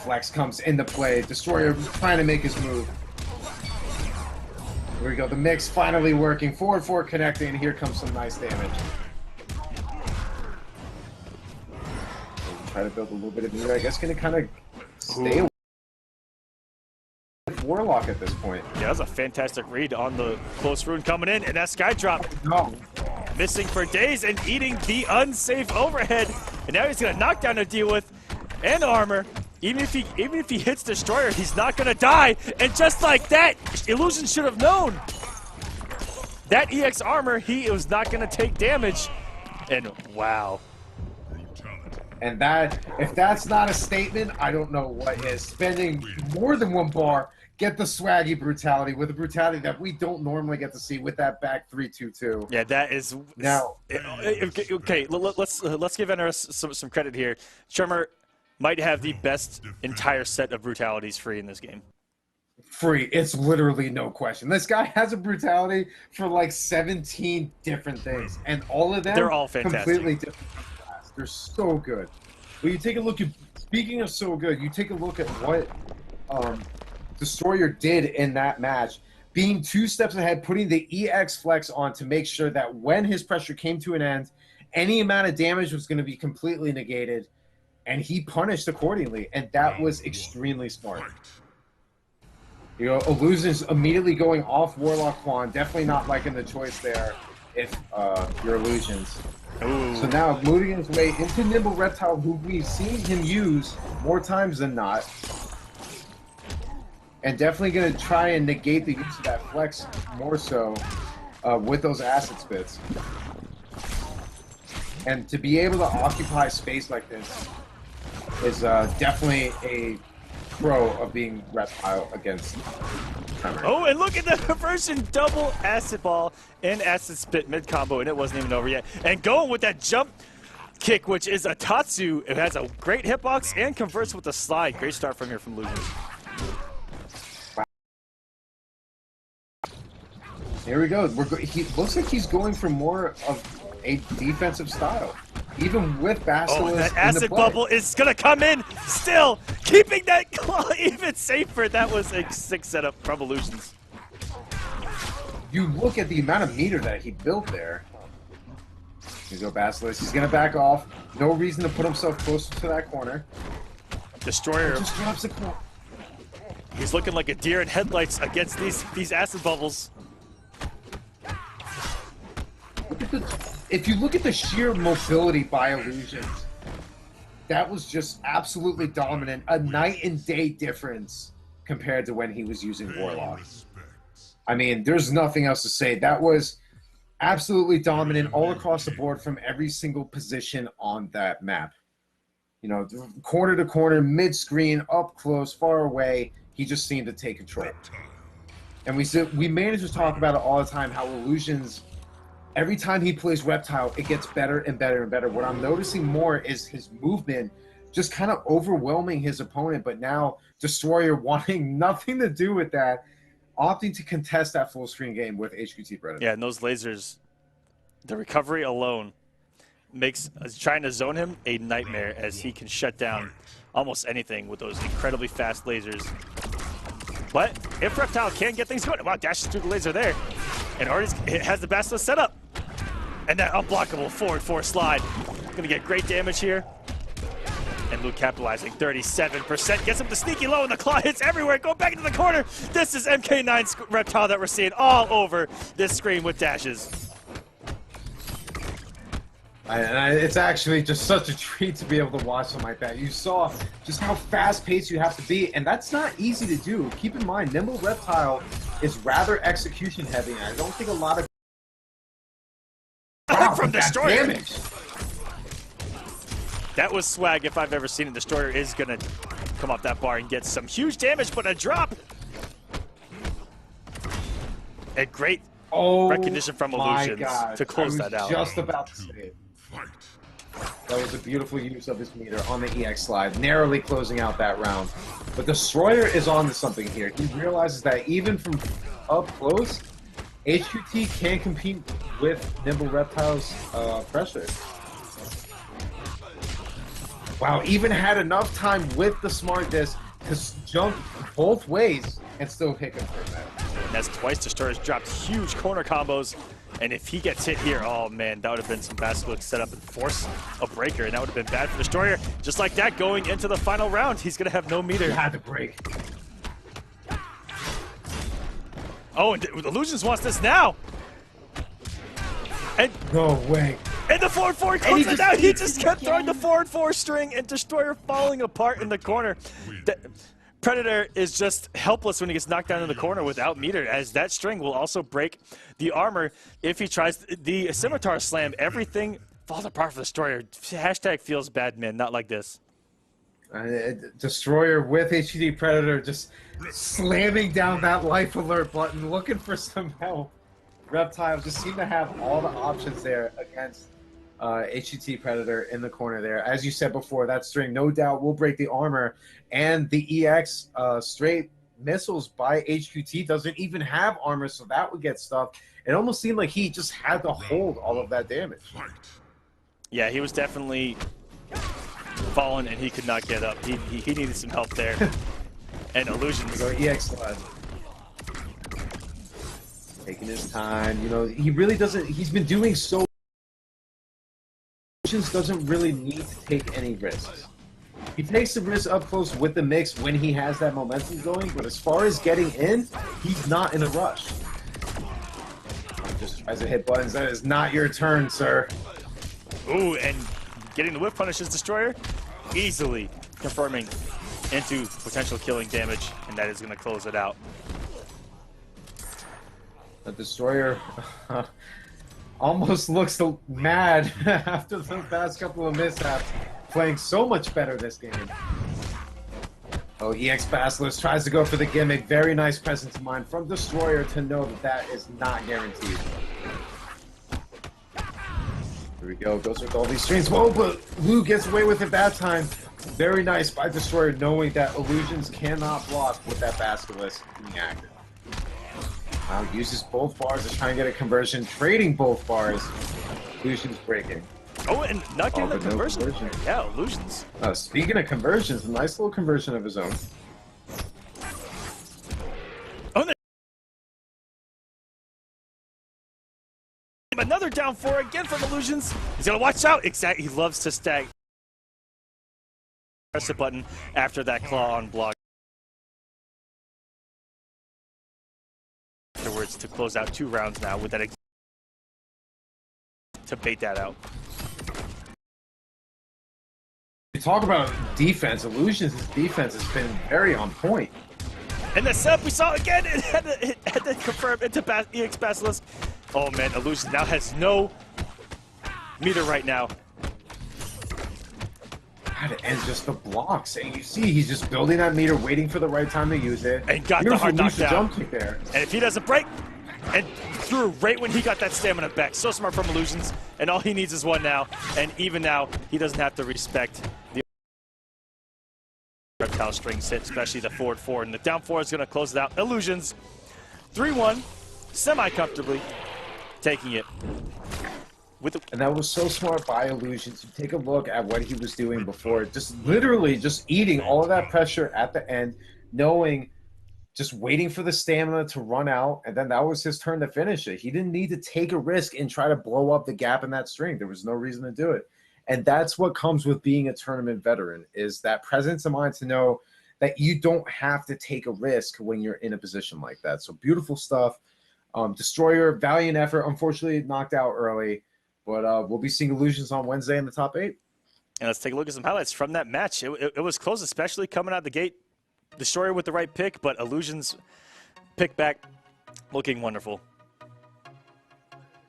[SPEAKER 6] Flex comes into play. Destroyer trying to make his move. Here we go. The mix finally working. Forward 4 connecting, and here comes some nice damage. Try to build a little bit of meter. I guess going to kind of stay with Warlock at this point.
[SPEAKER 3] Yeah, that was a fantastic read on the close rune coming in, and that sky drop.
[SPEAKER 6] No.
[SPEAKER 3] Missing for days and eating the unsafe overhead. And now he's going to knock down to deal with and armor. Even if he hits Destroyer, he's not going to die. And just like that, Illusion should have known. That EX armor, he was not going to take damage. And wow.
[SPEAKER 6] And that, if that's not a statement, I don't know what is. Spending more than 1 bar, get the swaggy brutality with a brutality that we don't normally get to see with that back 3-2-2.
[SPEAKER 3] Yeah, that is
[SPEAKER 6] now.
[SPEAKER 3] Okay, let's give NRS some credit here. Tremor might have the best entire set of brutalities free in this game.
[SPEAKER 6] Free, it's literally no question. This guy has a brutality for like 17 different things, and all of them
[SPEAKER 3] they're all fantastic.
[SPEAKER 6] Completely different. They're so good. But you take a look at, speaking of so good, you take a look at what Destroyer did in that match, being 2 steps ahead, putting the EX flex on to make sure that when his pressure came to an end, any amount of damage was going to be completely negated. and he punished accordingly, and that was extremely smart. You know, Illusions immediately going off Warlock Quan, definitely not liking the choice there if you're Illusions.
[SPEAKER 3] Ooh.
[SPEAKER 6] So now moving his way into Nimble Reptile, who we've seen him use more times than not. And definitely going to try and negate the use of that flex more so with those acid spits. And to be able to occupy space like this is definitely a pro of being Reptile against Tremor.
[SPEAKER 3] Oh, and look at the conversion, double acid ball and acid spit mid combo, and it wasn't even over yet. And going with that jump kick, which is a Tatsu. It has a great hitbox and converts with a slide. Great start from here from Illusions.
[SPEAKER 6] Here we go. He looks like he's going for more of a defensive style, even with Basilisk.
[SPEAKER 3] Oh, that
[SPEAKER 6] in the
[SPEAKER 3] acid
[SPEAKER 6] play.
[SPEAKER 3] bubble is gonna come in still, keeping that claw even safer. That was a sick setup from Illusions.
[SPEAKER 6] You look at the amount of meter that he built there. Here you go, Basilisk. He's gonna back off. No reason to put himself closer to that corner.
[SPEAKER 3] Destroyer.
[SPEAKER 6] Just drops the corner.
[SPEAKER 3] He's looking like a deer in headlights against these acid bubbles.
[SPEAKER 6] If you look at the sheer mobility by Illusions, that was just absolutely dominant. A night and day difference compared to when he was using Warlock. I mean, there's nothing else to say. That was absolutely dominant all across the board from every single position on that map. You know, corner to corner, mid-screen, up close, far away. He just seemed to take control. And we managed to talk about it all the time, how Illusions, every time he plays Reptile, it gets better and better and better. What I'm noticing more is his movement just kind of overwhelming his opponent, but now Destroyer wanting nothing to do with that, opting to contest that full screen game with HQT Predator.
[SPEAKER 3] Yeah, and those lasers, the recovery alone makes trying to zone him a nightmare, as he can shut down almost anything with those incredibly fast lasers. But if Reptile can get things going, wow, dashes through the laser there. And Artis has the Basilisk set up. And that unblockable forward 4 slide. Gonna get great damage here. And Luke capitalizing, 37%. Gets him to sneaky low, and the claw hits everywhere. Go back into the corner. This is MK9's Reptile that we're seeing all over this screen with dashes.
[SPEAKER 6] It's actually just such a treat to be able to watch something like that. You saw just how fast-paced you have to be, and that's not easy to do. Keep in mind, Nimble Reptile is rather execution-heavy, and I don't think a lot of...
[SPEAKER 3] Wow, from Destroyer.
[SPEAKER 6] Damage.
[SPEAKER 3] That was swag if I've ever seen it. Destroyer is going to come off that bar and get some huge damage, but a drop. A great recognition from Illusions to close that out.
[SPEAKER 6] Just about to say it. That was a beautiful use of his meter on the EX slide, narrowly closing out that round. But Destroyer is on to something here. He realizes that even from up close, HQT can compete with Nimble Reptile's pressure. Wow, even had enough time with the Smart Disc to jump both ways and still hit him for that.
[SPEAKER 3] And that's twice Destroyer's dropped huge corner combos. And if he gets hit here, oh man, that would have been some Basilisk set up and force a breaker, and that would have been bad for Destroyer. Just like that, going into the final round, he's going to have no meter.
[SPEAKER 6] He had to break.
[SPEAKER 3] Oh, and Illusions wants this now. And
[SPEAKER 6] no way.
[SPEAKER 3] And the forward 4 closes it out. He just kept throwing the forward 4 string, and Destroyer falling apart in the corner. Predator is just helpless when he gets knocked down in the corner without meter, as that string will also break the armor if he tries the scimitar slam. Everything falls apart for Destroyer. Hashtag feels bad, man. Not like this.
[SPEAKER 6] Destroyer with HQT Predator just slamming down that life alert button, looking for some help. Reptile just seemed to have all the options there against HQT Predator in the corner there. As you said before, that string no doubt will break the armor, and the EX straight missiles by HQT doesn't even have armor, so that would get stuck. It almost seemed like he just had to hold all of that damage.
[SPEAKER 3] Yeah, he was definitely fallen, and he could not get up. He needed some help there. And Illusions.
[SPEAKER 6] Go EX slide. Taking his time. You know, he really doesn't. He's been doing so. Illusions doesn't really need to take any risks. He takes the risk up close with the mix when he has that momentum going, but as far as getting in, he's not in a rush. Just tries to hit buttons. That is not your turn, sir.
[SPEAKER 3] Ooh, and getting the whip punishes Destroyer, easily confirming into potential killing damage, and that is going to close it out.
[SPEAKER 6] The Destroyer almost looks mad after the past couple of mishaps, playing so much better this game. Oh, EX Basilisk tries to go for the gimmick. Very nice presence of mind from Destroyer to know that that is not guaranteed. Here we go, goes with all these strings. Whoa, but Lou gets away with it that time. Very nice by Destroyer, knowing that Illusions cannot block with that Basilisk being active. Now uses both bars to try and get a conversion, trading both bars. Illusions breaking.
[SPEAKER 3] Oh, and not getting the
[SPEAKER 6] but no
[SPEAKER 3] conversion.
[SPEAKER 6] conversion.
[SPEAKER 3] Yeah, Illusions.
[SPEAKER 6] Speaking of conversions, a nice little conversion of his own.
[SPEAKER 3] Oh, another down 4 again from Illusions. He's gonna watch out. Exactly. He loves to stack. Press the button after that claw on block. Afterwards to close out 2 rounds now with that to bait that out.
[SPEAKER 6] You talk about defense. Illusions' defense has been very on point.
[SPEAKER 3] And the setup we saw again, it had to confirm into EX Basilisk. Oh man, Illusions now has no meter right now.
[SPEAKER 6] God, and just the blocks. And you see, he's just building that meter, waiting for the right time to use it.
[SPEAKER 3] And got
[SPEAKER 6] Beautiful
[SPEAKER 3] the hard knockdown.
[SPEAKER 6] jump kick there.
[SPEAKER 3] And if he doesn't break, and threw right when he got that stamina back. So smart from Illusions. And all he needs is one now. And even now, he doesn't have to respect the reptile strings hit, especially the forward 4. And the down 4 is going to close it out. Illusions, 3-1, semi-comfortably taking it.
[SPEAKER 6] And that was so smart by Illusions. You take a look at what he was doing before. Just literally just eating all of that pressure at the end, knowing, just waiting for the stamina to run out, and then that was his turn to finish it. He didn't need to take a risk and try to blow up the gap in that string. There was no reason to do it. And that's what comes with being a tournament veteran, is that presence of mind to know that you don't have to take a risk when you're in a position like that. So beautiful stuff. Destroyer, valiant effort. Unfortunately, knocked out early. But we'll be seeing Illusions on Wednesday in the top 8.
[SPEAKER 3] And let's take a look at some highlights from that match. It was close, especially coming out the gate. Destroyer with the right pick, but Illusions pick back looking wonderful.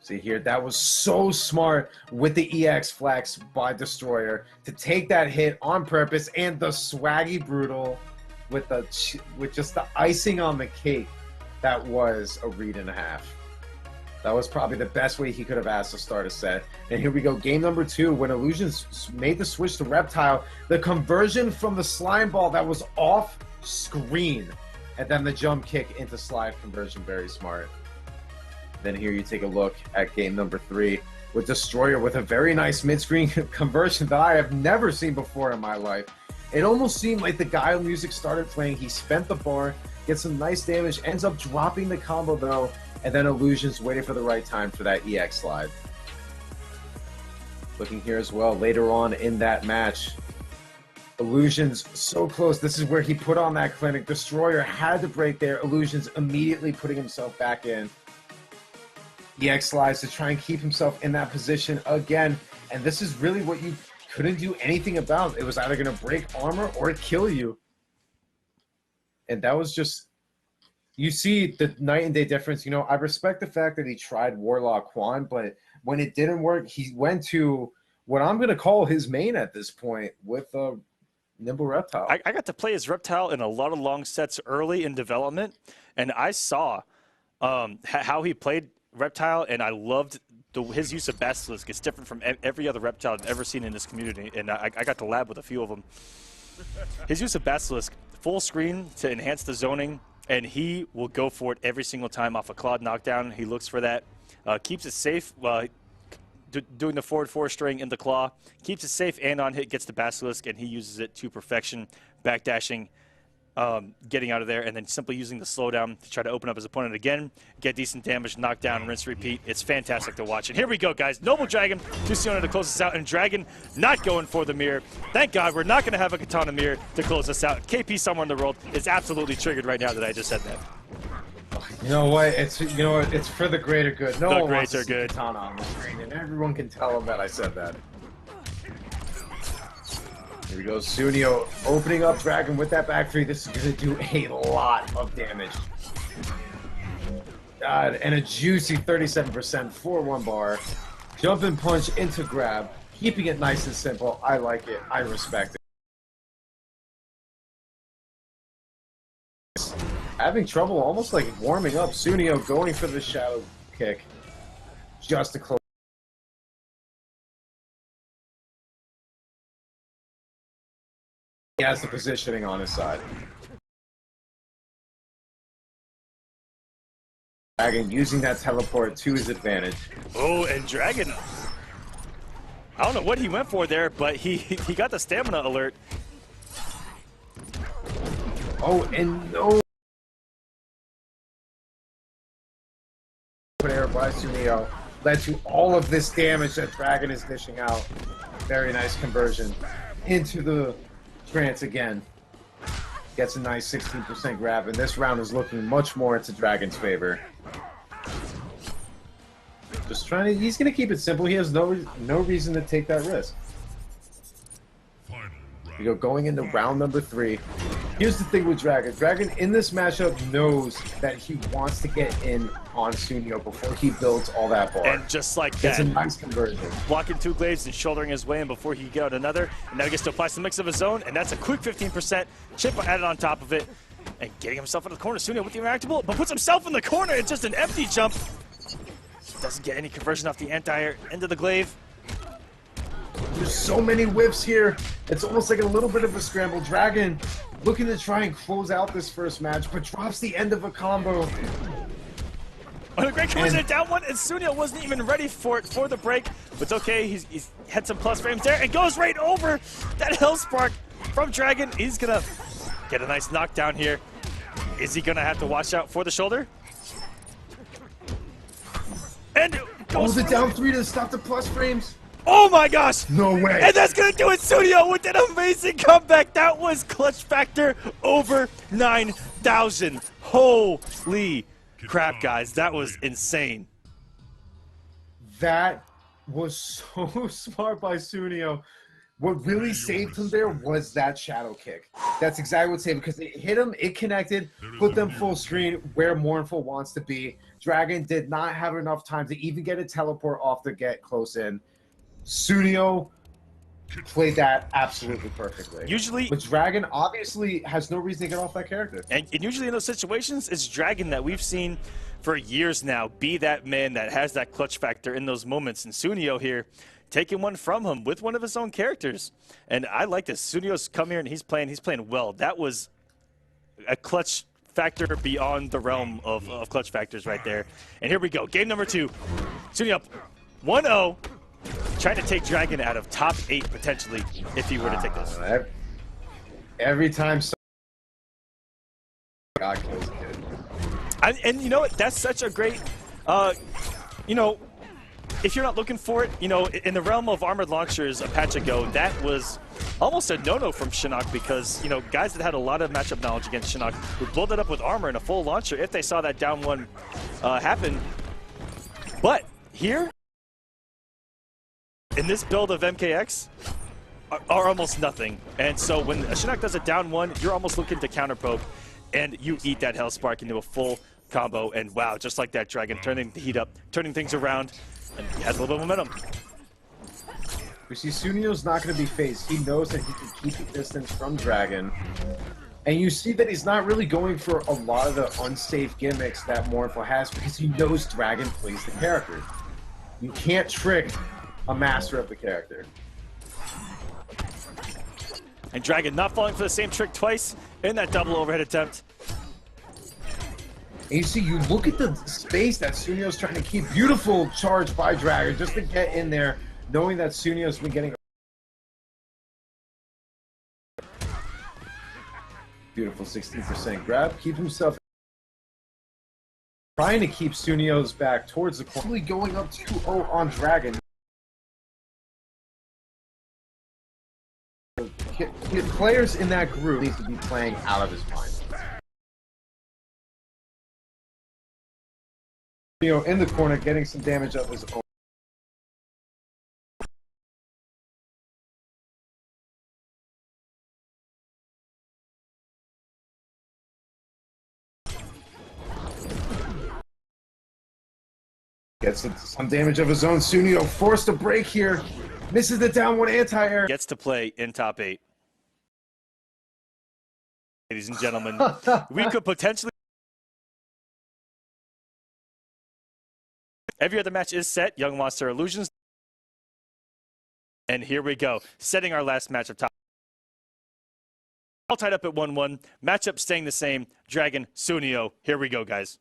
[SPEAKER 6] See here, that was so smart with the EX flex by Destroyer to take that hit on purpose, and the swaggy brutal with just the icing on the cake. That was a read and a half. That was probably the best way he could have asked to start a set. And here we go, game number 2, when Illusions made the switch to Reptile, the conversion from the slime ball that was off screen, and then the jump kick into slide conversion, very smart. Then here you take a look at game number 3 with Destroyer with a very nice mid-screen conversion that I have never seen before in my life. It almost seemed like the Guile music started playing, he spent the bar, gets some nice damage, ends up dropping the combo though, and then Illusions waiting for the right time for that EX slide. Looking here as well, later on in that match, Illusions so close. This is where he put on that clinic. Destroyer had to break there. Illusions immediately putting himself back in. EX slides to try and keep himself in that position again. And this is really what you couldn't do anything about. It was either going to break armor or kill you. And that was just... You see the night and day difference. You know, I respect the fact that he tried Warlock Quan, but when it didn't work, he went to what I'm going to call his main at this point with Nimble Reptile.
[SPEAKER 3] I got to play as Reptile in a lot of long sets early in development, and I saw how he played Reptile, and I loved his use of Basilisk. It's different from every other Reptile I've ever seen in this community, and I got to lab with a few of them. His use of Basilisk, full screen to enhance the zoning, and he will go for it every single time off a Claude knockdown. He looks for that. Keeps it safe doing the forward 4 string in the claw. Keeps it safe and on hit, gets the Basilisk, and he uses it to perfection. Backdashing getting out of there, and then simply using the slowdown to try to open up his opponent again, get decent damage, knock down, rinse, repeat. It's fantastic to watch. And here we go, guys. Noble Dragon to Siona to close us out, and Dragon not going for the mirror. Thank God we're not going to have a Katana mirror to close us out. KP somewhere in the world is absolutely triggered right now that I just said that.
[SPEAKER 6] You know what? It's it's for the greater good. No one wants to see
[SPEAKER 3] good.
[SPEAKER 6] Katana on the screen, and everyone can tell him that I said that. Here we go, Sunio opening up Dragon with that back three. This is going to do a lot of damage. God, and a juicy 37% 4-1 bar. Jumping punch into grab, keeping it nice and simple. I like it. I respect it. Having trouble almost like warming up. Sunio going for the shadow kick just to close. He has the positioning on his side. Dragon using that teleport to his advantage.
[SPEAKER 3] Oh, and Dragon, I don't know what he went for there, but he got the stamina alert.
[SPEAKER 6] Oh, and no air by Sunio led to all of this damage that Dragon is dishing out. Very nice conversion into the trance again. Gets a nice 16% grab, and this round is looking much more into Dragon's favor. Just trying to, he's going to keep it simple. He has no reason to take that risk. We go going into round number 3. Here's the thing with Dragon. Dragon in this matchup knows that he wants to get in on Sunio before he builds all that bar.
[SPEAKER 3] And just like that,
[SPEAKER 6] it's a nice conversion.
[SPEAKER 3] Blocking 2 glaives and shouldering his way in before he can get out another. And now he gets to apply some mix of his own, and that's a quick 15%. Chip added on top of it, and getting himself out of the corner. Sunio with the interactable, but puts himself in the corner. It's just an empty jump. Doesn't get any conversion off the entire end of the glaive.
[SPEAKER 6] There's so many whiffs here. It's almost like a little bit of a scramble. Dragon looking to try and close out this first match, but drops the end of a combo.
[SPEAKER 3] Oh, a great conversion down one, and Sunio wasn't even ready for it for the break. But it's okay, he's had some plus frames there, and goes right over that Hell Spark from Dragon. He's gonna get a nice knockdown here. Is he gonna have to watch out for the shoulder? And
[SPEAKER 6] goes it down 3 to stop the plus frames.
[SPEAKER 3] Oh my gosh!
[SPEAKER 6] No way!
[SPEAKER 3] And that's gonna do it, Sunio, with an amazing comeback. That was clutch factor over 9,000. Holy crap, guys. That was insane.
[SPEAKER 6] That was so smart by Sunio. What really saved him there was that shadow kick. That's exactly what saved him, because it hit him, it connected, put them full screen where Mournful wants to be. Dragon did not have enough time to even get a teleport off to get close in. Sunio played that absolutely perfectly.
[SPEAKER 3] Usually,
[SPEAKER 6] but Dragon obviously has no reason to get off that character.
[SPEAKER 3] And usually in those situations, it's Dragon that we've seen for years now be that man that has that clutch factor in those moments. And Sunio here taking one from him with one of his own characters. And I like this. Sunio's come here and he's playing well. That was a clutch factor beyond the realm of clutch factors right there. And here we go. Game number 2. Sunio up 1-0. Trying to take Dragon out of top 8 potentially if he were to take this.
[SPEAKER 6] Every time God kills a kid.
[SPEAKER 3] And you know what? That's such a great, you know, if you're not looking for it, you know, in the realm of armored launchers a patch ago, that was almost a no-no from Shinnok because, you know, guys that had a lot of matchup knowledge against Shinnok would build it up with armor and a full launcher if they saw that down one happen. But here, in this build of MKX, are almost nothing. And so when Shinnok does a down one, you're almost looking to counter poke, and you eat that Hell Spark into a full combo. And wow, just like that, Dragon turning the heat up, turning things around, and he has a little bit of momentum.
[SPEAKER 6] We see Sunio's not going to be phased. He knows that he can keep the distance from Dragon. And you see that he's not really going for a lot of the unsafe gimmicks that Mournful has because he knows Dragon plays the character. You can't trick a master of the character.
[SPEAKER 3] And Dragon not falling for the same trick twice in that double overhead attempt.
[SPEAKER 6] And you see, you look at the space that Sunio's trying to keep. Beautiful charge by Dragon just to get in there, knowing that Sunio's been getting... Beautiful 16% grab. Keep himself trying to keep Sunio's back towards the corner. Going up 2-0 on Dragon. Players in that group need to be playing out of his mind. Sunio in the corner getting some damage of his own. Gets some damage of his own. Sunio forced a break here. Misses the down one anti-air.
[SPEAKER 3] Gets to play in top 8. Ladies and gentlemen, we could potentially... Every other match is set. YungMonster Ilusions. And here we go. Setting our last match of top. All tied up at 1-1. Matchup staying the same. Dragon, Sunio. Here we go, guys.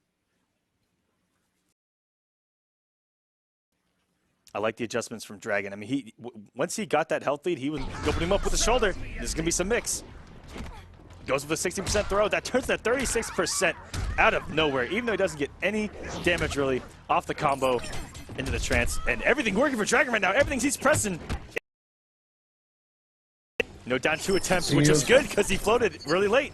[SPEAKER 3] I like the adjustments from Dragon. I mean, once he got that health lead, he was opening him up with the shoulder. There's going to be some mix. Goes with a 60% throw. That turns that 36% out of nowhere, even though he doesn't get any damage really off the combo into the trance. And everything working for Dragon right now. Everything he's pressing. No down 2 attempts, which is good because he floated really late.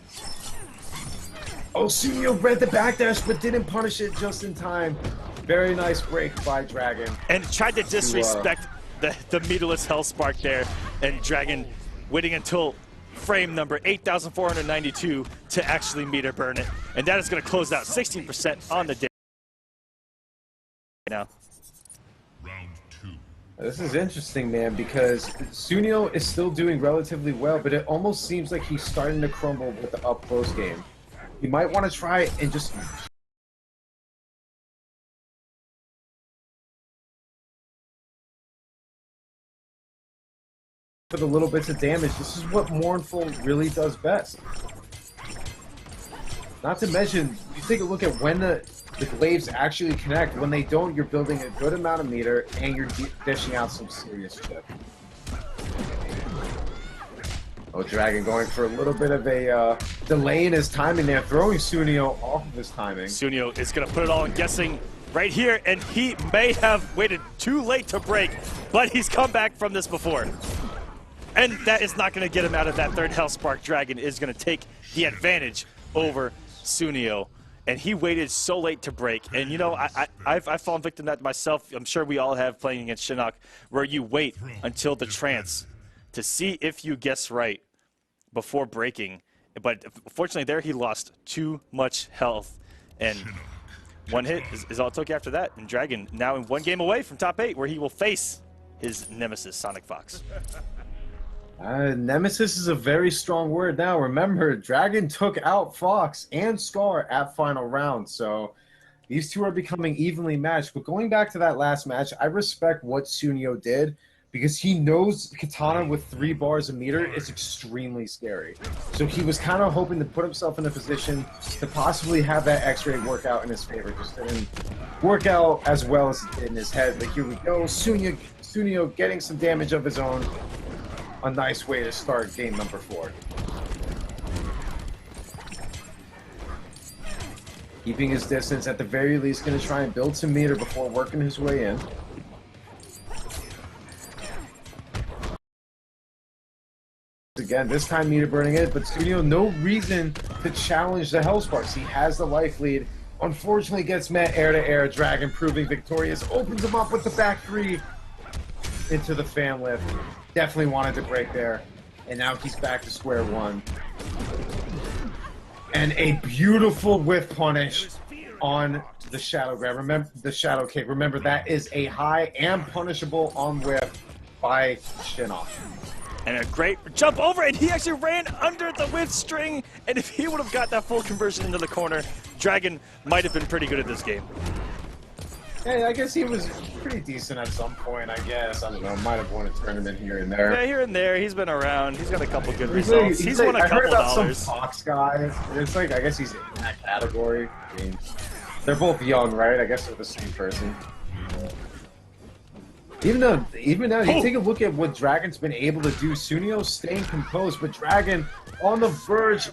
[SPEAKER 6] Oh, Sunio read the backdash but didn't punish it just in time. Very nice break by Dragon.
[SPEAKER 3] And tried to disrespect the meterless Hellspark there. And Dragon waiting until frame number 8,492 to actually meter burn it. And that is going to close out 16% on the day. Now.
[SPEAKER 4] Round 2.
[SPEAKER 6] This is interesting, man, because Sunio is still doing relatively well, but it almost seems like he's starting to crumble with the up-close game. You might want to try and just... for the little bits of damage. This is what Mournful really does best. Not to mention, you take a look at when the glaives actually connect. When they don't, you're building a good amount of meter and you're dishing out some serious chip. Oh, Dragon going for a little bit of a delay in his timing there, throwing Sunio off of his timing.
[SPEAKER 3] Sunio is going to put it all in guessing right here, and he may have waited too late to break, but he's come back from this before. And that is not going to get him out of that third Hellspark. Dragon is going to take the advantage over Sunio. And he waited so late to break. And, you know, I've fallen victim to that myself. I'm sure we all have playing against Shinnok, where you wait until the trance to see if you guess right before breaking. But fortunately there he lost too much health. And one hit is all it took after that. And Dragon now in 1 game away from top 8, where he will face his nemesis, SonicFox.
[SPEAKER 6] Nemesis is a very strong word now. Remember, Dragon took out Fox and Scar at final round, so these two are becoming evenly matched. But going back to that last match, I respect what Sunio did because he knows Katana with 3 bars a meter is extremely scary. So he was kind of hoping to put himself in a position to possibly have that X-ray work out in his favor. Just didn't work out as well as it did in his head. But here we go. Sunio getting some damage of his own. A nice way to start game number 4. Keeping his distance, at the very least, going to try and build some meter before working his way in. Again, this time meter burning it, but Sunio, no reason to challenge the Hellsparks. He has the life lead. Unfortunately, gets met air to air. Dragon proving victorious. Opens him up with the back 3 into the fan lift. Definitely wanted to break there. And now he's back to square one. And a beautiful whiff punish on the shadow grab. Remember the shadow kick. Remember that is a high and punishable on whiff by Shinnok.
[SPEAKER 3] And a great jump over, and he actually ran under the whiff string. And if he would have got that full conversion into the corner, Dragon might have been pretty good at this game.
[SPEAKER 6] Hey, I guess he was pretty decent at some point, I guess. I don't know, might have won a tournament here and there.
[SPEAKER 3] Yeah, here and there. He's been around. He's got a couple good results. He's won a couple
[SPEAKER 6] I heard about
[SPEAKER 3] dollars.
[SPEAKER 6] some Fox guy. It's like, I guess he's in that category. I mean, they're both young, right? I guess they're the same person. Even now, you take a look at what Dragon's been able to do. Sunio staying composed, but Dragon on the verge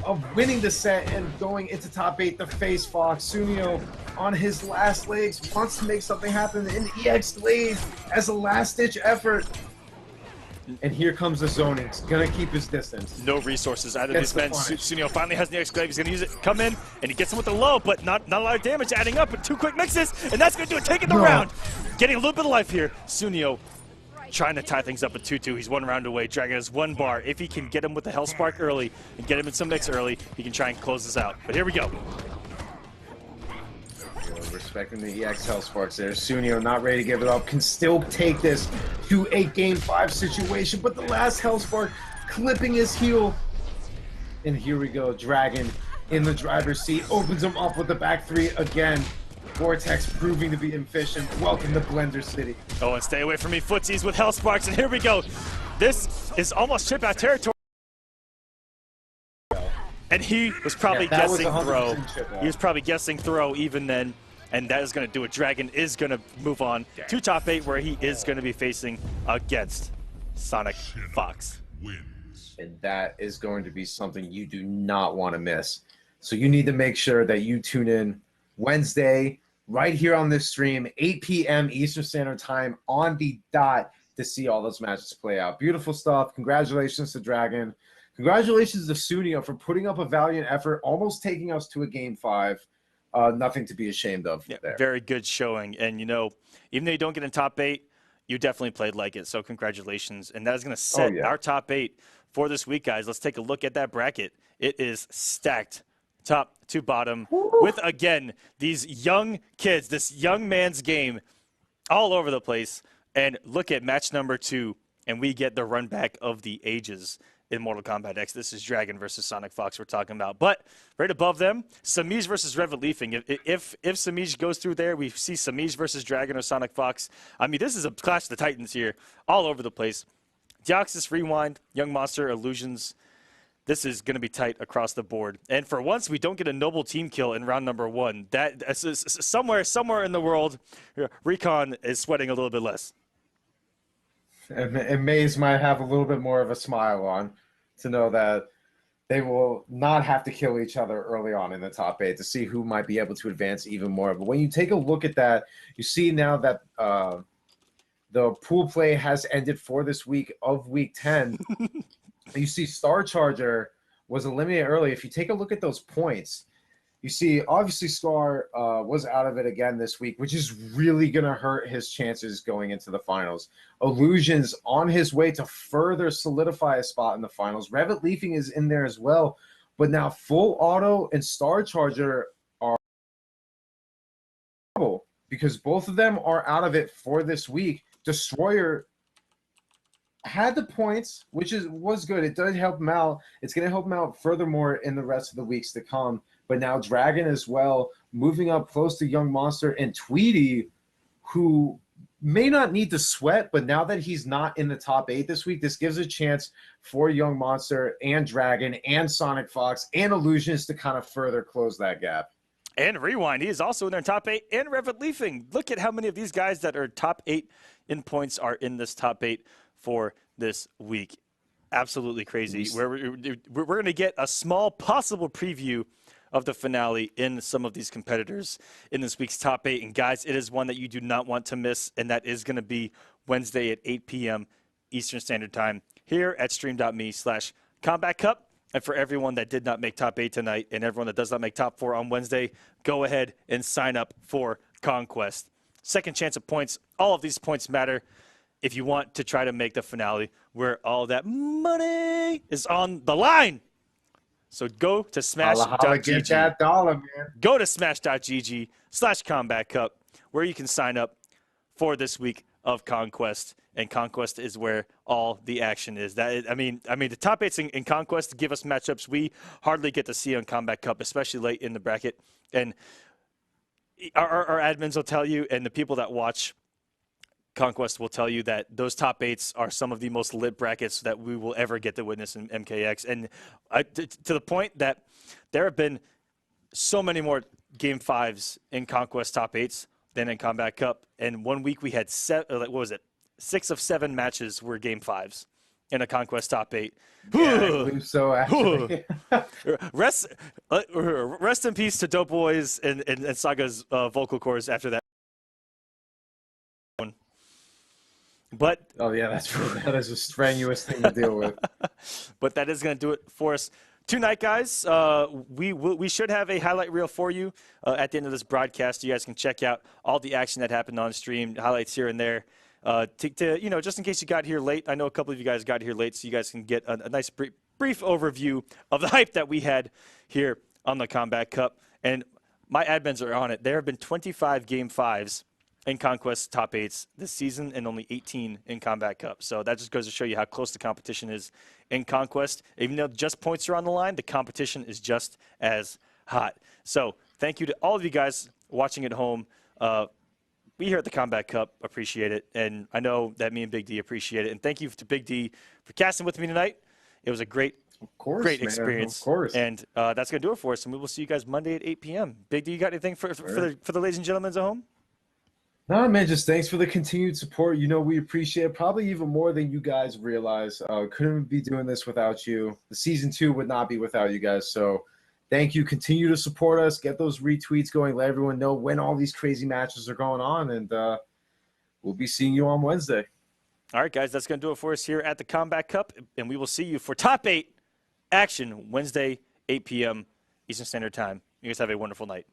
[SPEAKER 6] of winning the set and going into top 8 to face Fox. Sunio on his last legs wants to make something happen, and EX delayed as a last-ditch effort. And here comes the zoning. He's gonna keep his distance.
[SPEAKER 3] No resources out of these men. Sunio finally has the X-Glaive. He's gonna use it. Come in, and he gets him with the low, but not a lot of damage adding up. But 2 quick mixes, and that's gonna do it. Taking the round. Getting a little bit of life here. Sunio trying to tie things up with 2-2. He's 1 round away. Dragon has 1 bar. If he can get him with the Hell Spark early and get him in some mix early, he can try and close this out. But here we go.
[SPEAKER 6] Respecting the EX Hell Sparks there. Sunio not ready to give it up. Can still take this to a Game 5 situation, but the last Hell Spark clipping his heel. And here we go. Dragon in the driver's seat. Opens him up with the back 3 again. Vortex proving to be efficient. Welcome to Blender City.
[SPEAKER 3] Oh, and stay away from me, footsies with Hell Sparks. And here we go. This is almost chip out territory. And he was probably guessing throw. He was probably guessing throw even then. And that is going to do it. Dragon is going to move on to top 8, where he is going to be facing against SonicFox.
[SPEAKER 6] And that is going to be something you do not want to miss. So you need to make sure that you tune in Wednesday right here on this stream, 8 p.m. Eastern Standard Time on the dot to see all those matches play out. Beautiful stuff. Congratulations to Dragon. Congratulations to Sunio for putting up a valiant effort, almost taking us to a Game 5. Nothing to be ashamed of there.
[SPEAKER 3] Very good showing. And, you know, even though you don't get in top 8, you definitely played like it. So congratulations. And that is going to set our top 8 for this week, guys. Let's take a look at that bracket. It is stacked top to bottom with, again, these young kids, this young man's game all over the place. And look at match number 2, and we get the run back of the ages in Mortal Kombat X. This is Dragon versus SonicFox we're talking about. But right above them, Semiij versus Revet Leafing. If Semiij goes through there, we see Semiij versus Dragon or SonicFox. I mean, this is a clash of the titans here, all over the place. Deoxys, Rewind, YungMonster, Ilusions. This is going to be tight across the board. And for once, we don't get a noble team kill in round number 1. That's somewhere in the world, Recon is sweating a little bit less.
[SPEAKER 6] And Maze might have a little bit more of a smile on to know that they will not have to kill each other early on in the top 8 to see who might be able to advance even more. But when you take a look at that, you see now that the pool play has ended for this week of week 10. You see Star Charger was eliminated early. If you take a look at those points, you see, obviously, Scar was out of it again this week, which is really going to hurt his chances going into the finals. Ilusions on his way to further solidify a spot in the finals. Revet Leafing is in there as well. But now Full Auto and Star Charger are because both of them are out of it for this week. Destroyer had the points, which was good. It did help him out. It's going to help him out furthermore in the rest of the weeks to come. But now Dragon as well, moving up close to YungMonster and Tweedy, who may not need to sweat, but now that he's not in the top 8 this week, this gives a chance for YungMonster and Dragon and SonicFox and Ilusions to kind of further close that gap.
[SPEAKER 3] And Rewind, he is also in their top 8, and Revet Leafing. Look at how many of these guys that are top 8 in points are in this top 8 for this week. Absolutely crazy. We're going to get a small possible preview of the finale in some of these competitors in this week's top 8. And guys, it is one that you do not want to miss, and that is going to be Wednesday at 8 p.m. Eastern Standard Time here at stream.me/Combat Cup. And for everyone that did not make top 8 tonight and everyone that does not make top 4 on Wednesday, go ahead and sign up for Conquest. Second chance at points. All of these points matter if you want to try to make the finale where all that money is on the line. So go to smash.gg.
[SPEAKER 6] Get that dollar, man.
[SPEAKER 3] Go to smash.gg/Combat Cup, where you can sign up for this week of Conquest. And Conquest is where all the action is. I mean, the top 8s in Conquest give us matchups we hardly get to see on Combat Cup, especially late in the bracket. And our admins will tell you, and the people that watch Conquest will tell you, that those top 8s are some of the most lit brackets that we will ever get to witness in MKX. And to the point that there have been so many more Game 5s in Conquest top 8s than in Combat Cup. And 1 week we had 6 of 7 matches were Game 5s. in a Conquest top 8.
[SPEAKER 6] Yeah, I believe so, actually.
[SPEAKER 3] Rest in peace to Dope Boys and Saga's vocal cords after that. But
[SPEAKER 6] Oh yeah, that is a strenuous thing to deal with.
[SPEAKER 3] but that is going to do it for us tonight, guys. We should have a highlight reel for you at the end of this broadcast. You guys can check out all the action that happened on stream, highlights here and there. Just in case you got here late, I know a couple of you guys got here late, so you guys can get a nice brief overview of the hype that we had here on the Kombat Cup. And my admins are on it. There have been 25 Game 5s in Conquest top 8s this season and only 18 in Kombat Cup. So that just goes to show you how close the competition is in Conquest. Even though just points are on the line, the competition is just as hot. So thank you to all of you guys watching at home. We here at the Kombat Cup appreciate it, and I know that me and Big D appreciate it. And thank you to Big D for casting with me tonight. It was a great experience.
[SPEAKER 6] Of course.
[SPEAKER 3] And that's going to do it for us, and we will see you guys Monday at 8 p.m. Big D, you got anything for the ladies and gentlemen at home?
[SPEAKER 6] No, man, just thanks for the continued support. You know, we appreciate it probably even more than you guys realize. Couldn't be doing this without you. The season 2 would not be without you guys. So thank you. Continue to support us. Get those retweets going. Let everyone know when all these crazy matches are going on. And we'll be seeing you on Wednesday.
[SPEAKER 3] All right, guys, that's going to do it for us here at the Kombat Cup. And we will see you for top 8 action Wednesday, 8 p.m. Eastern Standard Time. You guys have a wonderful night.